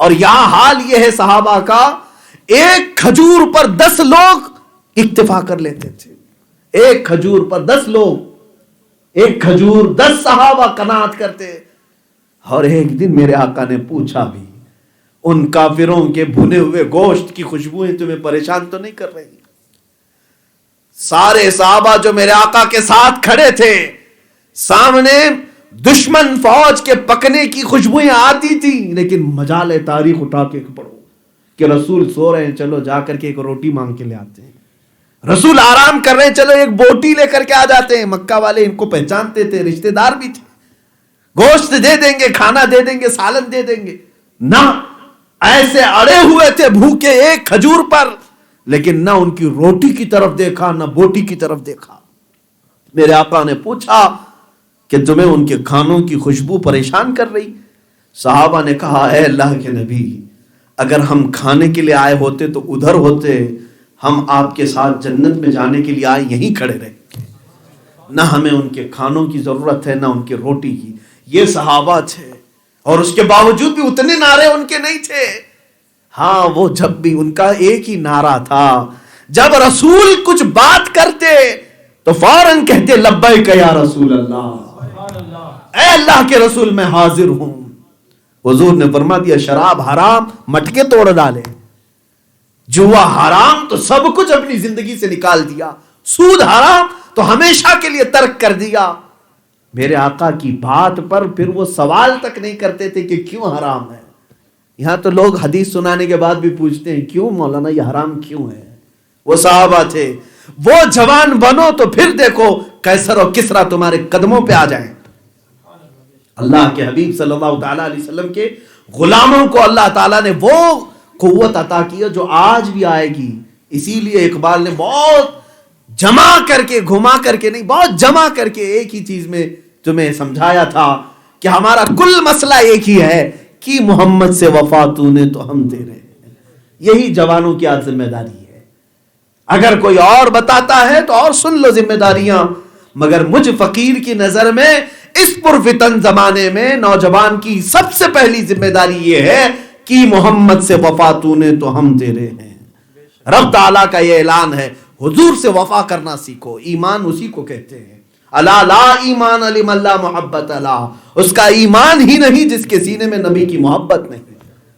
اور یہاں حال یہ ہے صحابہ کا، ایک کھجور پر 10 لوگ اکتفا کر لیتے تھے، ایک کھجور پر 10 لوگ، ایک کھجور 10 صحابہ قناعت کرتے. اور ایک دن میرے آقا نے پوچھا بھی، ان کافروں کے بھنے ہوئے گوشت کی خوشبوئیں تمہیں پریشان تو نہیں کر رہی؟ سارے صحابہ جو میرے آقا کے ساتھ کھڑے تھے، سامنے دشمن فوج کے پکنے کی خوشبوئیں آتی تھی، لیکن مجال تاریخ اٹھا کے پڑھو کہ رسول سو رہے ہیں، چلو جا کر کے ایک روٹی مانگ کے لے آتے ہیں. رسول آرام کر رہے ہیں، چلو ایک بوٹی لے کر کے آ جاتے ہیں. مکہ والے ان کو پہچانتے تھے، رشتہ دار بھی تھے، گوشت دے دیں گے، کھانا دے دیں گے، سالن دے دیں گے. نہ، ایسے اڑے ہوئے تھے بھوکے ایک کھجور پر، لیکن نہ ان کی روٹی کی طرف دیکھا نہ بوٹی کی طرف دیکھا. میرے آقا نے پوچھا کہ تمہیں ان کے کھانوں کی خوشبو پریشان کر رہی؟ صحابہ نے کہا، اے اللہ کے نبی، اگر ہم کھانے کے لیے آئے ہوتے تو ادھر ہوتے، ہم آپ کے ساتھ جنت میں جانے کے لیے آئے یہیں کھڑے رہے، نہ ہمیں ان کے کھانوں کی ضرورت ہے نہ ان کی روٹی کی. یہ صحابہ تھے، اور اس کے باوجود بھی اتنے نعرے ان کے نہیں تھے. ہاں، وہ جب بھی ان کا ایک ہی نعرہ تھا، جب رسول کچھ بات کرتے تو فوراً کہتے لبیک یا رسول اللہ، اے اللہ کے رسول میں حاضر ہوں. حضور نے فرما دیا شراب حرام، مٹکے توڑ ڈالے، جوا حرام تو سب کچھ اپنی زندگی سے نکال دیا، سود حرام تو ہمیشہ کے لیے ترک کر دیا. میرے آقا کی بات پر پھر وہ سوال تک نہیں کرتے تھے کہ کیوں حرام ہے. یہاں تو لوگ حدیث سنانے کے بعد بھی پوچھتے ہیں کیوں مولانا یہ حرام کیوں ہے. وہ صحابہ تھے. وہ جوان بنو تو پھر دیکھو قیصر اور کسریٰ تمہارے قدموں پہ آ جائیں. اللہ کے حبیب صلی اللہ تعالی علیہ وسلم کے غلاموں کو اللہ تعالیٰ نے وہ قوت عطا کی جو آج بھی آئے گی. اسی لیے اقبال نے بہت جمع کر کے، گھما کر کے نہیں، بہت جمع کر کے ایک ہی چیز میں تمہیں سمجھایا تھا کہ ہمارا کل مسئلہ ایک ہی ہے کہ محمد سے وفا تو نے تو ہم تیرے. یہی جوانوں کی آج ذمہ داری ہے. اگر کوئی اور بتاتا ہے تو اور سن لو ذمہ داریاں، مگر مجھ فقیر کی نظر میں اس پرفتن زمانے میں نوجوان کی سب سے پہلی ذمہ داری یہ ہے کہ محمد سے وفا تو نے تو ہم تیرے ہیں. رب تعالیٰ کا یہ اعلان ہے، حضور سے وفا کرنا سیکھو. ایمان اسی کو کہتے ہیں. الا لا ایمان لمن لا محبت له، اس کا ایمان ہی نہیں جس کے سینے میں نبی کی محبت نہیں.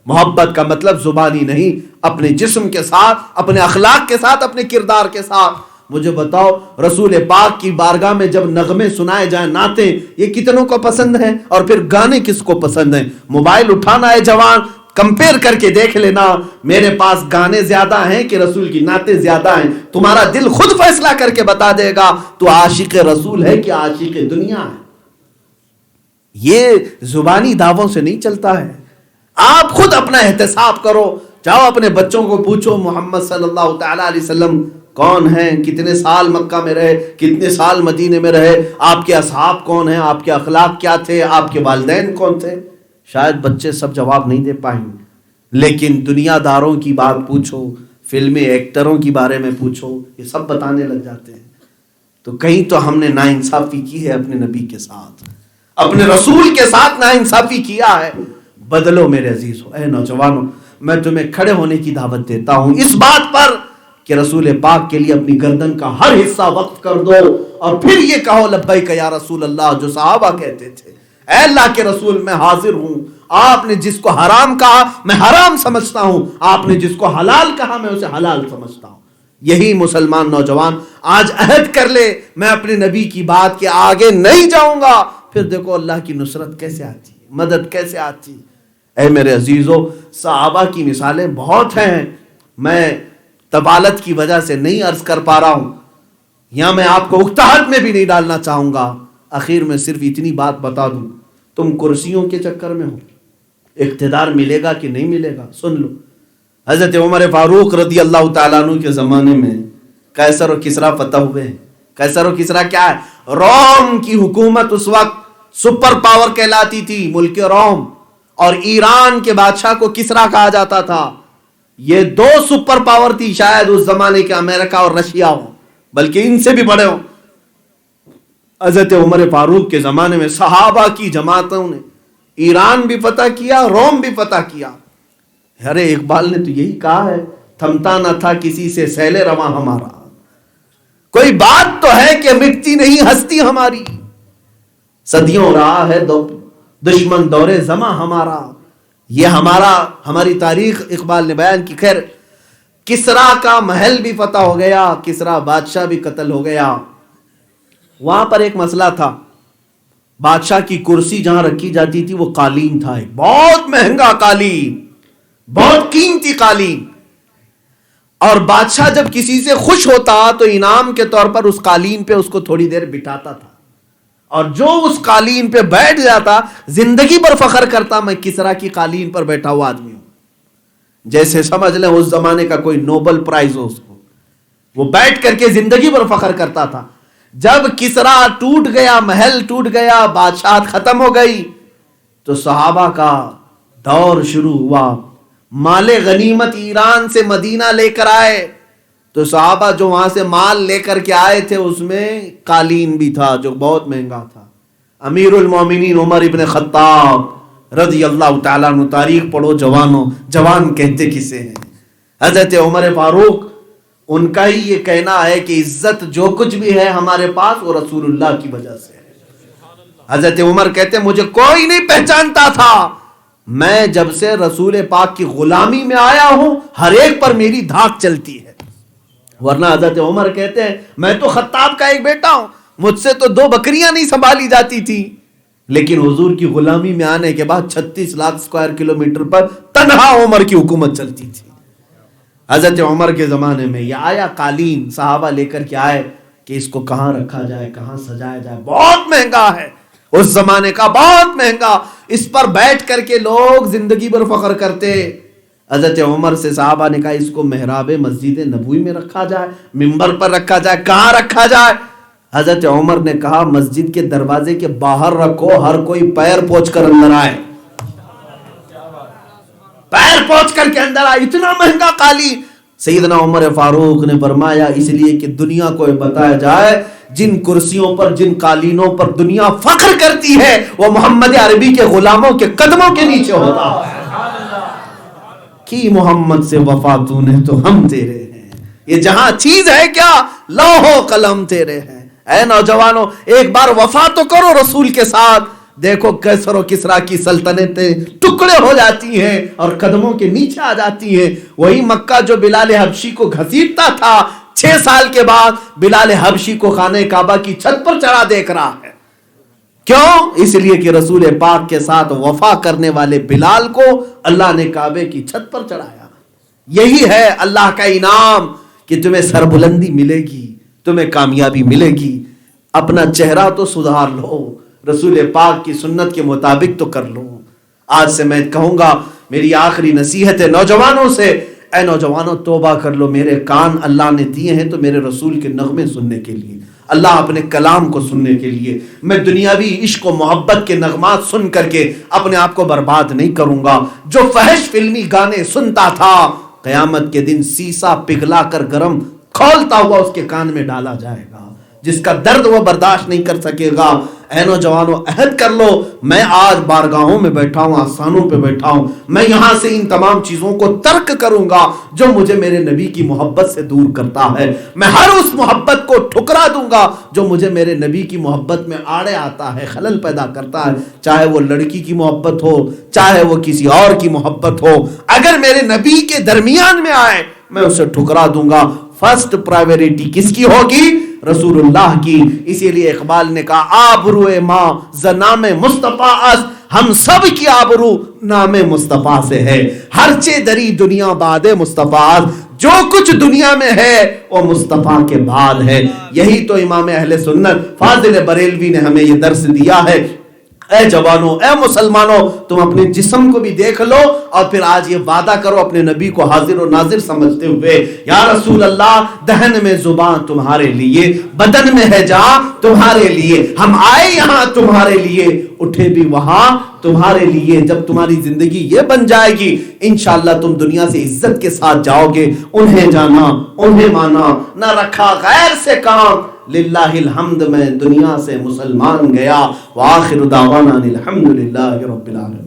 محبت کا مطلب زبانی نہیں، اپنے جسم کے ساتھ، اپنے اخلاق کے ساتھ، اپنے کردار کے ساتھ. مجھے بتاؤ رسول پاک کی بارگاہ میں جب نغمے سنائے جائیں، نعتیں، یہ کتنوں کو پسند ہیں؟ اور پھر گانے کس کو پسند ہیں؟ موبائل اٹھانا ہے جوان، کمپیر کر کے دیکھ لینا، میرے پاس گانے زیادہ ہیں کہ رسول کی نعتیں زیادہ ہیں. تمہارا دل خود فیصلہ کر کے بتا دے گا تو عاشق رسول ہے کہ عاشق دنیا ہے. یہ زبانی دعووں سے نہیں چلتا ہے. آپ خود اپنا احتساب کرو. جاؤ اپنے بچوں کو پوچھو محمد صلی اللہ تعالی علیہ وسلم کون ہیں، کتنے سال مکہ میں رہے، کتنے سال مدینے میں رہے، آپ کے اصحاب کون ہیں، آپ کے اخلاق کیا تھے، آپ کے والدین کون تھے. شاید بچے سب جواب نہیں دے پائیں، لیکن دنیا داروں کی بات پوچھو، فلمی ایکٹروں کی بارے میں پوچھو، یہ سب بتانے لگ جاتے ہیں. تو کہیں تو ہم نے ناانصافی کی ہے اپنے نبی کے ساتھ، اپنے رسول کے ساتھ ناانصافی کیا ہے. بدلو میرے عزیز ہو. اے نوجوانوں، میں تمہیں کھڑے ہونے کی دعوت دیتا ہوں اس بات پر کہ رسول پاک کے لیے اپنی گردن کا ہر حصہ وقف کر دو اور پھر یہ کہو لبیک یا رسول اللہ، جو صحابہ کہتے تھے اے اللہ کے رسول میں حاضر ہوں. آپ نے جس کو حرام کہا میں حرام سمجھتا ہوں، آپ نے جس کو حلال کہا میں اسے حلال سمجھتا ہوں. یہی مسلمان نوجوان آج عہد کر لے میں اپنے نبی کی بات کے آگے نہیں جاؤں گا. پھر دیکھو اللہ کی نصرت کیسے آتی، مدد کیسے آتی. اے میرے عزیزو، صحابہ کی مثالیں بہت ہیں، میں طوالت کی وجہ سے نہیں عرض کر پا رہا ہوں، یا میں آپ کو اکتاہٹ میں بھی نہیں ڈالنا چاہوں گا. آخر میں صرف اتنی بات بتا دوں، تم کرسیوں کے چکر میں ہو، اقتدار ملے گا کہ نہیں ملے گا. سن لو، حضرت عمر فاروق رضی اللہ تعالیٰ عنہ کے زمانے میں قیصر و کسریٰ فتح ہوئے ہیں. قیصر و کسریٰ کیا ہے؟ روم کی حکومت اس وقت سپر پاور کہلاتی تھی، ملک روم. اور ایران کے بادشاہ کو کسریٰ کہا جاتا تھا. یہ دو سپر پاور تھی، شاید اس زمانے کے امریکہ اور رشیا ہو، بلکہ ان سے بھی بڑے ہوں. حضرت عمر فاروق کے زمانے میں صحابہ کی جماعتوں نے ایران بھی فتح کیا، روم بھی فتح کیا. ارے اقبال نے تو یہی کہا ہے، تھمتا نہ تھا کسی سے سیل رواں ہمارا، کوئی بات تو ہے کہ مٹتی نہیں ہستی ہماری، صدیوں رہا ہے دشمن دور زماں ہمارا. یہ ہماری تاریخ اقبال نے بیان کی. خیر، کسرا کا محل بھی فتح ہو گیا، کسرا بادشاہ بھی قتل ہو گیا. وہاں پر ایک مسئلہ تھا، بادشاہ کی کرسی جہاں رکھی جاتی تھی وہ قالین تھا، ایک بہت مہنگا قالین، بہت قیمتی قالین. اور بادشاہ جب کسی سے خوش ہوتا تو انعام کے طور پر اس قالین پہ اس کو تھوڑی دیر بٹھاتا تھا، اور جو اس قالین پہ بیٹھ جاتا زندگی پر فخر کرتا میں کسرا کی قالین پر بیٹھا ہوا آدمی ہوں. جیسے سمجھ لیں اس زمانے کا کوئی نوبل پرائز ہو، اس کو وہ بیٹھ کر کے زندگی پر فخر کرتا تھا. جب کسرا ٹوٹ گیا، محل ٹوٹ گیا، بادشاہت ختم ہو گئی، تو صحابہ کا دور شروع ہوا. مال غنیمت ایران سے مدینہ لے کر آئے، تو صحابہ جو وہاں سے مال لے کر کے آئے تھے اس میں قالین بھی تھا جو بہت مہنگا تھا. امیر المومنین عمر ابن خطاب رضی اللہ تعالیٰ عنہ، تاریخ پڑھو جوانوں، جوان کہتے کسے ہیں؟ حضرت عمر فاروق، ان کا ہی یہ کہنا ہے کہ عزت جو کچھ بھی ہے ہمارے پاس وہ رسول اللہ کی وجہ سے ہے. حضرت عمر کہتے مجھے کوئی نہیں پہچانتا تھا، میں جب سے رسول پاک کی غلامی میں آیا ہوں ہر ایک پر میری دھاک چلتی ہے. ورنہ حضرت عمر کہتے ہیں میں تو خطاب کا ایک بیٹا ہوں، مجھ سے تو 2 بکریاں نہیں سنبھالی جاتی تھی، لیکن حضور کی غلامی میں آنے کے بعد 36 لاکھ اسکوائر کلومیٹر پر تنہا عمر کی حکومت چلتی تھی. حضرت عمر کے زمانے میں یہ آیا قالین، صحابہ لے کر کے آئے کہ اس کو کہاں رکھا جائے، کہاں سجایا جائے، بہت مہنگا ہے، اس زمانے کا بہت مہنگا، اس پر بیٹھ کر کے لوگ زندگی پر فخر کرتے. حضرت عمر سے صحابہ نے کہا اس کو محراب مسجد نبوی میں رکھا جائے، منبر پر رکھا جائے، کہاں رکھا جائے؟ حضرت عمر نے کہا مسجد کے دروازے کے باہر رکھو، ہر کوئی پیر پوچھ کر اندر آئے، پیر پوچھ کر کے اندر آئے. اتنا مہنگا قالین. سیدنا عمر فاروق نے فرمایا اس لیے کہ دنیا کو بتایا جائے جن کرسیوں پر، جن قالینوں پر دنیا فخر کرتی ہے وہ محمد عربی کے غلاموں کے قدموں کے نیچے ہوتا ہے. کی محمد سے وفا تو نے تو ہم تیرے ہیں، یہ جہاں چیز ہے کیا، لوح و قلم تیرے ہیں. اے نوجوانوں ایک بار وفا تو کرو رسول کے ساتھ. دیکھو کیسر و کسرا کی سلطنتیں ٹکڑے ہو جاتی ہیں اور قدموں کے نیچے آ جاتی ہیں. وہی مکہ جو بلال حبشی کو گھسیٹتا تھا 6 سال کے بعد بلال حبشی کو خانہ کعبہ کی چھت پر چڑھا دیکھ رہا ہے. کیوں؟ اس لیے کہ رسول پاک کے ساتھ وفا کرنے والے بلال کو اللہ نے کعبے کی چھت پر چڑھایا. یہی ہے اللہ کا انعام کہ تمہیں سربلندی ملے گی، تمہیں کامیابی ملے گی. اپنا چہرہ تو سدھار لو، رسول پاک کی سنت کے مطابق تو کر لو. آج سے میں کہوں گا، میری آخری نصیحت ہے نوجوانوں سے، اے نوجوانوں توبہ کر لو. میرے کان اللہ نے دیے ہیں تو میرے رسول کے نغمے سننے کے لیے، اللہ اپنے کلام کو سننے کے لیے. میں دنیاوی عشق و محبت کے نغمات سن کر کے اپنے آپ کو برباد نہیں کروں گا. جو فحش فلمی گانے سنتا تھا قیامت کے دن سیسا پگھلا کر گرم کھولتا ہوا اس کے کان میں ڈالا جائے گا، جس کا درد وہ برداشت نہیں کر سکے گا. اے نوجوانوں عہد کر لو، میں آج بارگاہوں میں بیٹھا ہوں، آستانوں پہ بیٹھا ہوں، میں یہاں سے ان تمام چیزوں کو ترک کروں گا جو مجھے میرے نبی کی محبت سے دور کرتا ہے. میں ہر اس محبت کو ٹھکرا دوں گا جو مجھے میرے نبی کی محبت میں آڑے آتا ہے، خلل پیدا کرتا ہے، چاہے وہ لڑکی کی محبت ہو، چاہے وہ کسی اور کی محبت ہو. اگر میرے نبی کے درمیان میں آئے میں اسے ٹھکرا دوں گا. فرسٹ پرائیوریٹی کس کی ہوگی؟ رسول اللہ کی. اسی لیے اقبال نے کہا آبرو ماں ز نام مصطفیٰ اس، ہم سب کی آبرو نام مصطفیٰ سے ہے. ہر چے دری دنیا بعد مصطفیٰ، جو کچھ دنیا میں ہے وہ مصطفیٰ کے بعد ہے. یہی تو امام اہل سنت فاضل بریلوی نے ہمیں یہ درس دیا ہے. اے جوانوں، اے مسلمانوں، تم اپنے جسم کو بھی دیکھ لو اور پھر آج یہ وعدہ کرو اپنے نبی کو حاضر و ناظر سمجھتے ہوئے، یا رسول اللہ دہن میں زبان تمہارے لیے، بدن میں ہے جان تمہارے لیے، ہم آئے یہاں تمہارے لیے، اٹھے بھی وہاں تمہارے لیے. جب تمہاری زندگی یہ بن جائے گی انشاءاللہ تم دنیا سے عزت کے ساتھ جاؤ گے. انہیں جانا، انہیں مانا، نہ رکھا غیر سے کام، للہ الحمد میں دنیا سے مسلمان گیا. وآخر دعوانا الحمدللہ رب العالمین.